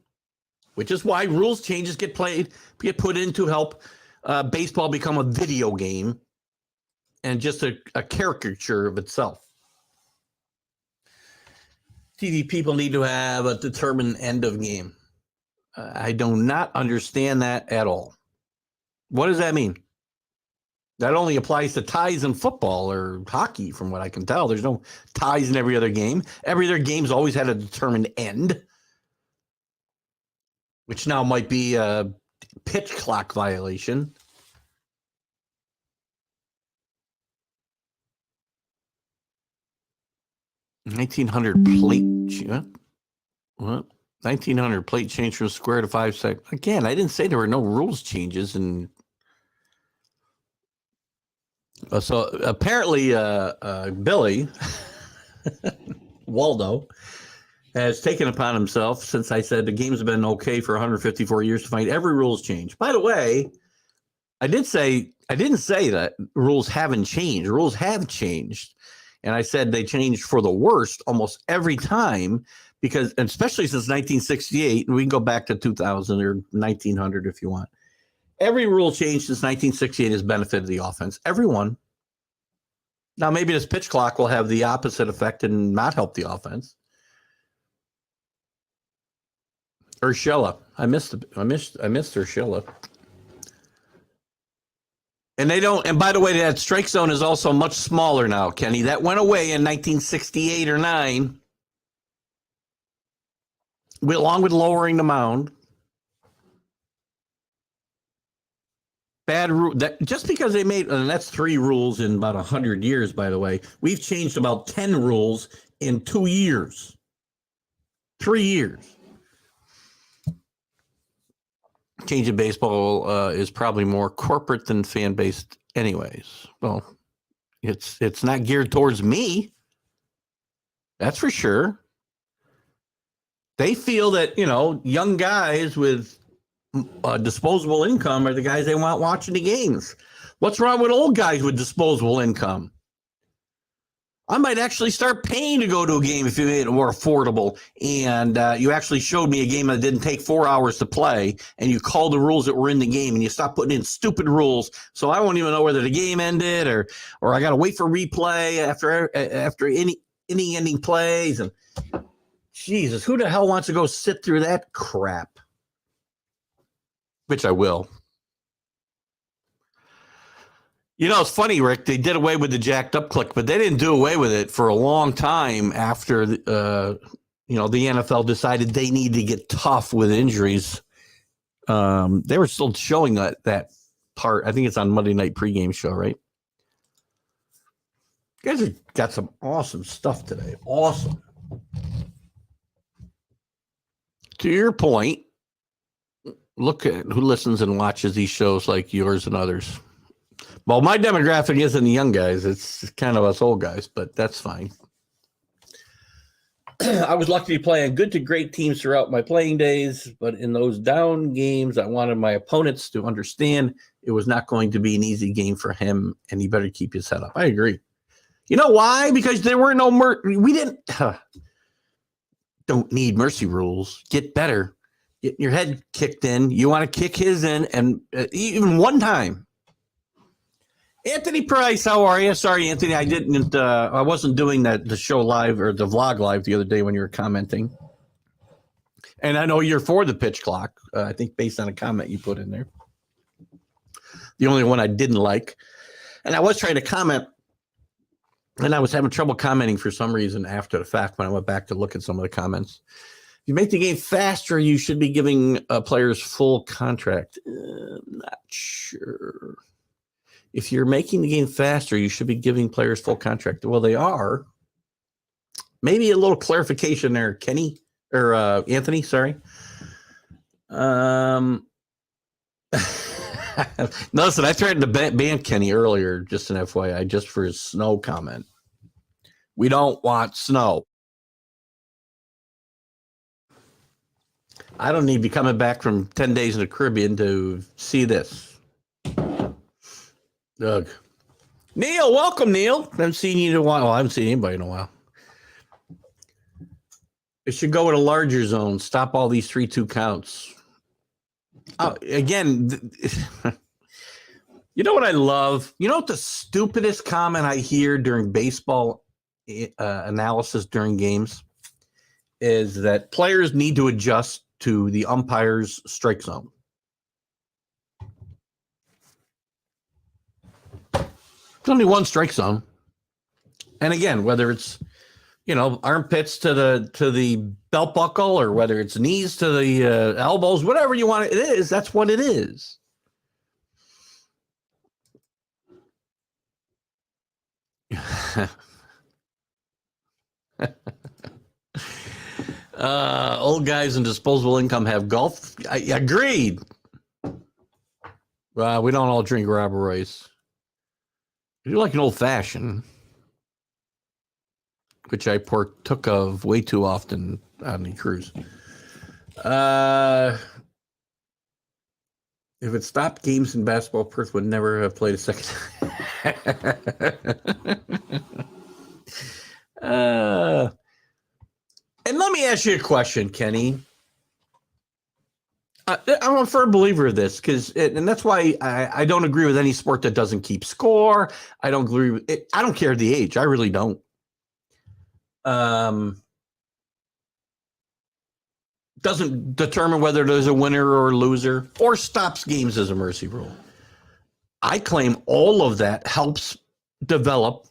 which is why rules changes get put in to help baseball become a video game and just a caricature of itself. TV people need to have a determined end of game. I do not understand that at all. What does that mean? That only applies to ties in football or hockey, from what I can tell. There's no ties in every other game. Every other game's always had a determined end, which now might be a pitch clock violation. What? 1900 plate change from square to 5 seconds. Again, I didn't say there were no rules changes, and So apparently, Billy Waldo has taken upon himself, since I said the game's been okay for 154 years, to find every rules change. By the way, I didn't say that rules haven't changed. Rules have changed. And I said they changed for the worst almost every time, because, especially since 1968, and we can go back to 2000 or 1900 if you want. Every rule change since 1968 has benefited the offense. Everyone. Now, maybe this pitch clock will have the opposite effect and not help the offense. Urshela. I missed Urshela. And they don't, and by the way, that strike zone is also much smaller now, Kenny. That went away in 1968 or 9, along with lowering the mound. Bad rule. Just because they made, and that's 3 rules in about 100 years, by the way. We've changed about 10 rules in 2 years. 3 years. Changing baseball is probably more corporate than fan based, anyways. Well, it's not geared towards me. That's for sure. They feel that, young guys with disposable income are the guys they want watching the games. What's wrong with old guys with disposable income? I might actually start paying to go to a game if you made it more affordable, and you actually showed me a game that didn't take 4 hours to play, and you called the rules that were in the game, and you stopped putting in stupid rules, so I won't even know whether the game ended or I got to wait for replay after any ending plays. And Jesus, who the hell wants to go sit through that crap? Which I will. It's funny, Rick. They did away with the jacked up click, but they didn't do away with it for a long time after, the NFL decided they need to get tough with injuries. They were still showing that part. I think it's on Monday Night pregame show, right? You guys have got some awesome stuff today. Awesome. To your point, look at who listens and watches these shows like yours and others. Well, my demographic isn't the young guys. It's kind of us old guys, but that's fine. I was lucky to play on good to great teams throughout my playing days, but in those down games, I wanted my opponents to understand it was not going to be an easy game for him, and he better keep his head up. I agree. You know why? Because there were no we didn't don't need mercy rules. Get better. Get your head kicked in. You want to kick his in, and even one time. Anthony Price, how are you? Sorry, Anthony, I wasn't doing the show live or the vlog live the other day when you were commenting. And I know you're for the pitch clock, I think based on a comment you put in there. The only one I didn't like. And I was trying to comment, and I was having trouble commenting for some reason after the fact when I went back to look at some of the comments. If you make the game faster, you should be giving players full contract. I'm not sure. If you're making the game faster, you should be giving players full contract. Well, they are. Maybe a little clarification there, Kenny or Anthony. Sorry. Listen, I tried to ban Kenny earlier, just an FYI, just for his snow comment. We don't want snow. I don't need to be coming back from 10 days in the Caribbean to see this. Doug. Neil, welcome, Neil. I haven't seen you in a while. Well, I haven't seen anybody in a while. It should go with a larger zone. Stop all these 3-2 counts. Again, you know what I love? You know what the stupidest comment I hear during baseball analysis during games is that players need to adjust to the umpire's strike zone. There's only one strike zone. And again, whether it's, armpits to the belt buckle or whether it's knees to the elbows, whatever you want it is, that's what it is. Old guys and disposable income have golf. I agreed. We don't all drink Robert Royce. You like an old fashioned, which I partook of way too often on the cruise. If it stopped games in basketball, Perth would never have played a second time. And let me ask you a question, Kenny. I'm a firm believer of this and that's why I don't agree with any sport that doesn't keep score. I don't agree with it. I don't care the age. I really don't. Doesn't determine whether there's a winner or a loser or stops games as a mercy rule. I claim all of that helps develop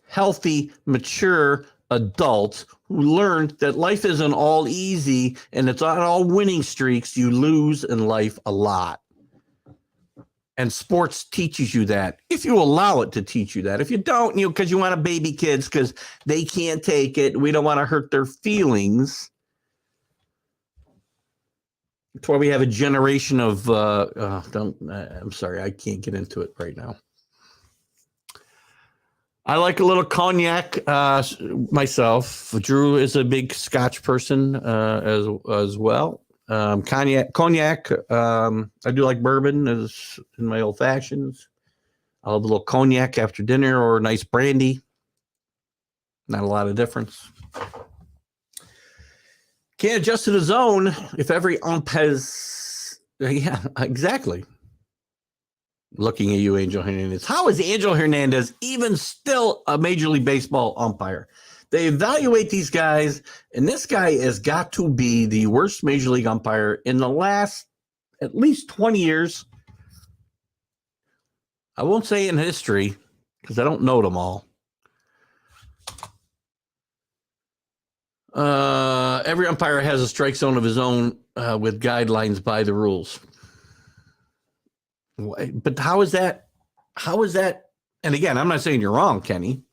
healthy, mature adults who learn that life isn't all easy and it's not all winning streaks. You lose in life a lot. And sports teaches you that if you allow it to teach you that. If you don't, because you want to baby kids because they can't take it. We don't want to hurt their feelings. That's why we have a generation of I'm sorry, I can't get into it right now. I like a little cognac myself. Drew is a big Scotch person as well. Cognac. I do like bourbon as in my old fashions. I'll have a little cognac after dinner or a nice brandy. Not a lot of difference. Can't adjust to the zone if every ump has. Yeah, exactly. Looking at you, Angel Hernandez. How is Angel Hernandez even still a Major League Baseball umpire? They evaluate these guys, and this guy has got to be the worst Major League umpire in the last at least 20 years. I won't say in history because I don't know them all. Every umpire has a strike zone of his own with guidelines by the rules. But how is that? And again, I'm not saying you're wrong, Kenny,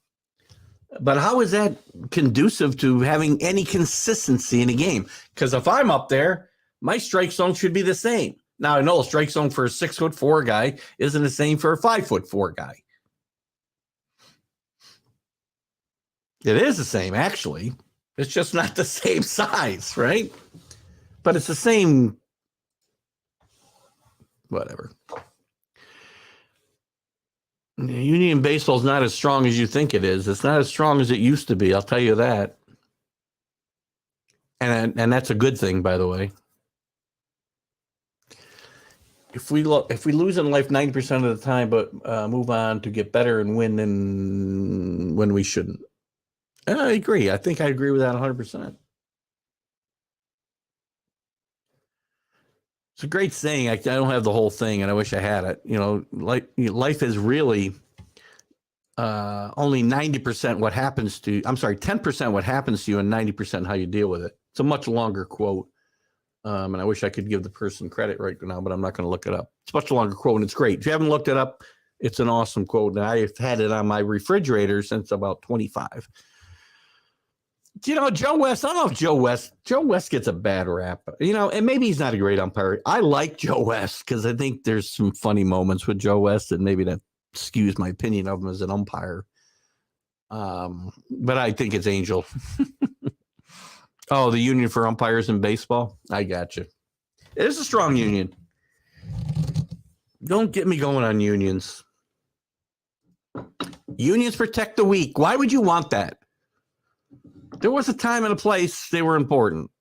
but how is that conducive to having any consistency in a game? Because if I'm up there, my strike zone should be the same. Now, I know a strike zone for a 6'4" guy isn't the same for a 5'4" guy. It is the same, actually. It's just not the same size, right? But it's the same. Whatever. Union baseball is not as strong as you think it is. It's not as strong as it used to be. I'll tell you that. And that's a good thing, by the way. If we lose in life 90% of the time, but move on to get better and win, then when we shouldn't. And I agree. I think I agree with that 100%. It's a great saying. I don't have the whole thing, and I wish I had it. Life is really only 90% what happens to you. I'm sorry, 10% what happens to you and 90% how you deal with it. It's a much longer quote. And I wish I could give the person credit right now, but I'm not going to look it up. It's a much longer quote, and it's great. If you haven't looked it up, it's an awesome quote. And I've had it on my refrigerator since about 25. Joe West, I don't know if Joe West gets a bad rap, and maybe he's not a great umpire. I like Joe West because I think there's some funny moments with Joe West, and maybe that skews my opinion of him as an umpire. But I think it's Angel. Oh, the union for umpires in baseball? I got you. It is a strong union. Don't get me going on unions. Unions protect the weak. Why would you want that? There was a time and a place they were important.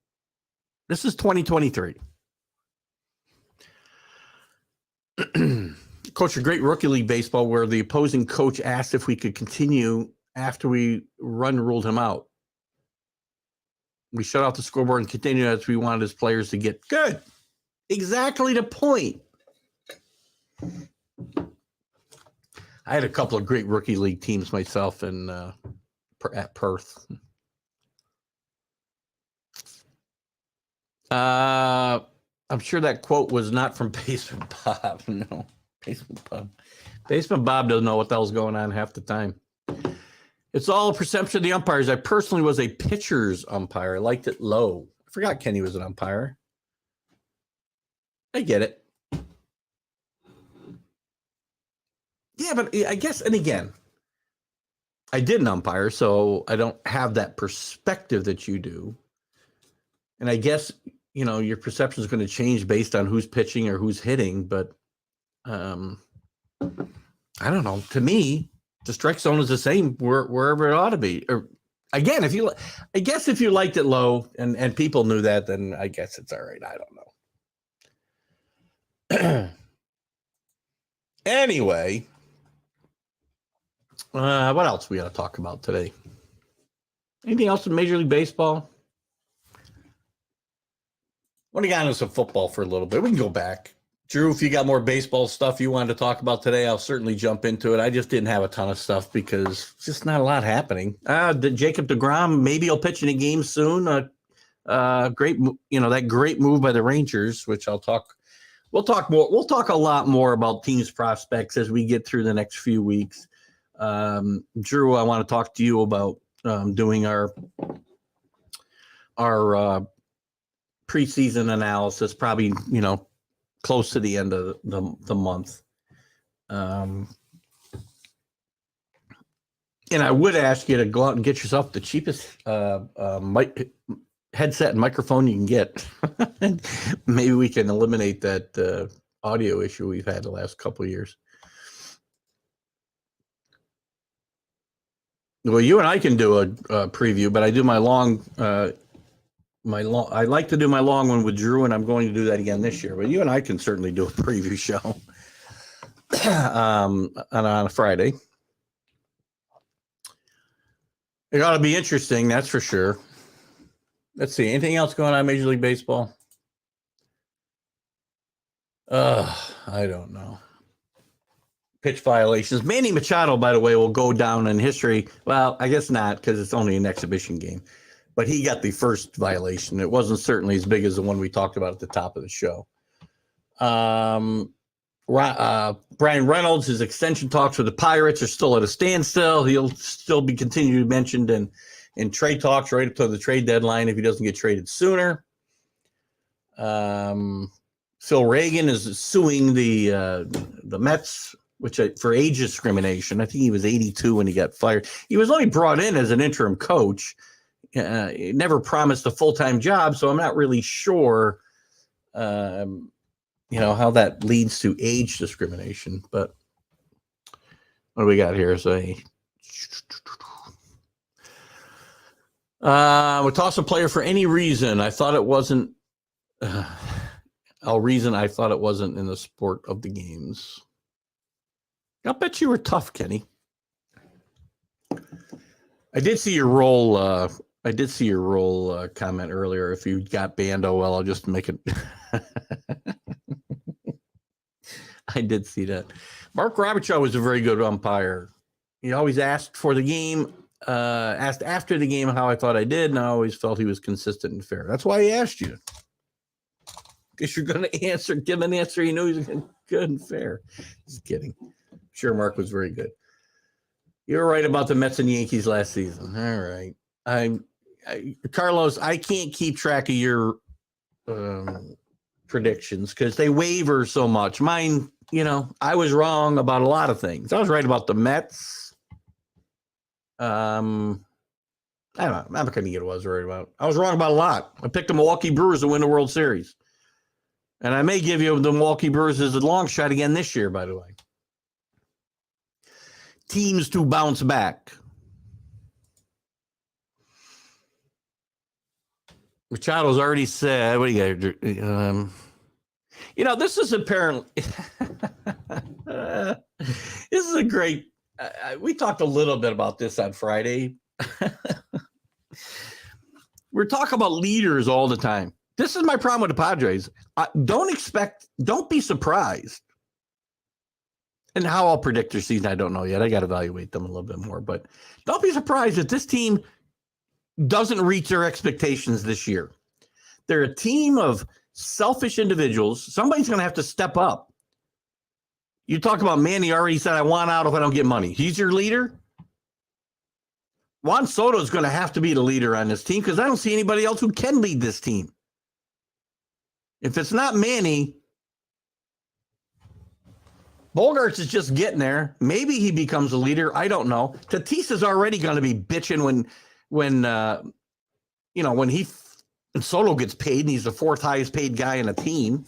This is 2023. Coach, a great rookie league baseball where the opposing coach asked if we could continue after we ruled him out. We shut off the scoreboard and continued as we wanted his players to get good. Exactly the point. I had a couple of great rookie league teams myself at Perth. I'm sure that quote was not from Basement Bob. No, Basement Bob doesn't know what the hell's going on half the time. It's all a perception of the umpires. I personally was a pitcher's umpire. I liked it low. I forgot Kenny was an umpire. I get it. Yeah, but I guess, and again, I didn't umpire, so I don't have that perspective that you do. And I guess, your perception is going to change based on who's pitching or who's hitting. But I don't know. To me, the strike zone is the same wherever it ought to be. Or again, if you liked it low and people knew that, then I guess it's all right. I don't know. Anyway, what else we got to talk about today? Anything else in Major League Baseball? I want to get into some football for a little bit. We can go back. Drew, if you got more baseball stuff you wanted to talk about today, I'll certainly jump into it. I just didn't have a ton of stuff because it's just not a lot happening. Jacob deGrom, maybe he'll pitch in a game soon. Great, that great move by the Rangers, which We'll talk more. We'll talk a lot more about teams' prospects as we get through the next few weeks. Drew, I want to talk to you about doing our preseason analysis, probably, close to the end of the month. And I would ask you to go out and get yourself the cheapest headset and microphone you can get. Maybe we can eliminate that audio issue we've had the last couple of years. Well, you and I can do a preview, but I do my long. I like to do my long one with Drew, and I'm going to do that again this year. But you and I can certainly do a preview show on a Friday. It ought to be interesting, that's for sure. Let's see. Anything else going on in Major League Baseball? I don't know. Pitch violations. Manny Machado, by the way, will go down in history. Well, I guess not, because it's only an exhibition game. But he got the first violation. It wasn't certainly as big as the one we talked about at the top of the show. Brian Reynolds, his extension talks with the Pirates are still at a standstill. He'll still be continued to be mentioned in trade talks right up to the trade deadline if he doesn't get traded sooner. Phil Reagan is suing the Mets, for age discrimination. I think he was 82 when he got fired. He was only brought in as an interim coach. He never promised a full-time job, so I'm not really sure, how that leads to age discrimination. But what do we got here? We toss a player for any reason. I thought it wasn't. I thought it wasn't in the sport of the games. I'll bet you were tough, Kenny. I did see your role. Comment earlier. If you got banned, oh well, I'll just make it. I did see that. Mark Robichaud was a very good umpire. He always asked for the game, asked after the game how I thought I did, and I always felt he was consistent and fair. That's why he asked you. Because you're going to give an answer he knew he was good and fair. Just kidding. Sure, Mark was very good. You're right about the Mets and Yankees last season. All right. Carlos, I can't keep track of your predictions because they waver so much. Mine, I was wrong about a lot of things. I was right about the Mets. I don't know. I'm not going to get what I was right about. I was wrong about a lot. I picked the Milwaukee Brewers to win the World Series. And I may give you the Milwaukee Brewers as a long shot again this year, by the way. Teams to bounce back. Machado's already said, what do you got? This is apparently, this is a great, we talked a little bit about this on Friday. We're talking about leaders all the time. This is my problem with the Padres. Don't be surprised. And how I'll predict their season, I don't know yet. I got to evaluate them a little bit more. But don't be surprised if this team doesn't reach their expectations this year. They're a team of selfish individuals. Somebody's going to have to step up. You talk about Manny already said, I want out if I don't get money. He's your leader. Juan Soto is going to have to be the leader on this team because I don't see anybody else who can lead this team. If it's not Manny, Bogarts is just getting there. Maybe he becomes a leader. I don't know. Tatis's already going to be bitching when Solo gets paid and he's the fourth highest paid guy in a team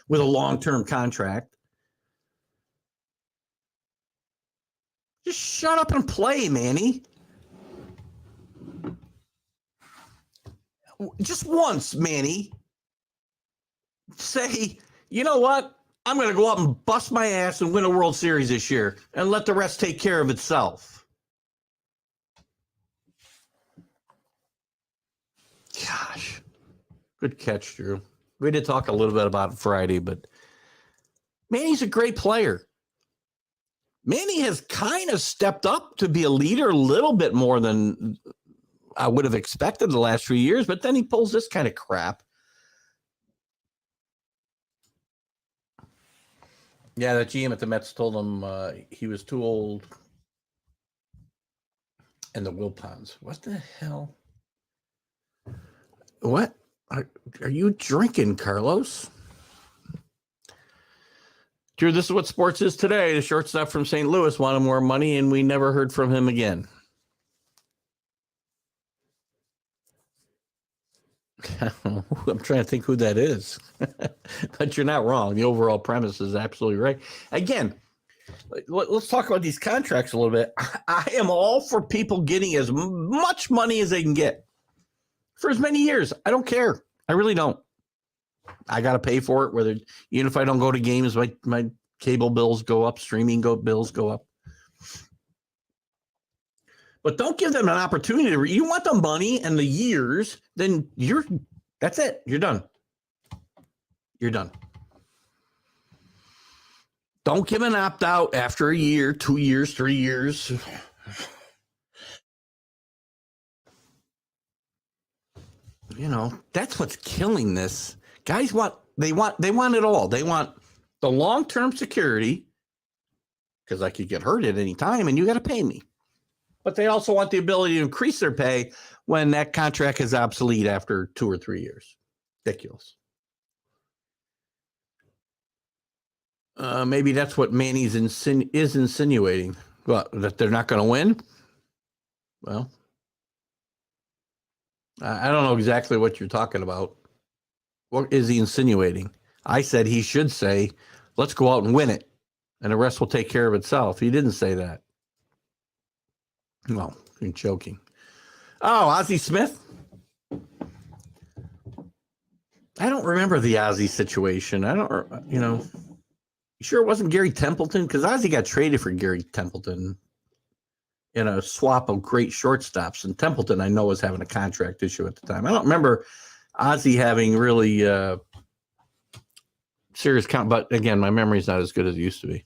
with a long-term contract. Just shut up and play, Manny. Just once, Manny. Say, you know what? I'm going to go out and bust my ass and win a World Series this year and let the rest take care of itself. Gosh. Good catch, Drew. We did talk a little bit about it Friday, but Manny's a great player. Manny has kind of stepped up to be a leader a little bit more than I would have expected the last few years, but then he pulls this kind of crap. Yeah, the GM at the Mets told him he was too old. And the Wilpons. What the hell? What? Are you drinking, Carlos? Drew, this is what sports is today. The shortstop from St. Louis wanted more money, and we never heard from him again. I'm trying to think who that is. But you're not wrong. The overall premise is absolutely right. Again, let's talk about these contracts a little bit. I am all for people getting as much money as they can get for as many years. I don't care. I really don't. I got to pay for it, even if I don't go to games, my cable bills go up, bills go up. But don't give them an opportunity. You want the money and the years, then that's it. You're done. You're done. Don't give an opt-out after a year, 2 years, 3 years. That's what's killing this. Guys they want it all. They want the long-term security because I could get hurt at any time and you got to pay me. But they also want the ability to increase their pay when that contract is obsolete after 2 or 3 years. Ridiculous. Maybe that's what Manny's is insinuating. Well, that they're not going to win? Well, I don't know exactly what you're talking about. What is he insinuating? I said he should say, let's go out and win it, and the rest will take care of itself. He didn't say that. Well, you're joking. Oh, Ozzie Smith? I don't remember the Ozzie situation. I don't, you sure it wasn't Gary Templeton? Because Ozzie got traded for Gary Templeton in a swap of great shortstops. And Templeton, I know, was having a contract issue at the time. I don't remember Ozzie having really serious but again, my memory's not as good as it used to be.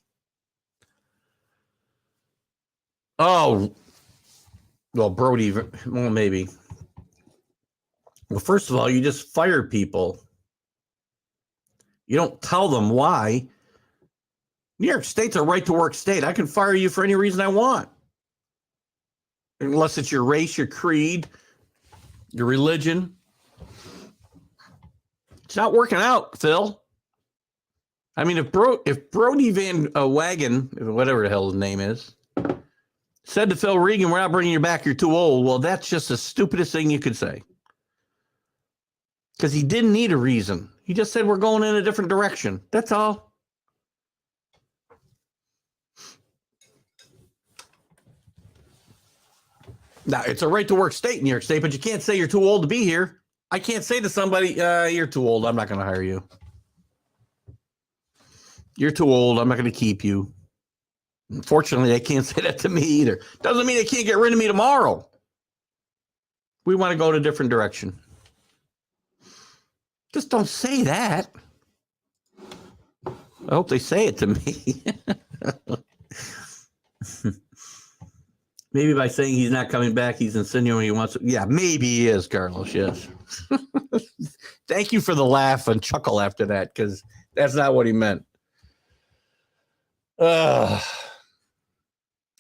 Oh, well, Brody, well, maybe. Well, first of all, you just fire people. You don't tell them why. New York State's a right-to-work state. I can fire you for any reason I want. Unless it's your race, your creed, your religion. It's not working out, Phil. I mean, if Brody Van Wagon, whatever the hell his name is, said to Phil Regan, we're not bringing you back, you're too old. Well, that's just the stupidest thing you could say. Because he didn't need a reason. He just said we're going in a different direction. That's all. Now, it's a right-to-work state in New York State, but you can't say you're too old to be here. I can't say to somebody, you're too old, I'm not going to hire you. You're too old, I'm not going to keep you. Unfortunately, they can't say that to me either. Doesn't mean they can't get rid of me tomorrow. We want to go to a different direction. Just don't say that. I hope they say it to me. Maybe by saying he's not coming back, he's insinuating he wants to. Yeah, maybe he is, Carlos, yes. Thank you for the laugh and chuckle after that, because that's not what he meant. Let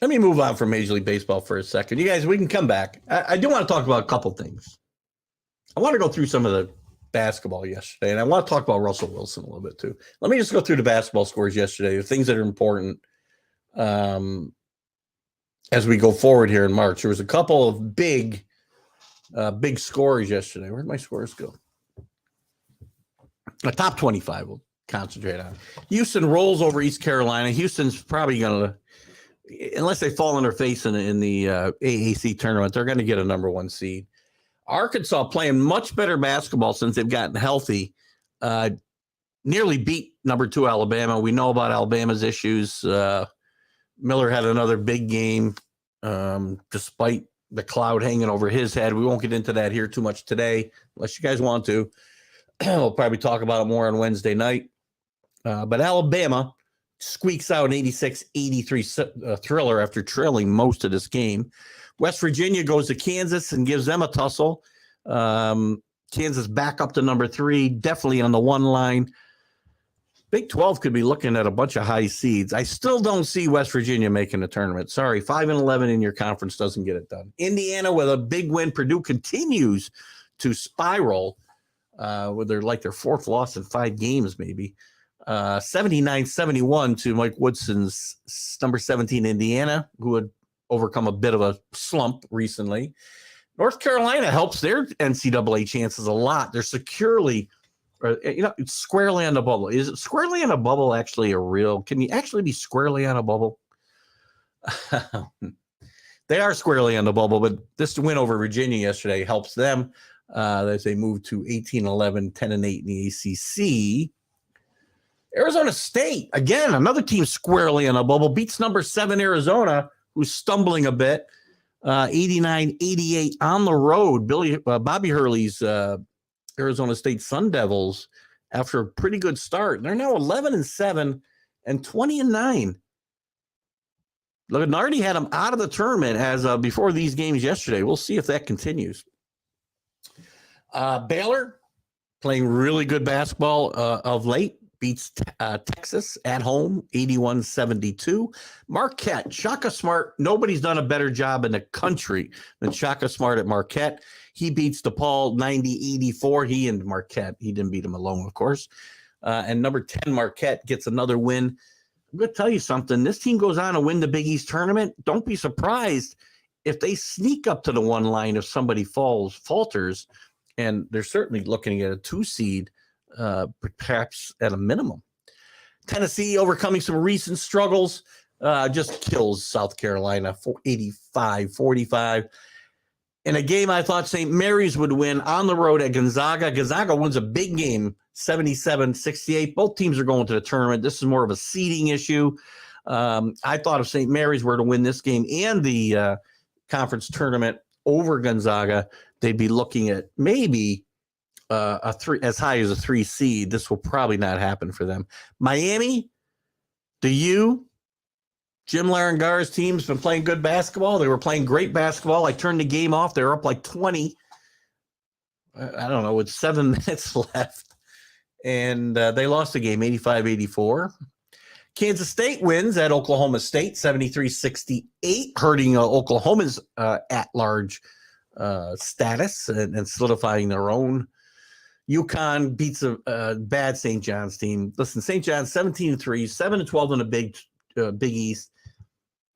me move on from Major League Baseball for a second. You guys, we can come back. I do want to talk about a couple things. I want to go through some of the basketball yesterday, and I want to talk about Russell Wilson a little bit too. Let me just go through the basketball scores yesterday, the things that are important as we go forward here in March. There was a couple of big scores yesterday. Where'd my scores go? The top 25 we'll concentrate on. Houston rolls over East Carolina. Houston's probably going to, unless they fall on their face in the AAC tournament, they're going to get a number 1 seed. Arkansas playing much better basketball since they've gotten healthy. Nearly beat number 2 Alabama. We know about Alabama's issues. Miller had another big game despite the cloud hanging over his head. We won't get into that here too much today, unless you guys want to. We'll probably talk about it more on Wednesday night. But Alabama squeaks out an 86-83 thriller after trailing most of this game. West Virginia goes to Kansas and gives them a tussle. Kansas back up to number 3, definitely on the 1 line. Big 12 could be looking at a bunch of high seeds. I still don't see West Virginia making the tournament. Sorry, 5-11 in your conference doesn't get it done. Indiana with a big win. Purdue continues to spiral with their 4th loss in 5 games, maybe. 79-71 to Mike Woodson's number 17 Indiana, who had overcome a bit of a slump recently. North Carolina helps their NCAA chances a lot. They're securely, it's squarely on the bubble. Is it squarely on a bubble actually a real? Can you actually be squarely on a bubble? They are squarely on the bubble, but this win over Virginia yesterday helps them as they move to 18-11, 10-8 in the ACC. Arizona State, again, another team squarely on a bubble, beats number 7 Arizona, who's stumbling a bit. 89-88 on the road. Bobby Hurley's Arizona State Sun Devils, after a pretty good start, they're now 11-7 and 20-9. Lunardi had them out of the tournament as before these games yesterday. We'll see if that continues. Baylor playing really good basketball of late. Beats Texas at home, 81-72. Marquette, Shaka Smart. Nobody's done a better job in the country than Shaka Smart at Marquette. He beats DePaul 90-84. He and Marquette. He didn't beat him alone, of course. And number 10, Marquette, gets another win. I'm going to tell you something. This team goes on to win the Big East tournament. Don't be surprised if they sneak up to the 1 line if somebody falters. And they're certainly looking at a 2 seed. Perhaps at a minimum. Tennessee overcoming some recent struggles, just kills South Carolina 85-45. In a game I thought St. Mary's would win on the road at Gonzaga. Gonzaga wins a big game, 77-68. Both teams are going to the tournament. This is more of a seeding issue. I thought if St. Mary's were to win this game and the conference tournament over Gonzaga, they'd be looking at maybe a 3, as high as a 3 seed. This will probably not happen for them. Miami, Jim Larangar's team's been playing good basketball. They were playing great basketball. I turned the game off. They were up 20. I don't know, with 7 minutes left. And they lost the game 85-84. Kansas State wins at Oklahoma State 73-68, hurting Oklahoma's at-large status and solidifying their own. UConn beats a bad St. John's team. Listen, St. John's 17-3, 7-12 in the Big East.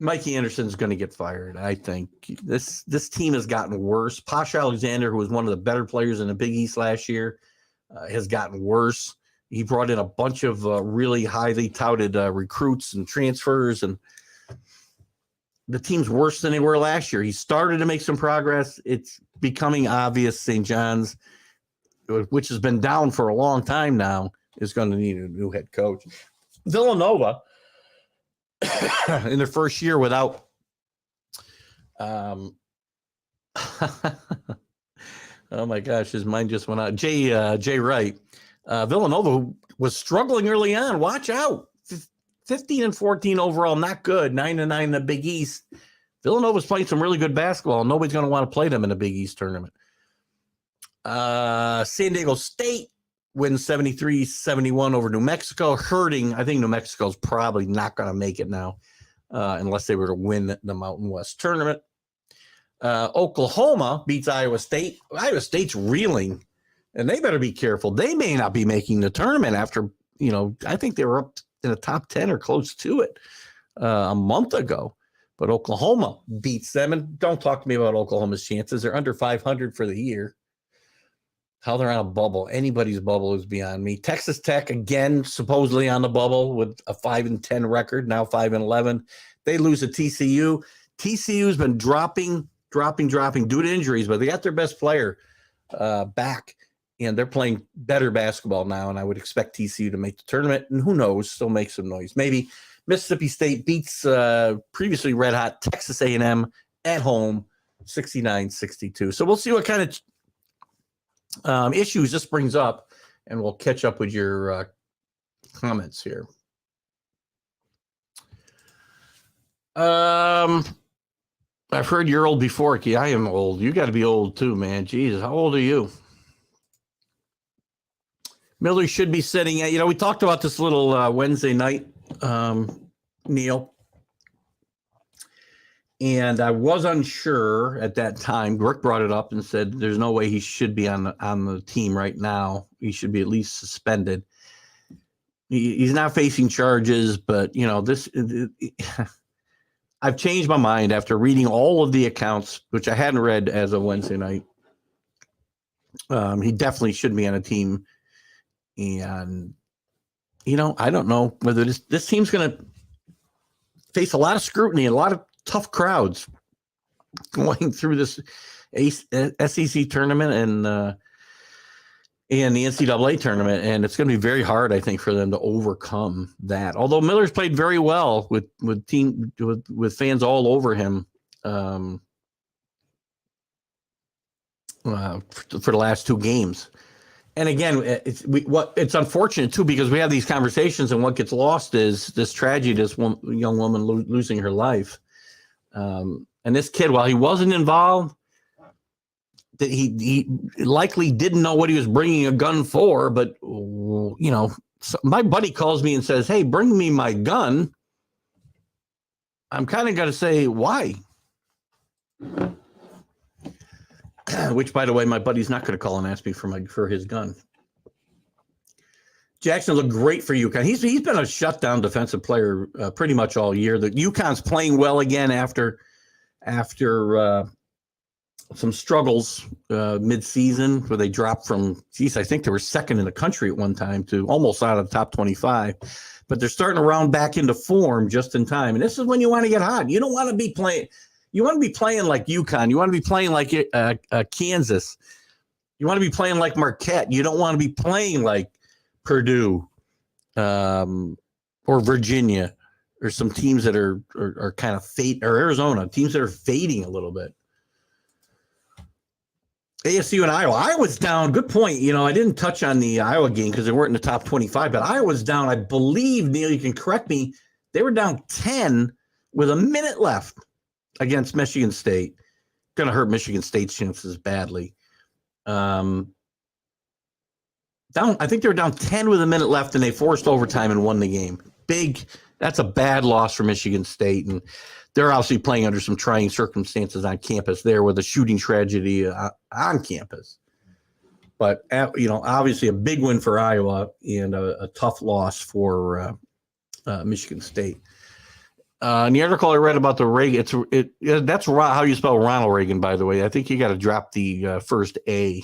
Mikey Anderson's going to get fired, I think. This team has gotten worse. Posh Alexander, who was one of the better players in the Big East last year, has gotten worse. He brought in a bunch of really highly touted recruits and transfers, and the team's worse than they were last year. He started to make some progress. It's becoming obvious St. John's, which has been down for a long time now, is going to need a new head coach. Villanova, in their first year without oh my gosh, his mind just went out. Jay Wright. Villanova was struggling early on. Watch out. 15-14 overall, not good. 9-9 in the Big East. Villanova's playing some really good basketball. Nobody's going to want to play them in the Big East tournament. San Diego State wins 73-71 over New Mexico, hurting. I think New Mexico's probably not going to make it now unless they were to win the Mountain West tournament. Oklahoma beats Iowa State. Iowa State's reeling and they better be careful. They may not be making the tournament after, I think they were up in the top 10 or close to it a month ago. But Oklahoma beats them. And don't talk to me about Oklahoma's chances. They're under 500 for the year. How they're on a bubble. Anybody's bubble is beyond me. Texas Tech, again, supposedly on the bubble with a 5-10 record, now 5-11. They lose to TCU. TCU's been dropping due to injuries, but they got their best player back, and they're playing better basketball now, and I would expect TCU to make the tournament, and who knows, still make some noise. Maybe Mississippi State beats previously red-hot Texas A&M at home, 69-62. So we'll see what kind of issues this brings up, and we'll catch up with your comments here. I've heard you're old before, Key. I am old. You got to be old too, man. Jesus, how old are you? Miller should be sitting at, we talked about this little Wednesday night, Neil. And I was unsure at that time. Rick brought it up and said there's no way he should be on the team right now. He should be at least suspended. He's not facing charges, but, this I've changed my mind after reading all of the accounts, which I hadn't read as of Wednesday night. He definitely should be on a team. And, I don't know whether this team's going to face a lot of scrutiny, a lot of tough crowds going through this SEC tournament and the NCAA tournament. And it's going to be very hard, I think, for them to overcome that. Although Miller's played very well with fans all over him for the last two games. And again, it's unfortunate too, because we have these conversations and what gets lost is this tragedy, this young woman losing her life. And this kid, while he wasn't involved, that he likely didn't know what he was bringing a gun for, but so my buddy calls me and says, "Hey, bring me my gun." I'm kind of going to say, why? Which, by the way, my buddy's not going to call and ask me for his gun. Jackson looked great for UConn. He's been a shutdown defensive player pretty much all year. The UConn's playing well again after some struggles mid-season where they dropped from, I think they were second in the country at one time to almost out of the top 25. But they're starting to round back into form just in time. And this is when you want to get hot. You don't want to be playing. You want to be playing like UConn. You want to be playing like Kansas. You want to be playing like Marquette. You don't want to be playing like Purdue or Virginia or some teams that are kind of fade, or Arizona, teams that are fading a little bit. ASU and Iowa. Iowa's down. Good point. I didn't touch on the Iowa game because they weren't in the top 25, but Iowa's down. I believe, Neil, you can correct me. They were down 10 with a minute left against Michigan State. Going to hurt Michigan State's chances badly. I think they were down 10 with a minute left, and they forced overtime and won the game. That's a bad loss for Michigan State, and they're obviously playing under some trying circumstances on campus there with a shooting tragedy on campus. But, obviously a big win for Iowa and a tough loss for Michigan State. In the article I read about the Reagan, that's how you spell Ronald Reagan, by the way. I think you got to drop the first A.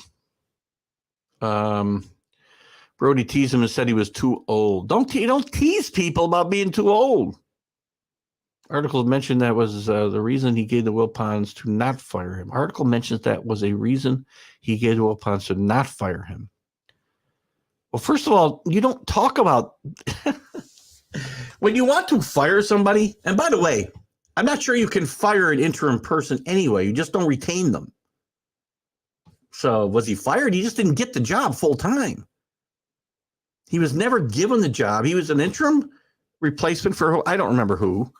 Brody teased him and said he was too old. Don't tease people about being too old. Article mentioned that was the reason he gave the Wilpons to not fire him. Article mentions that was a reason he gave the Wilpons to not fire him. Well, first of all, you don't talk about when you want to fire somebody. And by the way, I'm not sure you can fire an interim person anyway. You just don't retain them. So was he fired? He just didn't get the job full time. He was never given the job. He was an interim replacement for I don't remember who.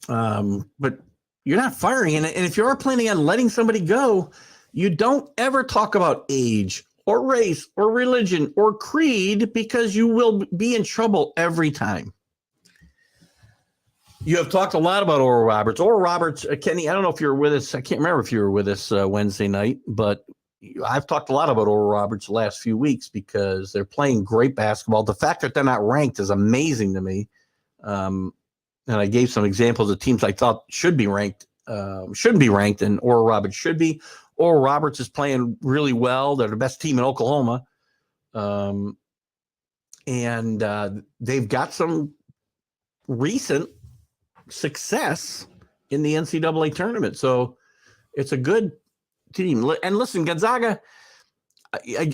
But you're not firing. And if you are planning on letting somebody go, you don't ever talk about age or race or religion or creed, because you will be in trouble every time. You have talked a lot about Oral Roberts. Oral Roberts, Kenny, I don't know if you were with us. I can't remember if you were with us Wednesday night, but I've talked a lot about Oral Roberts the last few weeks because they're playing great basketball. The fact that they're not ranked is amazing to me. And I gave some examples of teams I thought should be ranked, shouldn't be ranked, and Oral Roberts should be. Oral Roberts is playing really well. They're the best team in Oklahoma. And they've got some recent success in the NCAA tournament. So it's a good team. And listen, Gonzaga,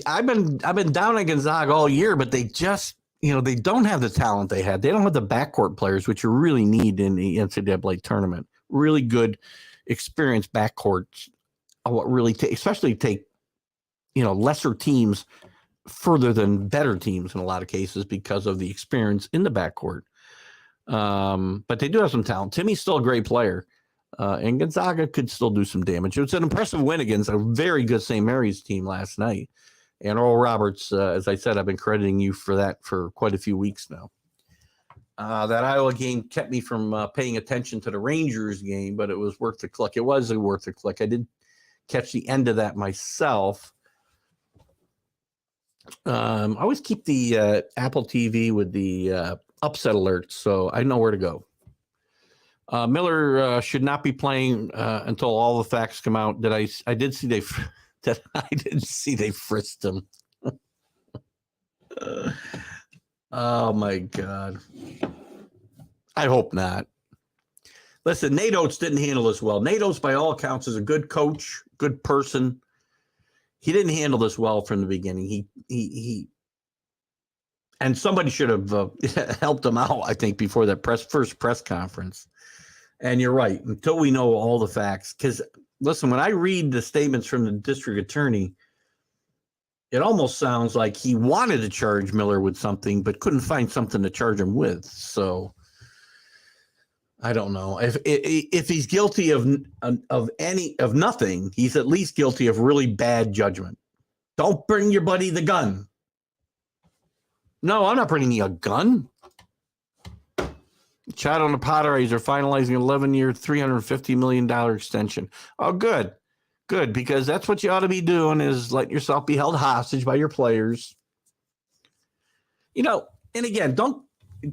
I've been down on Gonzaga all year, but they just, they don't have the talent they had. They don't have the backcourt players, which you really need in the NCAA tournament. Really good, experienced backcourts. What really especially take, lesser teams further than better teams in a lot of cases because of the experience in the backcourt. But they do have some talent. Timmy's still a great player. And Gonzaga could still do some damage. It was an impressive win against a very good St. Mary's team last night. And Oral Roberts, as I said, I've been crediting you for that for quite a few weeks now. That Iowa game kept me from paying attention to the Rangers game, but it was worth the click. It was worth the click. I did catch the end of that myself. I always keep the Apple TV with the upset alerts, so I know where to go. Miller should not be playing until all the facts come out. I did see they frisked him. Oh my God. I hope not. Listen, Nate Oates didn't handle this well. Nate Oates, by all accounts, is a good coach, good person. He didn't handle this well from the beginning. He and somebody should have helped him out, I think, before that first press conference. And you're right, until we know all the facts. Because, listen, when I read the statements from the district attorney, it almost sounds like he wanted to charge Miller with something, but couldn't find something to charge him with. So I don't know. If he's guilty of nothing, he's at least guilty of really bad judgment. Don't bring your buddy the gun. No, I'm not bringing you a gun. Chad and the Padres are finalizing an 11-year, $350 million extension. Oh, good. Good, because that's what you ought to be doing is letting yourself be held hostage by your players. And again,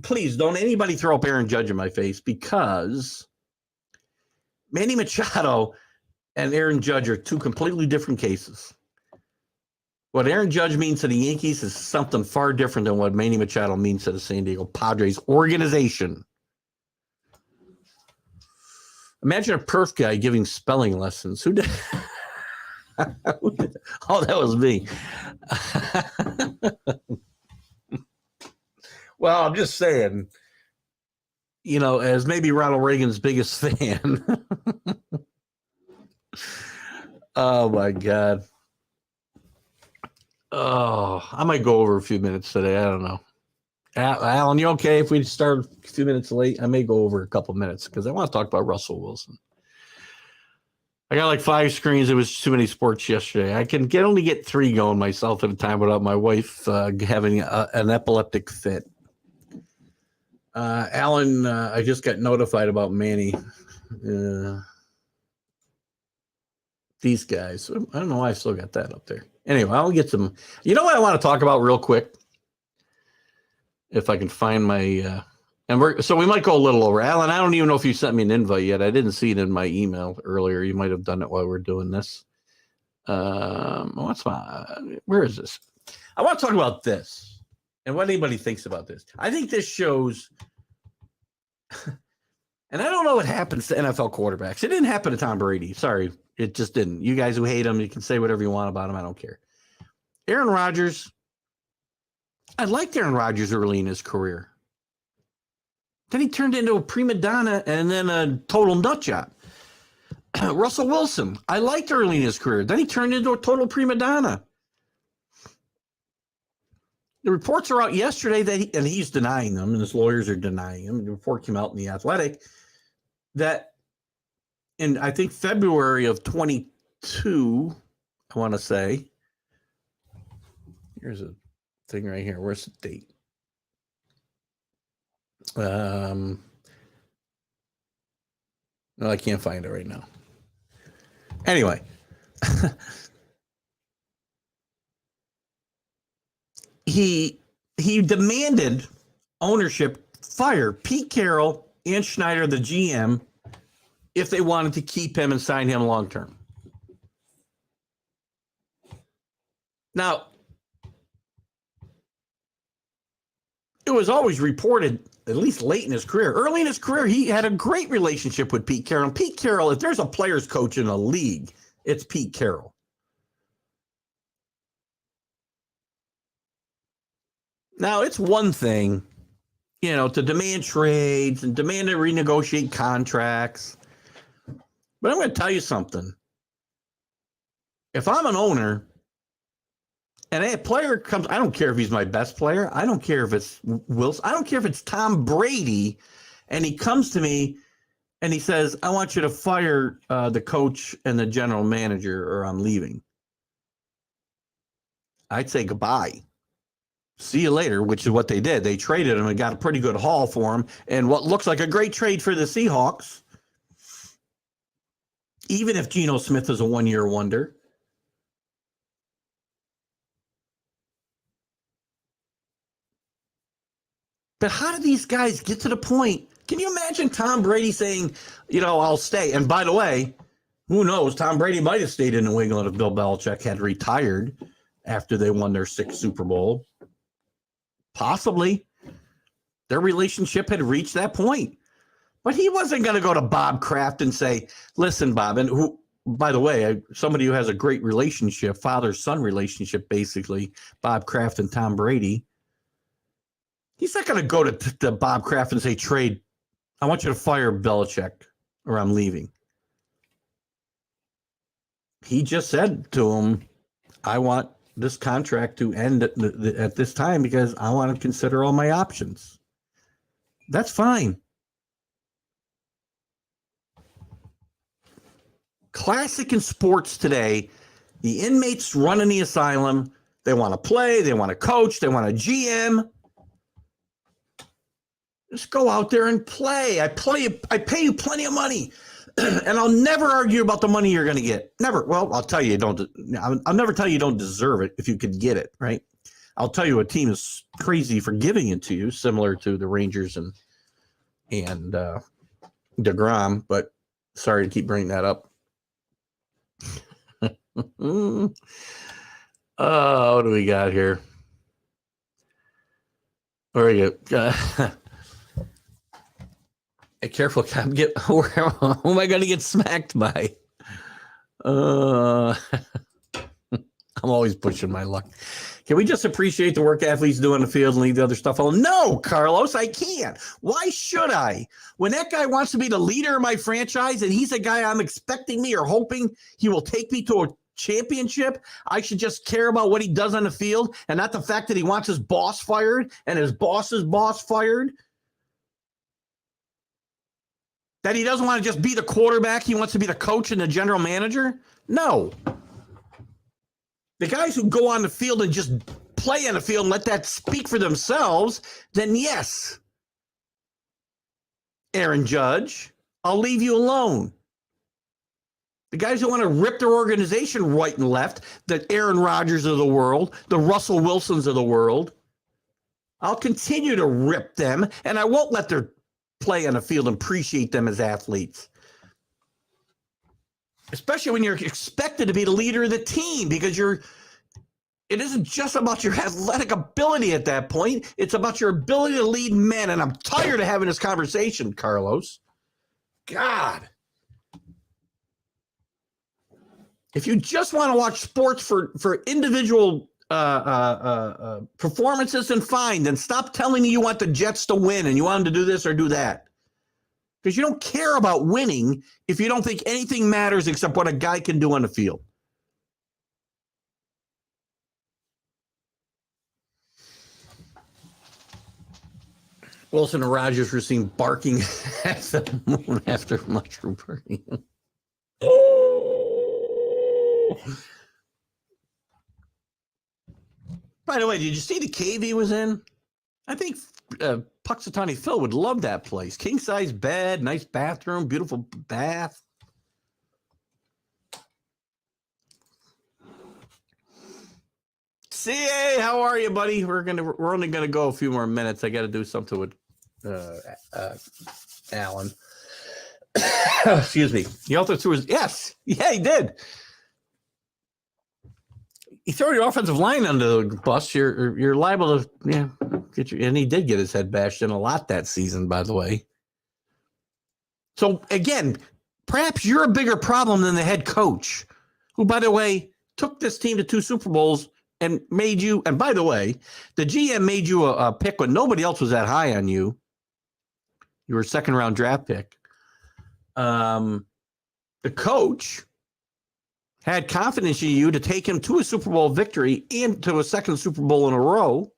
please don't anybody throw up Aaron Judge in my face because Manny Machado and Aaron Judge are two completely different cases. What Aaron Judge means to the Yankees is something far different than what Manny Machado means to the San Diego Padres organization. Imagine a perf guy giving spelling lessons. Who did? Oh, that was me. Well, I'm just saying, as maybe Ronald Reagan's biggest fan. Oh, my God. Oh, I might go over a few minutes today. I don't know. Alan, you okay if we start a few minutes late? I may go over a couple minutes because I want to talk about Russell Wilson. I got like 5 screens. It was too many sports yesterday. I can only get 3 going myself at a time without my wife having an epileptic fit. Alan, I just got notified about Manny. These guys. I don't know why I still got that up there. Anyway, I'll get some. You know what I want to talk about real quick? If I can find my so we might go a little over. Alan, I don't even know if you sent me an invite yet. I didn't see it in my email earlier. You might have done it while we're doing this. Where is this? I want to talk about this and what anybody thinks about this. I think this shows, and I don't know what happens to NFL quarterbacks. It didn't happen to Tom Brady. Sorry, it just didn't. You guys who hate him, you can say whatever you want about him. I don't care. Aaron Rodgers. I liked Aaron Rodgers early in his career. Then he turned into a prima donna and then a total nut job. Russell Wilson, I liked early in his career. Then he turned into a total prima donna. The reports are out yesterday that and he's denying them, and his lawyers are denying him. The report came out in The Athletic that in, I think, February of 22, I want to say, here's a thing right here. Where's the date? No, I can't find it right now. Anyway, he demanded ownership fire Pete Carroll and Schneider, the GM, if they wanted to keep him and sign him long term. Now, it was always reported, at least late in his career, early in his career, he had a great relationship with Pete Carroll. And Pete Carroll, if there's a player's coach in a league, it's Pete Carroll. Now, it's one thing, to demand trades and demand to renegotiate contracts. But I'm going to tell you something. If I'm an owner and a player comes, I don't care if he's my best player. I don't care if it's Wilson. I don't care if it's Tom Brady. And he comes to me and he says, I want you to fire the coach and the general manager or I'm leaving. I'd say goodbye. See you later, which is what they did. They traded him and got a pretty good haul for him. And what looks like a great trade for the Seahawks, even if Geno Smith is a one-year wonder. But how did these guys get to the point? Can you imagine Tom Brady saying, I'll stay? And by the way, who knows? Tom Brady might have stayed in New England if Bill Belichick had retired after they won their 6th Super Bowl. Possibly. Their relationship had reached that point. But he wasn't going to go to Bob Kraft and say, listen, Bob, and who, by the way, somebody who has a great relationship, father-son relationship, basically, Bob Kraft and Tom Brady. He's not going to go to Bob Kraft and say, trade, I want you to fire Belichick or I'm leaving. He just said to him, I want this contract to end at this time because I want to consider all my options. That's fine. Classic in sports today, the inmates running the asylum, they want to play, they want to coach, they want a GM. Just go out there and play. I pay you plenty of money, and I'll never argue about the money you're going to get. Never. Well, I'll tell you, I'll never tell you you don't deserve it if you could get it, right? I'll tell you a team is crazy for giving it to you, similar to the Rangers and DeGrom. But sorry to keep bringing that up. What do we got here? Where are you? Hey, careful, who am I going to get smacked by? I'm always pushing my luck. Can we just appreciate the work athletes do on the field and leave the other stuff alone? No, Carlos, I can't. Why should I? When that guy wants to be the leader of my franchise and he's a guy I'm expecting me or hoping he will take me to a championship, I should just care about what he does on the field and not the fact that he wants his boss fired and his boss's boss fired. That he doesn't want to just be the quarterback. He wants to be the coach and the general manager. No. The guys who go on the field and just play on the field and let that speak for themselves, then yes, Aaron Judge, I'll leave you alone. The guys who want to rip their organization right and left, the Aaron Rodgers of the world, the Russell Wilsons of the world, I'll continue to rip them, and I won't let their play on the field and appreciate them as athletes. Especially when you're expected to be the leader of the team, because it isn't just about your athletic ability at that point. It's about your ability to lead men. And I'm tired of having this conversation, Carlos. God. If you just want to watch sports for individual performances, then fine. Then stop telling me you want the Jets to win and you want them to do this or do that. Because you don't care about winning if you don't think anything matters except what a guy can do on the field. Wilson and Rodgers were seen barking at the moon after mushroom burning. By the way, did you see the cave he was in? I think Puxatawny Phil would love that place. King-size bed, nice bathroom, beautiful bath. CA, how are you, buddy? We're only gonna go a few more minutes. I got to do something with Alan. Excuse me. He also threw his he did. He threw your offensive line under the bus. You're liable to get and he did get his head bashed in a lot that season, by the way. So again, perhaps you're a bigger problem than the head coach, who, by the way, took this team to 2 Super Bowls and made you. And by the way, the GM made you a pick when nobody else was that high on you. You were a 2nd-round draft pick. The coach had confidence in you to take him to a Super Bowl victory and to a 2nd Super Bowl in a row.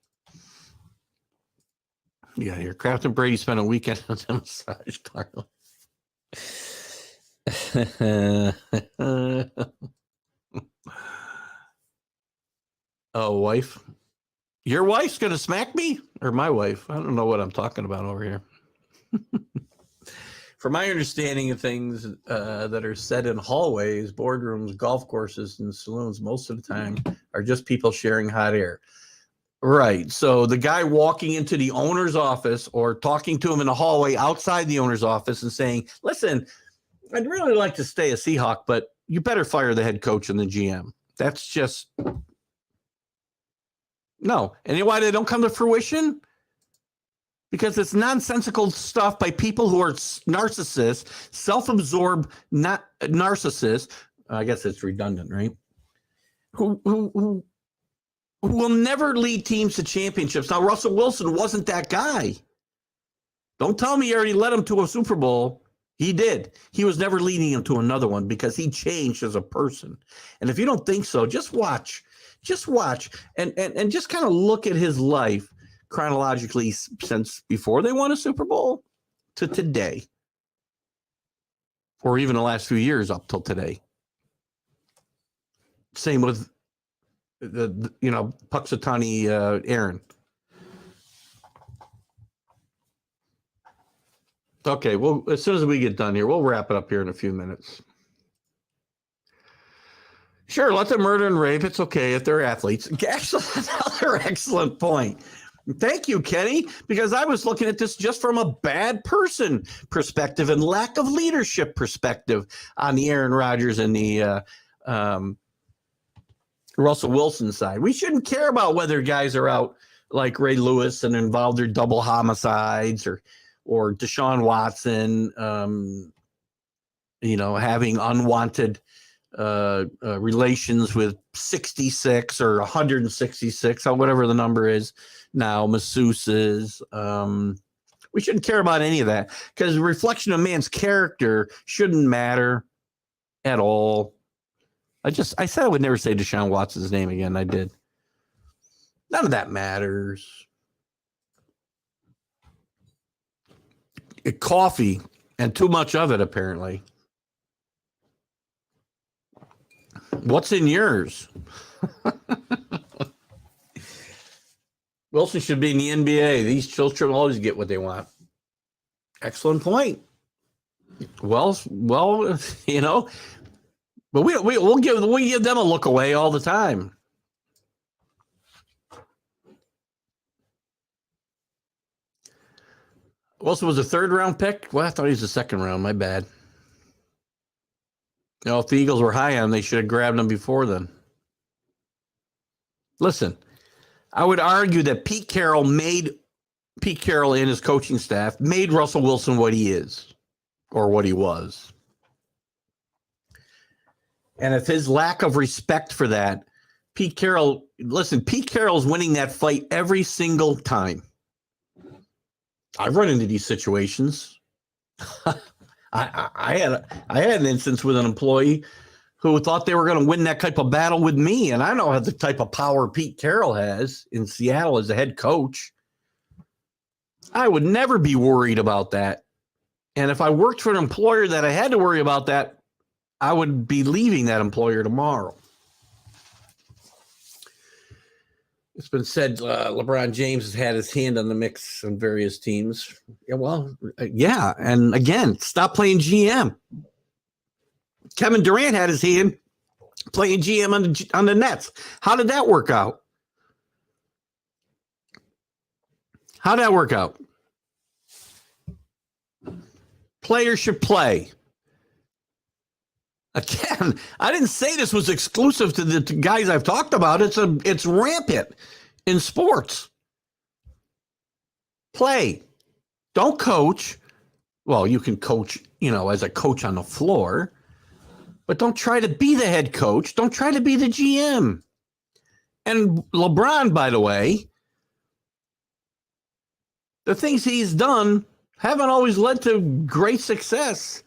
Yeah, here, Kraft and Brady spent a weekend on the massage parlor. Oh, wife. Your wife's going to smack me? Or my wife? I don't know what I'm talking about over here. From my understanding of things that are said in hallways, boardrooms, golf courses, and saloons, most of the time are just people sharing hot air. Right. So the guy walking into the owner's office or talking to him in the hallway outside the owner's office and saying, listen, I'd really like to stay a Seahawk, but you better fire the head coach and the GM. That's just no. And you know why they don't come to fruition? Because it's nonsensical stuff by people who are narcissists, self-absorbed, not narcissists. I guess it's redundant, right? Who will never lead teams to championships. Now, Russell Wilson wasn't that guy. Don't tell me you already led him to a Super Bowl. He did. He was never leading him to another one because he changed as a person. And if you don't think so, just watch. Just watch and just kind of look at his life chronologically since before they won a Super Bowl to today, or even the last few years up till today. Same with the Puxatani Aaron. Okay, well, as soon as we get done here, we'll wrap it up here in a few minutes. Sure, let them murder and rape. It's okay if they're athletes. Actually, another excellent point. Thank you, Kenny, because I was looking at this just from a bad person perspective and lack of leadership perspective on the Aaron Rodgers and the Russell Wilson side. We shouldn't care about whether guys are out like Ray Lewis and involved in double homicides or Deshaun Watson, having unwanted relations with 66 or 166 or whatever the number is now, masseuses. We shouldn't care about any of that because the reflection of man's character shouldn't matter at all. I said I would never say Deshaun Watson's name again. I did. None of that matters. Coffee and too much of it, apparently. What's in yours? Wilson should be in the NBA. These children always get what they want. Excellent point. Well, but we'll give them a look away all the time. Wilson was a 3rd-round pick. Well, I thought he was a 2nd round. My bad. If the Eagles were high on him, they should have grabbed him before then. Listen, I would argue that Pete Carroll and his coaching staff made Russell Wilson what he is or what he was. And if his lack of respect for that, Pete Carroll's winning that fight every single time. I've run into these situations. I had an instance with an employee who thought they were going to win that type of battle with me. And I know the type of power Pete Carroll has in Seattle as a head coach. I would never be worried about that. And if I worked for an employer that I had to worry about that, I would be leaving that employer tomorrow. It's been said LeBron James has had his hand on the mix on various teams. Yeah. And again, stop playing GM. Kevin Durant had his hand playing GM on the Nets. How did that work out? How'd that work out? Players should play. Again, I didn't say this was exclusive to the guys I've talked about. It's rampant in sports. Play. Don't coach. Well, you can coach, as a coach on the floor, but don't try to be the head coach. Don't try to be the GM. And LeBron, by the way, the things he's done haven't always led to great success.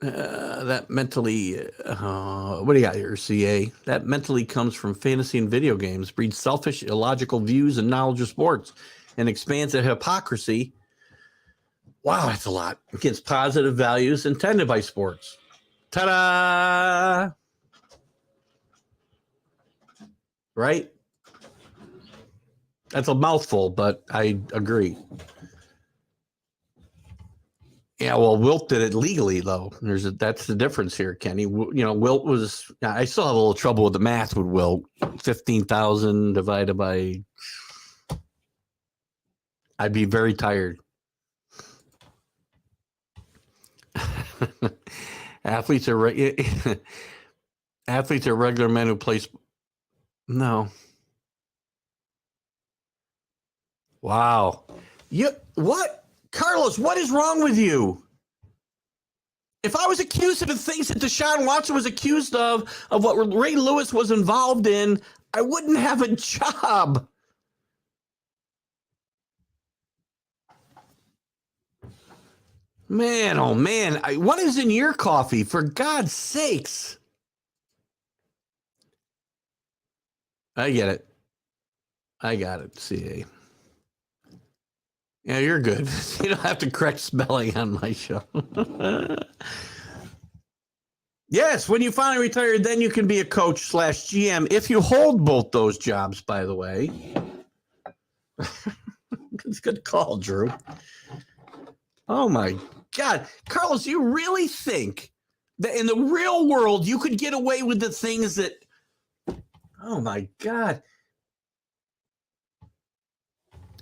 That mentally, what do you got here, CA? That mentally comes from fantasy and video games, breeds selfish, illogical views and knowledge of sports, and expands the hypocrisy. Wow, that's a lot. Against positive values intended by sports. Ta-da! Right? That's a mouthful, but I agree. Yeah, well, Wilt did it legally, though. That's the difference here, Kenny. Wilt was. I still have a little trouble with the math with Wilt. 15,000 divided by. I'd be very tired. Athletes are regular men who play. No. Wow. What? Carlos, what is wrong with you? If I was accused of the things that Deshaun Watson was accused of what Ray Lewis was involved in, I wouldn't have a job. Man, oh man, what is in your coffee, for God's sakes? I get it. I got it, CA. Yeah, you're good. You don't have to correct spelling on my show. Yes, when you finally retire, then you can be a coach / GM if you hold both those jobs, by the way. It's a good call, Drew. Oh, my God. Carlos, you really think that in the real world you could get away with the things that... Oh, my God.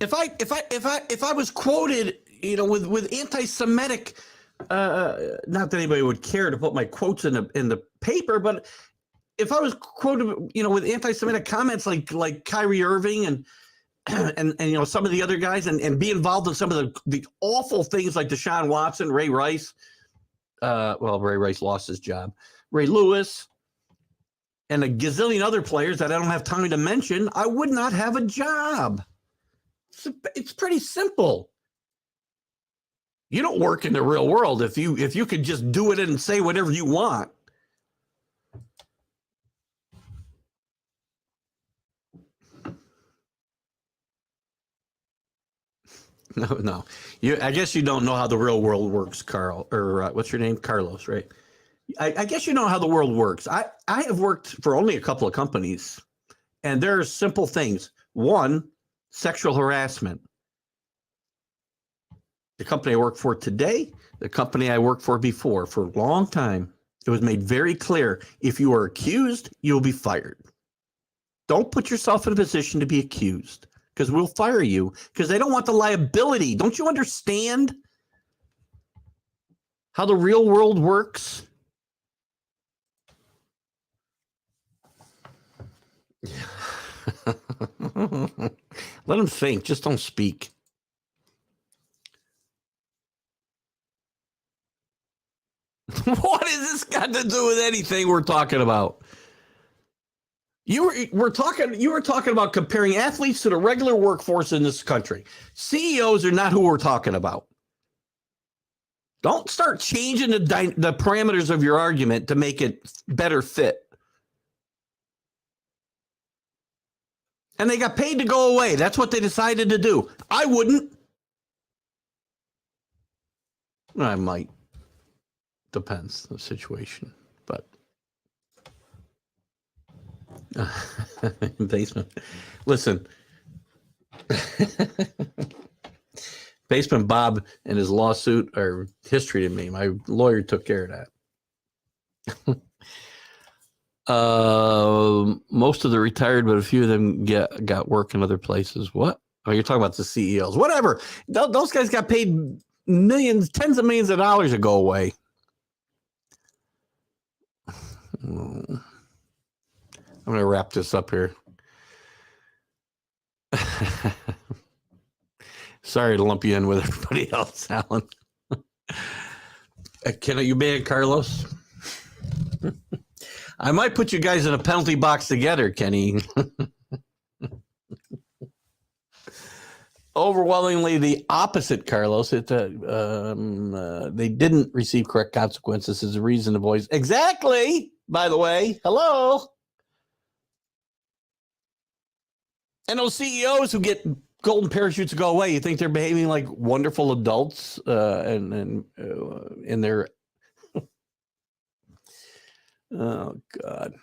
If I was quoted, with anti-Semitic, not that anybody would care to put my quotes in the paper, but if I was quoted, with anti-Semitic comments like Kyrie Irving and some of the other guys, and be involved in some of the awful things like Deshaun Watson, Ray Rice, Ray Rice lost his job, Ray Lewis, and a gazillion other players that I don't have time to mention, I would not have a job. It's pretty simple. You don't work in the real world if you could just do it and say whatever you want. No. I guess you don't know how the real world works, Carl, or what's your name? Carlos, right? I guess you know how the world works. I have worked for only a couple of companies, and there are simple things. One, sexual harassment. The company I work for today, the company I worked for before, for a long time, it was made very clear, if you are accused, you'll be fired. Don't put yourself in a position to be accused, because we'll fire you, because they don't want the liability. Don't you understand how the real world works? Let them think. Just don't speak. What has this got to do with anything we're talking about? You were talking about comparing athletes to the regular workforce in this country. CEOs are not who we're talking about. Don't start changing the parameters of your argument to make it better fit. And they got paid to go away. That's what they decided to do. I wouldn't. I might. Depends the situation, but basement. Listen, Basement Bob and his lawsuit are history to me. My lawyer took care of that. Most of the retired, but a few of them got work in other places. What? Oh, you're talking about the CEOs. Whatever. Those guys got paid millions, tens of millions of dollars to go away. I'm going to wrap this up here. Sorry to lump you in with everybody else, Alan. Can you ban Carlos? I might put you guys in a penalty box together, Kenny. Overwhelmingly the opposite, Carlos. They didn't receive correct consequences as a reason to voice. Exactly. By the way, hello. And those CEOs who get golden parachutes to go away, you think they're behaving like wonderful adults and in their oh God.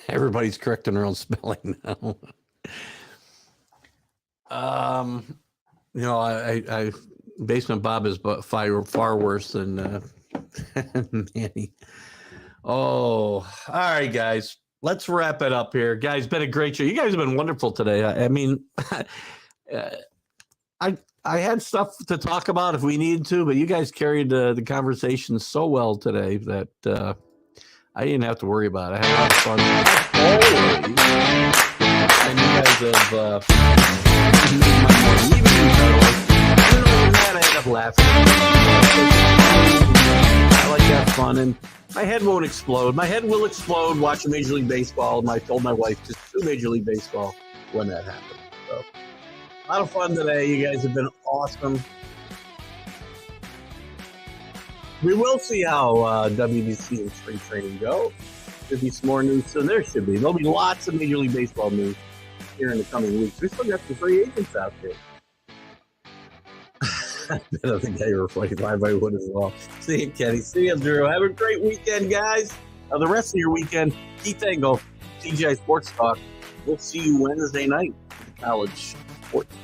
Everybody's correcting their own spelling now. I Basement Bob is far worse than Manny. Oh, all right, guys. Let's wrap it up here. Guys, been a great show. You guys have been wonderful today. I mean, I had stuff to talk about if we needed to, but you guys carried the conversation so well today that I didn't have to worry about it. I had a lot of fun. And you guys have made my morning. Even you, Carlos. Even over that, I ended up laughing. I like to have fun, and my head won't explode. My head will explode watching Major League Baseball. I told my wife just do Major League Baseball when that happens. So, a lot of fun today. You guys have been awesome. We will see how WBC and spring training go. There'll be some more news soon. There should be. There'll be lots of Major League Baseball news here in the coming weeks. We still got some free agents out there. I don't think they were 45. I would as well. See you, Kenny. See you, Drew. Have a great weekend, guys. The rest of your weekend, Keith Engel, TGI Sports Talk. We'll see you Wednesday night. College sports.